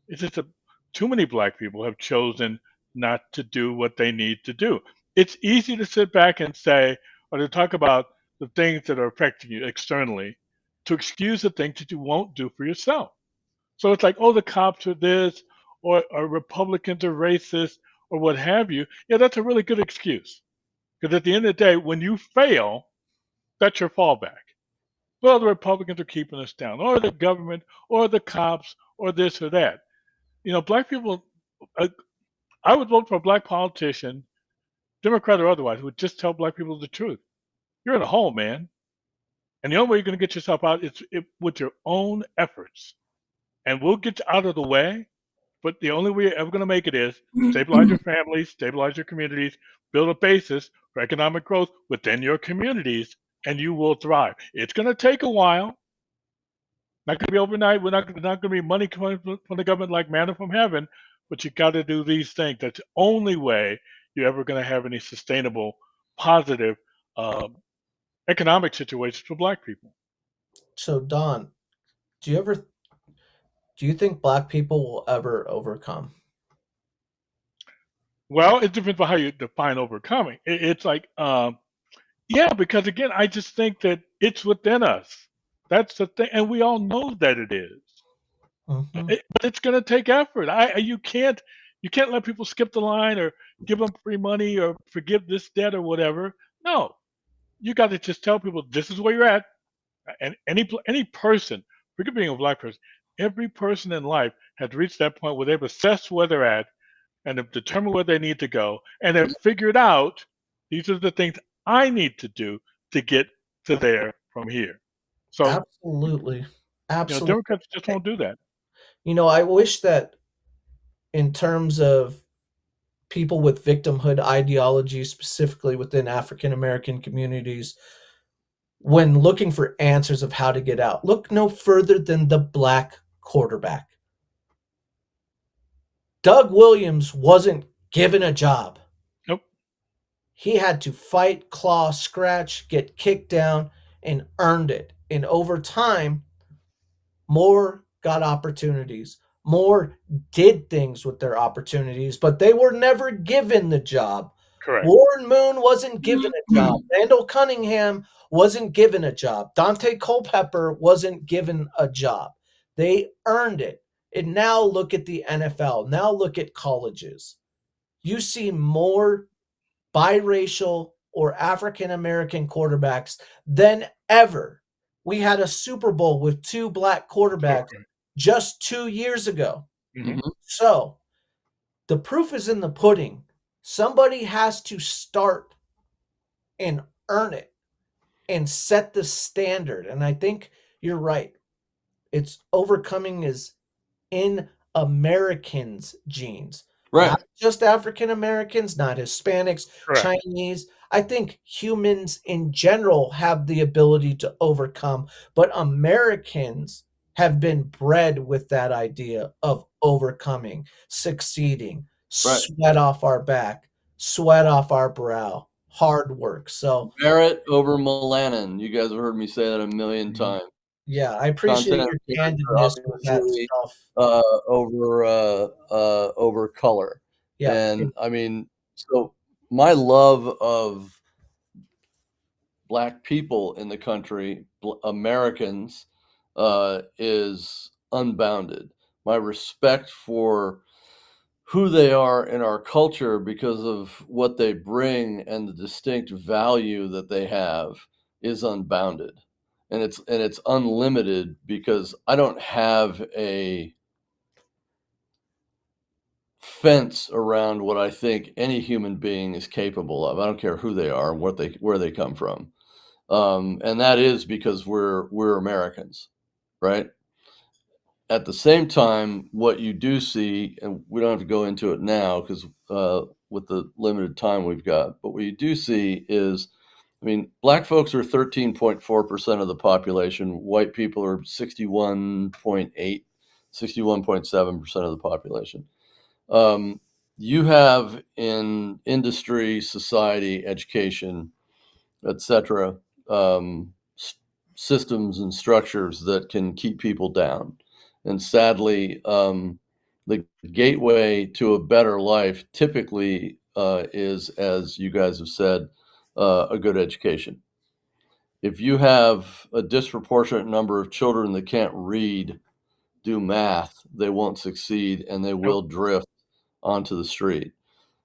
It's just that too many black people have chosen not to do what they need to do. It's easy to sit back and say, or to talk about the things that are affecting you externally, to excuse the things that you won't do for yourself. So it's like, oh, the cops are this, or Republicans are racist, or what have you. Yeah, that's a really good excuse. Because at the end of the day, when you fail, that's your fallback. Well, the Republicans are keeping us down, or the government, or the cops, or this or that. black people. Uh, I would vote for a black politician, Democrat or otherwise, who would just tell black people the truth. You're in a hole, man, and the only way you're going to get yourself out is with your own efforts. And we'll get you out of the way. But the only way you're ever going to make it is stabilize your families, stabilize your communities, build a basis for economic growth within your communities, and you will thrive. It's going to take a while. Not going to be overnight. Not going to be money coming from the government like manna from heaven. But you got to do these things. That's the only way you're ever going to have any sustainable, positive economic situations for Black people. So, Don, do you think black people will ever overcome? Well, it depends on how you define overcoming. It's like, yeah, because again, I just think that it's within us. That's the thing, and we all know that it is. Mm-hmm. But it's going to take effort. You can't let people skip the line or give them free money or forgive this debt or whatever. No, you got to just tell people this is where you're at. And any person, forget being a Black person, every person in life has reached that point where they've assessed where they're at and have determined where they need to go and have figured out these are the things I need to do to get to there from here. So, Absolutely. Absolutely. Democrats just won't do that. I wish that in terms of people with victimhood ideology, specifically within African American communities, when looking for answers of how to get out, look no further than the black quarterback. Doug Williams wasn't given a job. Nope. He had to fight, claw, scratch, get kicked down, and earned it. And over time, more got opportunities. More did things with their opportunities, but they were never given the job. Correct. Warren Moon wasn't given a job. Randall Cunningham wasn't given a job. Dante Culpepper wasn't given a job. They earned it. And now look at the NFL. Now look at colleges. You see more biracial or African American quarterbacks than ever. We had a Super Bowl with 2 black quarterbacks just 2 years ago. Mm-hmm. So the proof is in the pudding. Somebody has to start and earn it and set the standard. And I think you're right. It's overcoming is in Americans' genes. Right. Not just African Americans, not Hispanics, Correct. Chinese. I think humans in general have the ability to overcome, but Americans have been bred with that idea of overcoming, succeeding, Right. sweat off our back, sweat off our brow, hard work. So Barrett over Melanin. You guys have heard me say that a million times. yeah, I appreciate Content your candidness with that obviously, stuff. over color. Yeah. And I mean, so my love of Black people in the country, Americans, is unbounded. My respect for who they are in our culture because of what they bring and the distinct value that they have is unbounded. And it's unlimited because I don't have a fence around what I think any human being is capable of. I don't care who they are and where they come from. And that is because we're Americans, right? At the same time, what you do see, and we don't have to go into it now because with the limited time we've got, but what you do see is, I mean, Black folks are 13.4% of the population. White people are 61.8, 61.7% of the population. You have in industry, society, education, etc., systems and structures that can keep people down. And sadly, the gateway to a better life typically is, as you guys have said, a good education. If you have a disproportionate number of children that can't read, do math, they won't succeed and they will drift onto the street.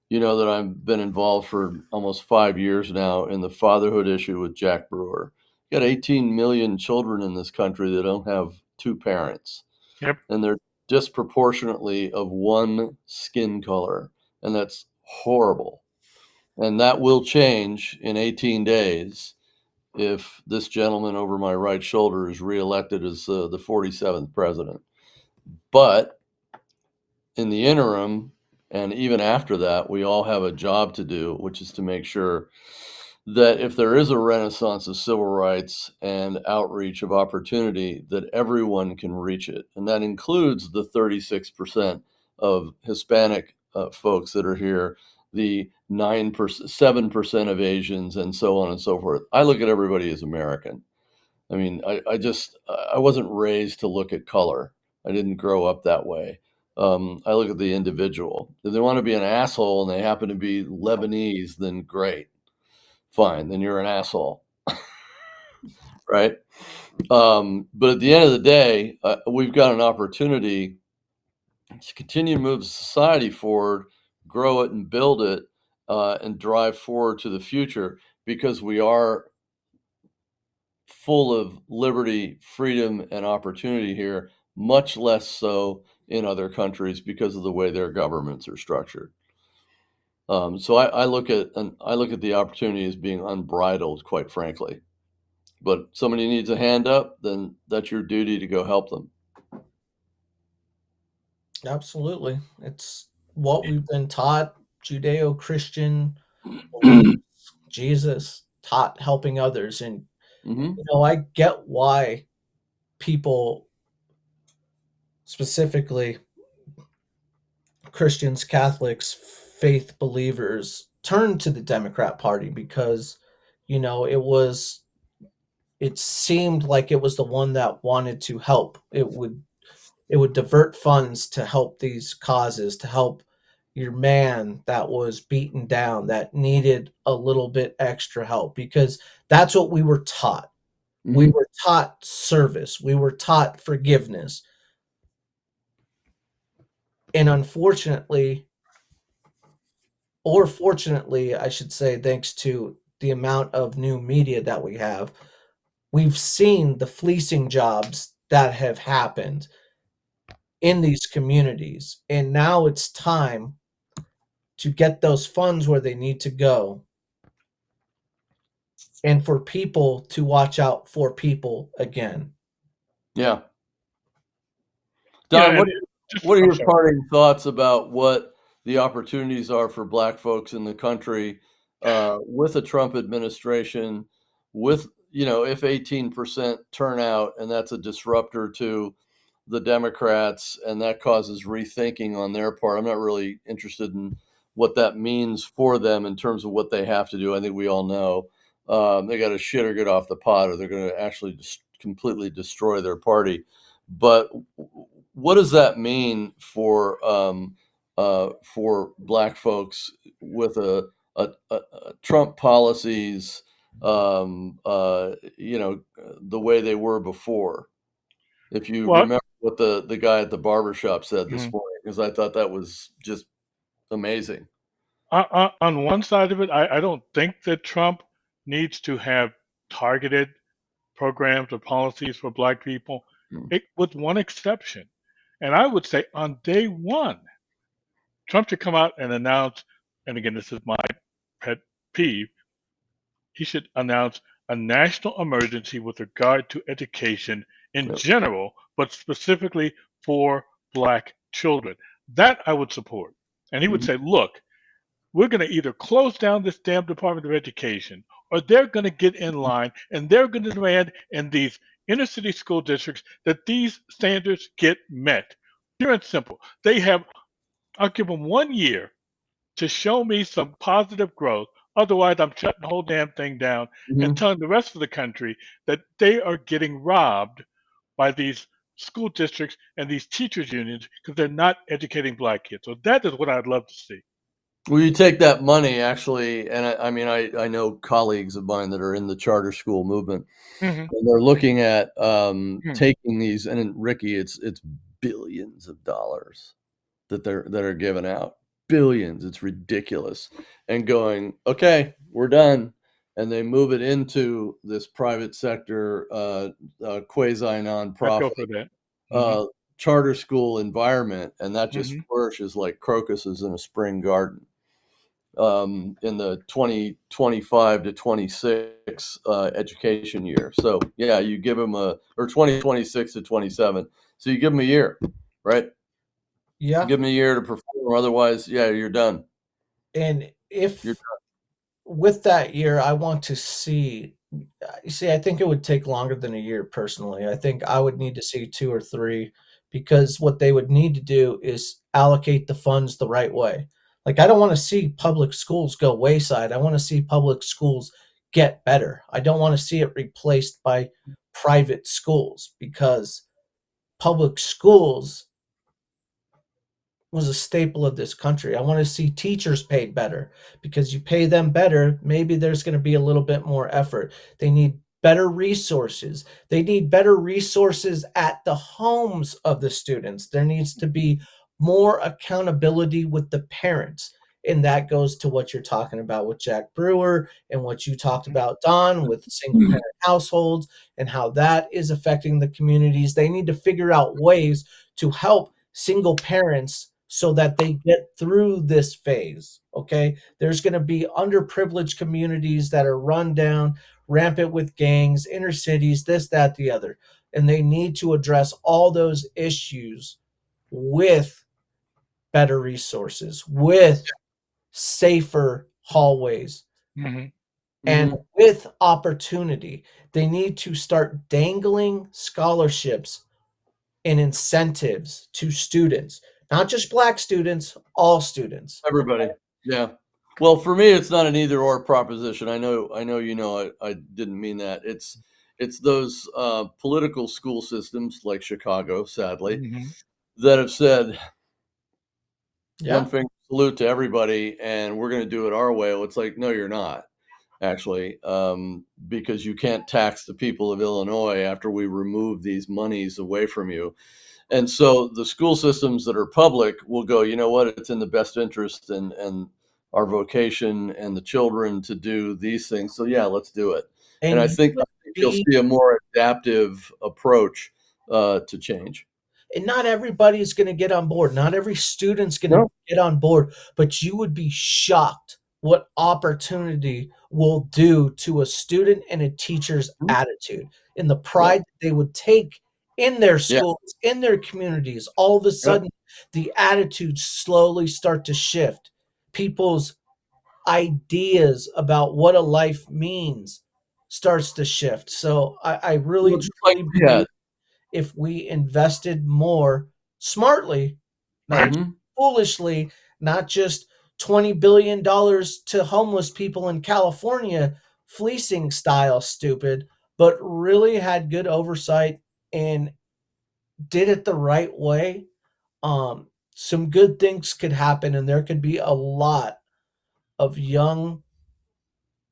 You know that I've been involved for almost 5 years now in the fatherhood issue with Jack Brewer. You got 18 million children in this country that don't have two parents. Yep. And they're disproportionately of one skin color, and that's horrible. And that will change in 18 days if this gentleman over my right shoulder is reelected as the 47th president. But in the interim, and even after that, we all have a job to do, which is to make sure that if there is a renaissance of civil rights and outreach of opportunity, that everyone can reach it. And that includes the 36% of Hispanic folks that are here, the 9%, 7% of Asians, and so on and so forth. I look at everybody as American. I mean, I wasn't raised to look at color. I didn't grow up that way. I look at the individual. If they want to be an asshole and they happen to be Lebanese, then great. Fine, then you're an asshole. Right? But at the end of the day, we've got an opportunity to continue to move society forward, grow it and build it, and drive forward to the future, because we are full of liberty, freedom, and opportunity here, much less so in other countries because of the way their governments are structured. So I look at the opportunity as being unbridled, quite frankly. But somebody needs a hand up, then that's your duty to go help them. Absolutely. It's what we've been taught. Judeo-Christian beliefs, Jesus taught helping others. And, Mhm. I get why people, specifically Christians, Catholics, faith believers, turn to the Democrat Party because, it seemed like it was the one that wanted to help. It would divert funds to help these causes, to help your man that was beaten down, that needed a little bit extra help, because that's what we were taught. We Mhm. were taught service. We were taught forgiveness. And unfortunately, or fortunately, I should say, thanks to the amount of new media that we have, we've seen the fleecing jobs that have happened in these communities. And now it's time to get those funds where they need to go, and for people to watch out for people again. Yeah. Yeah, Don, and just what are I'm your sorry. parting thoughts about what the opportunities are for Black folks in the country with a Trump administration, with, if 18% turnout, and that's a disruptor to the Democrats, and that causes rethinking on their part. I'm not really interested in what that means for them in terms of what they have to do. I think we all know they got to shit or get off the pot, or they're going to actually completely destroy their party. But what does that mean for Black folks with a Trump policies, the way they were before? If you Well, remember what the guy at the barbershop said this mhm. morning, because I thought that was just amazing. On one side of it, I don't think that Trump needs to have targeted programs or policies for Black people, Mm. with one exception. And I would say on day one, Trump should come out and announce, and again, this is my pet peeve, he should announce a national emergency with regard to education in Yep. general, but specifically for Black children. That I would support. And he would Mhm. say, look, we're going to either close down this damn Department of Education, or they're going to get in line and they're going to demand in these inner city school districts that these standards get met. Pure and simple. I'll give them 1 year to show me some positive growth. Otherwise, I'm shutting the whole damn thing down and Mhm. telling the rest of the country that they are getting robbed by these school districts and these teachers unions because they're not educating Black kids. So that is what I'd love to see. Well, you take that money actually, and I mean, I know colleagues of mine that are in the charter school movement, Hmm. and they're looking at Hmm. taking these, and Ricky, it's billions of dollars that are given out, billions. It's ridiculous, and going, okay, we're done, and they move it into this private sector, quasi I'd go nonprofit for that. Hmm. charter school environment, and that just Hmm. flourishes like crocuses in a spring garden. In the 2025 to 26 education year. So yeah, you give them or 2026 to 27. So you give them a year, right? Yeah. Give them a year to perform. Otherwise, yeah, you're done. And You're if with that year, I want to see, you see, I think it would take longer than a year personally. I think I would need to see 2 or 3 because what they would need to do is allocate the funds the right way. Like, I don't wanna see public schools go wayside. I wanna see public schools get better. I don't wanna see it replaced by private schools because public schools was a staple of this country. I want to see teachers paid better because you pay them better, maybe there's going to be a little bit more effort. They need better resources. They need better resources at the homes of the students. There needs to be more accountability with the parents. And that goes to what you're talking about with Jack Brewer and what you talked about, Don, with single parent households and how that is affecting the communities. They need to figure out ways to help single parents so that they get through this phase. Okay. There's going to be underprivileged communities that are run down, rampant with gangs, inner cities, this, that, the other. And they need to address all those issues with better resources, with safer hallways, Hmm. and Mhm. with opportunity. They need to start dangling scholarships and incentives to students, not just black students, all students. Everybody. Yeah. Well, for me, it's not an either or proposition. I know, I didn't mean that. It's those political school systems like Chicago, sadly, Hmm. that have said one Yeah. finger salute to everybody, and we're going to do it our way. Well, it's like, no, you're not actually, because you can't tax the people of Illinois after we remove these monies away from you. And so the school systems that are public will go, you know what, it's in the best interest and our vocation and the children to do these things. So yeah, let's do it. And And I you think would I think you'll be see a more adaptive approach to change. and not everybody is gonna get on board. Not every student's gonna No. get on board, but you would be shocked what opportunity will do to a student and a teacher's Mhm. attitude and the Yep. pride that they would take in their Yeah. schools, in their communities. All of a Yep. sudden, the attitudes slowly start to shift. People's ideas about what a life means starts to shift. So I really Well, just like truly we believe had. if we invested more smartly, not Right. just Mhm. foolishly, not just $20 billion to homeless people in California, fleecing style stupid, but really had good oversight and did it the right way, some good things could happen and there could be a lot of young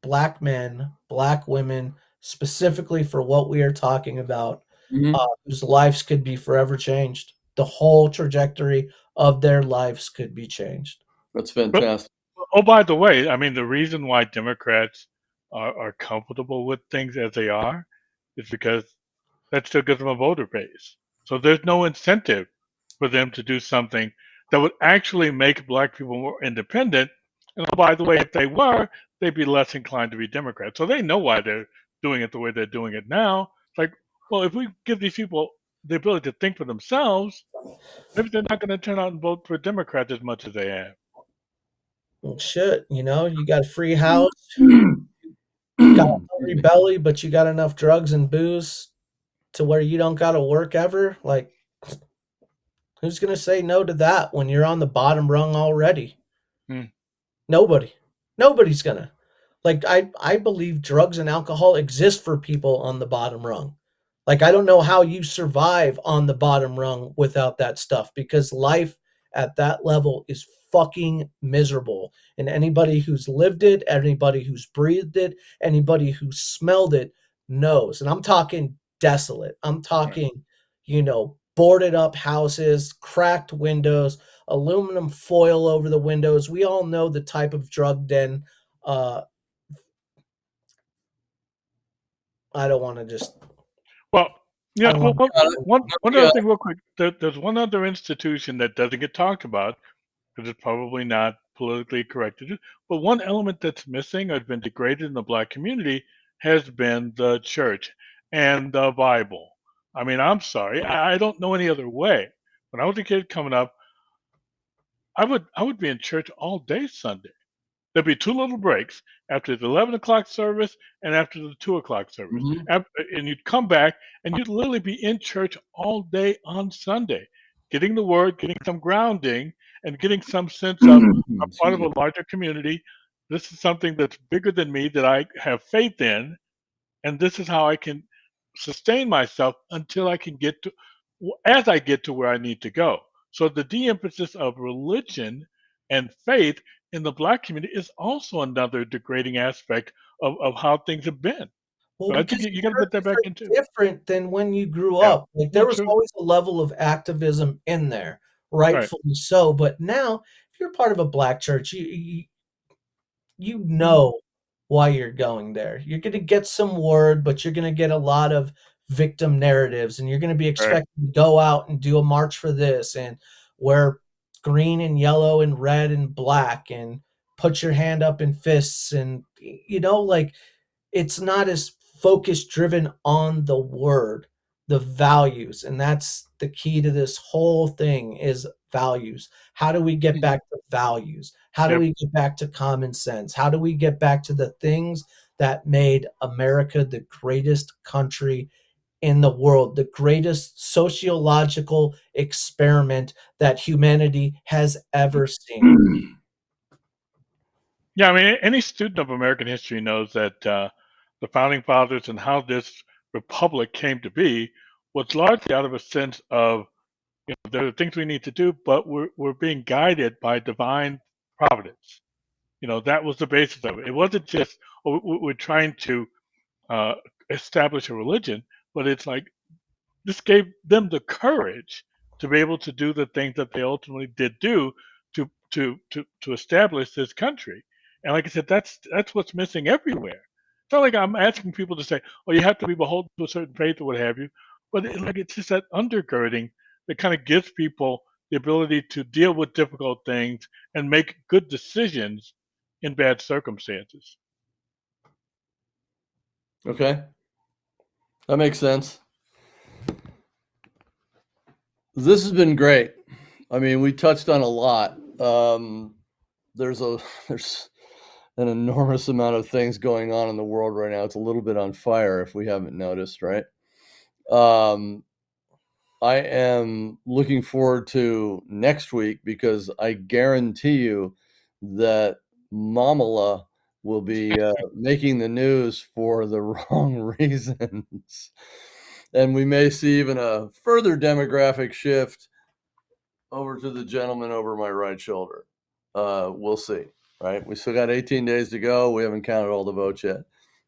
black men, black women, specifically for what we are talking about, Mhm. whose lives could be forever changed. The whole trajectory of their lives could be changed. That's But fantastic. oh, by the way, I mean the reason why Democrats are comfortable with things as they are is because that still gives them a voter base. So there's no incentive for them to do something that would actually make black people more independent. And oh, by the way, if they were, they'd be less inclined to be Democrats. So they know why they're doing it the way they're doing it now. Like, well, if we give these people the ability to think for themselves, maybe they're not going to turn out and vote for Democrats as much as they have. Well, shit, you got a free house, Excuse got a hungry me. belly, but you got enough drugs and booze to where you don't gotta work ever. Like, who's gonna say no to that when you're on the bottom rung already? Hmm. Nobody. Nobody's gonna. Like, I believe drugs and alcohol exist for people on the bottom rung. Like, I don't know how you survive on the bottom rung without that stuff because life at that level is fucking miserable. And anybody who's lived it, anybody who's breathed it, anybody who smelled it knows. And I'm talking desolate. I'm talking, boarded up houses, cracked windows, aluminum foil over the windows. We all know the type of drug den. Uh, I don't want to just. Well, Yeah, well, one Yeah. other thing real quick. There's one other institution that doesn't get talked about because it's probably not politically correct to do. But one element that's missing or has been degraded in the black community has been the church and the Bible. I mean, I'm sorry, I don't know any other way. When I was a kid coming up, I would be in church all day Sunday. There'd be two little breaks after the 11 o'clock service and after the 2 o'clock service. Mhm. And you'd come back and you'd literally be in church all day on Sunday, getting the word, getting some grounding, and getting some sense of I'm part Excuse of me. a larger community. This is something that's bigger than me that I have faith in, and this is how I can sustain myself until I can get to as I get to where I need to go. So the de-emphasis of religion and faith in the black community is also another degrading aspect of how things have been. Well, So I think because you the got to church put that is back so in too. different than when you grew Yeah, up. Like, well, there was true. always a level of activism in there, Right, rightfully so, but now, if you're part of a black church, you Mhm. know why you're going there. You're gonna get some word, but you're gonna get a lot of victim narratives, and you're gonna be right. expected to go out and do a march for this, and wear green and yellow and red and black, and put your hand up in fists, and, like, it's not as focus driven on the word, the values, and that's the key to this whole thing is values. How do we get Mhm. back to values? How do Yep. we get back to common sense? How do we get back to the things that made America the greatest country in the world, the greatest sociological experiment that humanity has ever seen? Yeah, I mean, any student of American history knows that the founding fathers and how this republic came to be was largely out of a sense of there are things we need to do, but we're being guided by divine providence. That was the basis of it. It wasn't just we're trying to uh, establish a religion, but it's like this gave them the courage to be able to do the things that they ultimately did do to establish this country. And like I said, that's what's missing everywhere. It's not like I'm asking people to say, "Oh, you have to be beholden to a certain faith or what have you," but it's just that undergirding that kind of gives people the ability to deal with difficult things and make good decisions in bad circumstances. Okay, that makes sense. This has been great. I mean, we touched on a lot. There's a there's an enormous amount of things going on in the world right now. It's a little bit on fire if we haven't noticed, right? Um, I am looking forward to next week because I guarantee you that Mamala will be making the news for the wrong reasons. And we may see even a further demographic shift over to the gentleman over my right shoulder. We'll see, right? We still got 18 days to go. We haven't counted all the votes yet.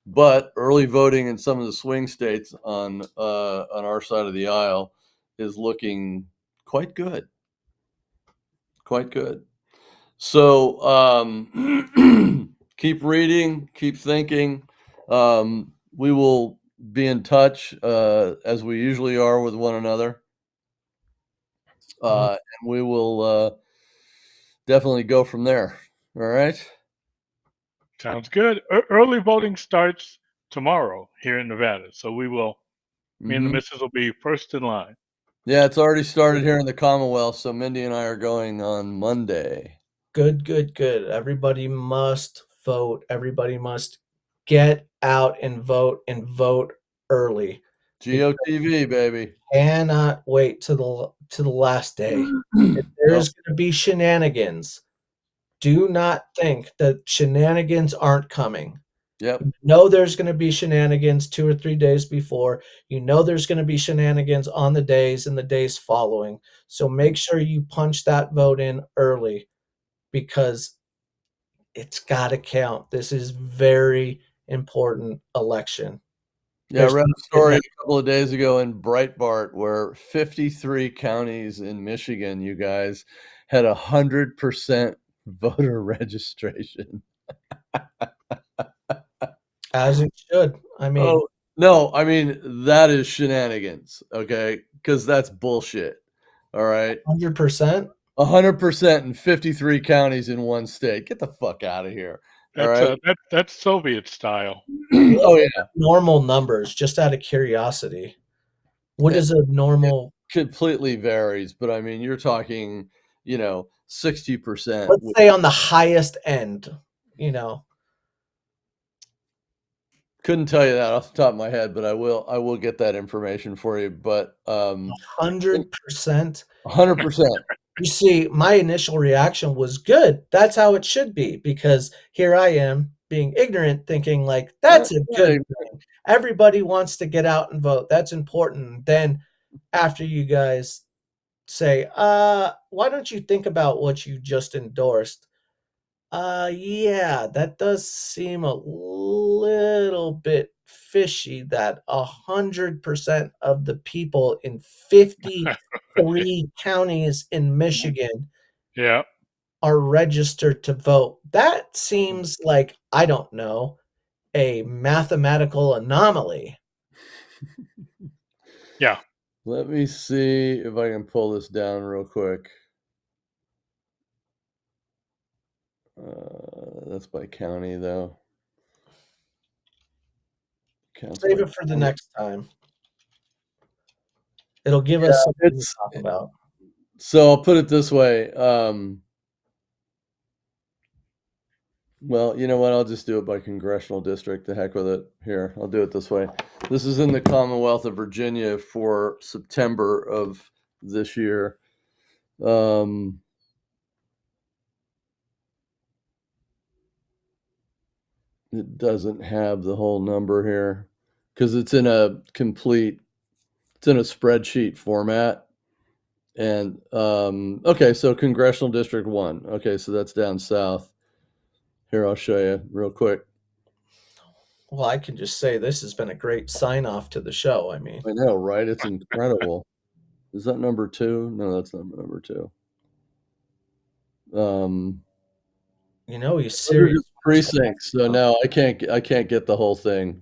But early voting in some of the swing states on our side of the aisle is looking quite good. Quite good. So keep reading, keep thinking. We will be in touch as we usually are with one another. And we will definitely go from there. All right. Sounds good. Early voting starts tomorrow here in Nevada, so me and the Mm-hmm. missus will be first in line. Yeah, it's already started here in the Commonwealth. So Mindy and I are going on Monday. Good, good, good. Everybody must vote. Everybody must get out and vote early. GOTV, baby. Cannot wait to the last day. If Nope. there's gonna be shenanigans, do not think that shenanigans aren't coming. Yep. You know there's gonna be shenanigans 2 or 3 days before. You know there's gonna be shenanigans on the days and the days following. So make sure you punch that vote in early because it's gotta count. This is very important election. Yeah, I There's read no a getting story out. a couple of days ago in Breitbart where 53 counties in Michigan, you guys, had 100% voter registration. As it should. I mean, Oh, No, I mean, that is shenanigans, okay? Because that's bullshit, all right? 100%? 100% in 53 counties in one state. Get the fuck out of here, all That's right? that's Soviet style. Oh, yeah. Normal numbers, just out of curiosity. What It is a normal completely varies, but I mean, you're talking, 60%. let's say on the highest end, you know, Couldn't tell you that off the top of my head, but I will get that information for you, but, 100%? 100%. You see, my initial reaction was good. That's how it should be because here I am being ignorant thinking like, Uh, "That's a good yeah, thing. Everybody wants to get out and vote. That's important." Then after you guys say, why don't you think about what you just endorsed?" Yeah, that does seem a little bit fishy that 100% of the people in 53 counties in Michigan Yeah. are registered to vote. That seems like, I don't know, a mathematical anomaly. Yeah. Let me see if I can pull this down real quick. That's by county, though. Counts Save by it for the county. next time. It'll give Yeah, us something to it's talk about. so I'll put it this way. Well, you know what? I'll just do it by congressional district. The heck with it. Here, I'll do it this way. This is in the Commonwealth of Virginia for September of this year. Um, it doesn't have the whole number here because it's in a spreadsheet format. And okay, so congressional district 1. Okay, so that's down south. Here, I'll show you real quick. Well, I can just say this has been a great sign off to the show. I mean, I know, right? It's incredible. Is that number 2? No, that's not number 2. you know, he's Under serious. just precincts. So no, I can't get the whole thing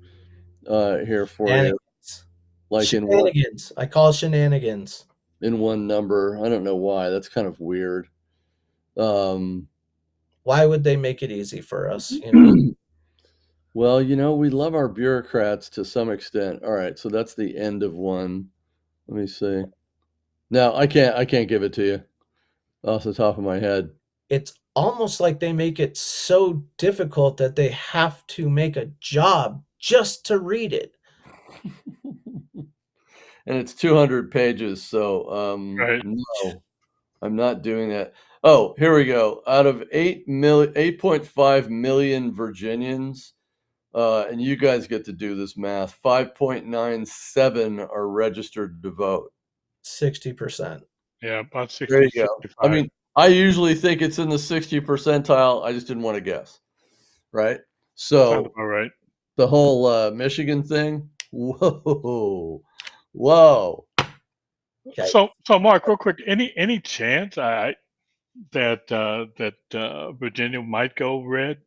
here for you, Shenanigans. like Shenanigans. I call shenanigans. in one number. I don't know why. That's kind of weird. Um, Why would they make it easy for us? You know, well, we love our bureaucrats to some extent. All right, so that's the end of one. Let me see. No, I can't give it to you off the top of my head. it's almost like they make it so difficult that they have to make a job just to read it. And it's 200 pages, so Right. no, I'm not doing that. Oh, here we go. Out of 8.5 million Virginians, and you guys get to do this math, 5.97 are registered to vote. 60%. Yeah. About There 60, you go. I 65. mean, I usually think it's in the 60 percentile. I just didn't want to guess, right? Sounds So about right. the whole Michigan thing, whoa. Okay. So Mark, real quick, any chance that Virginia might go red?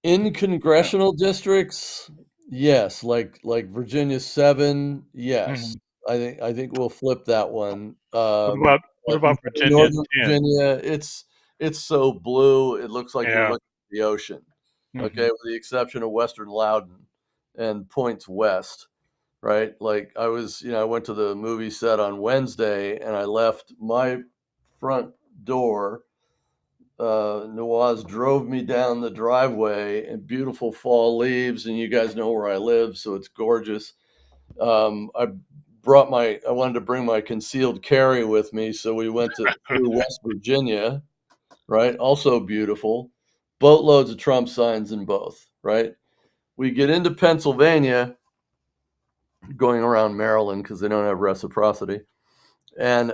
In congressional districts, yes, like Virginia 7, yes. Mhm. I think we'll flip that one. What about what But about in Virginia Northern 10? Virginia, it's so blue, it looks like you're Yeah. looking at the ocean, okay, Hmm. with the exception of Western Loudoun and points west, right? Like, I went to the movie set on Wednesday, and I left my front door. Nawaz drove me down the driveway and beautiful fall leaves, and you guys know where I live, so it's gorgeous. I wanted to bring my concealed carry with me, so we went through West Virginia, right? Also beautiful. Boatloads of Trump signs in both, right? We get into Pennsylvania, going around Maryland because they don't have reciprocity, and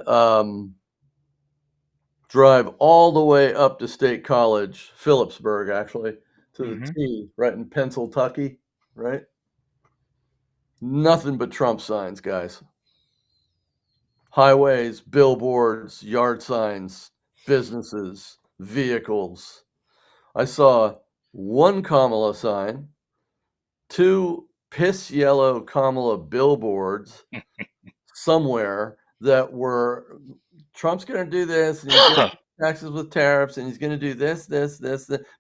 drive all the way up to State College, Phillipsburg, actually, to the Hmm. T, right in Pennsylvania, right? Nothing but Trump signs, guys. Highways, billboards, yard signs, businesses, vehicles. I saw 1 Kamala sign, 2 piss yellow Kamala billboards somewhere that were Trump's going to do this and he's going to taxes with tariffs and he's going to do this.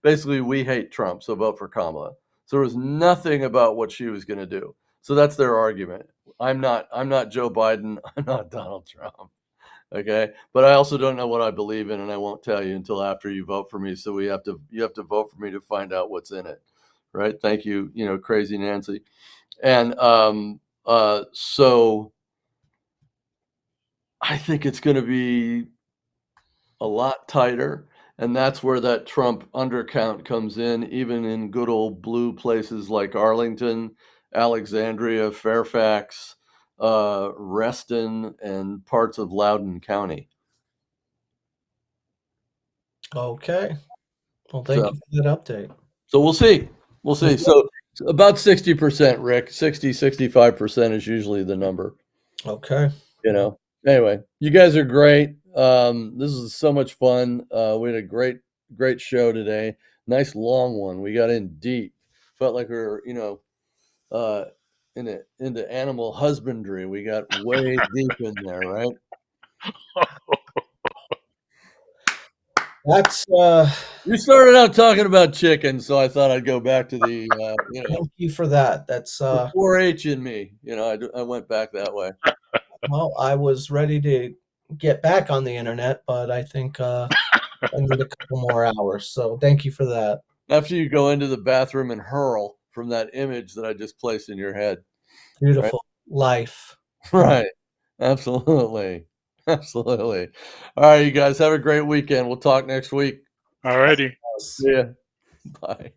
Basically, we hate Trump, so vote for Kamala. So there was nothing about what she was going to do. So that's their argument. I'm not Joe Biden. I'm not Donald Trump. Okay. But I also don't know what I believe in, and I won't tell you until after you vote for me. So you have to vote for me to find out what's in it. Right. Thank you. Crazy Nancy. And so I think it's going to be a lot tighter. And that's where that Trump undercount comes in, even in good old blue places like Arlington, Alexandria, Fairfax, Reston, and parts of Loudoun County. Okay. Well, thank you for that update. So we'll see. We'll see. So about 60%, Rick. 65% is usually the number. Okay. Anyway, you guys are great. This is so much fun. We had a great show today. Nice long one. We got in deep. Felt like we were, into animal husbandry. We got way deep in there, right? That's You started out talking about chickens, so I thought I'd go back to the thank you for that. That's the 4-H in me. I went back that way. well, I was ready to get back on the internet, but I think I need a couple more hours. So thank you for that. After you go into the bathroom and hurl from that image that I just placed in your head. Beautiful life. Right. Absolutely. Absolutely. All right, you guys have a great weekend. We'll talk next week. Alrighty. See ya. Bye.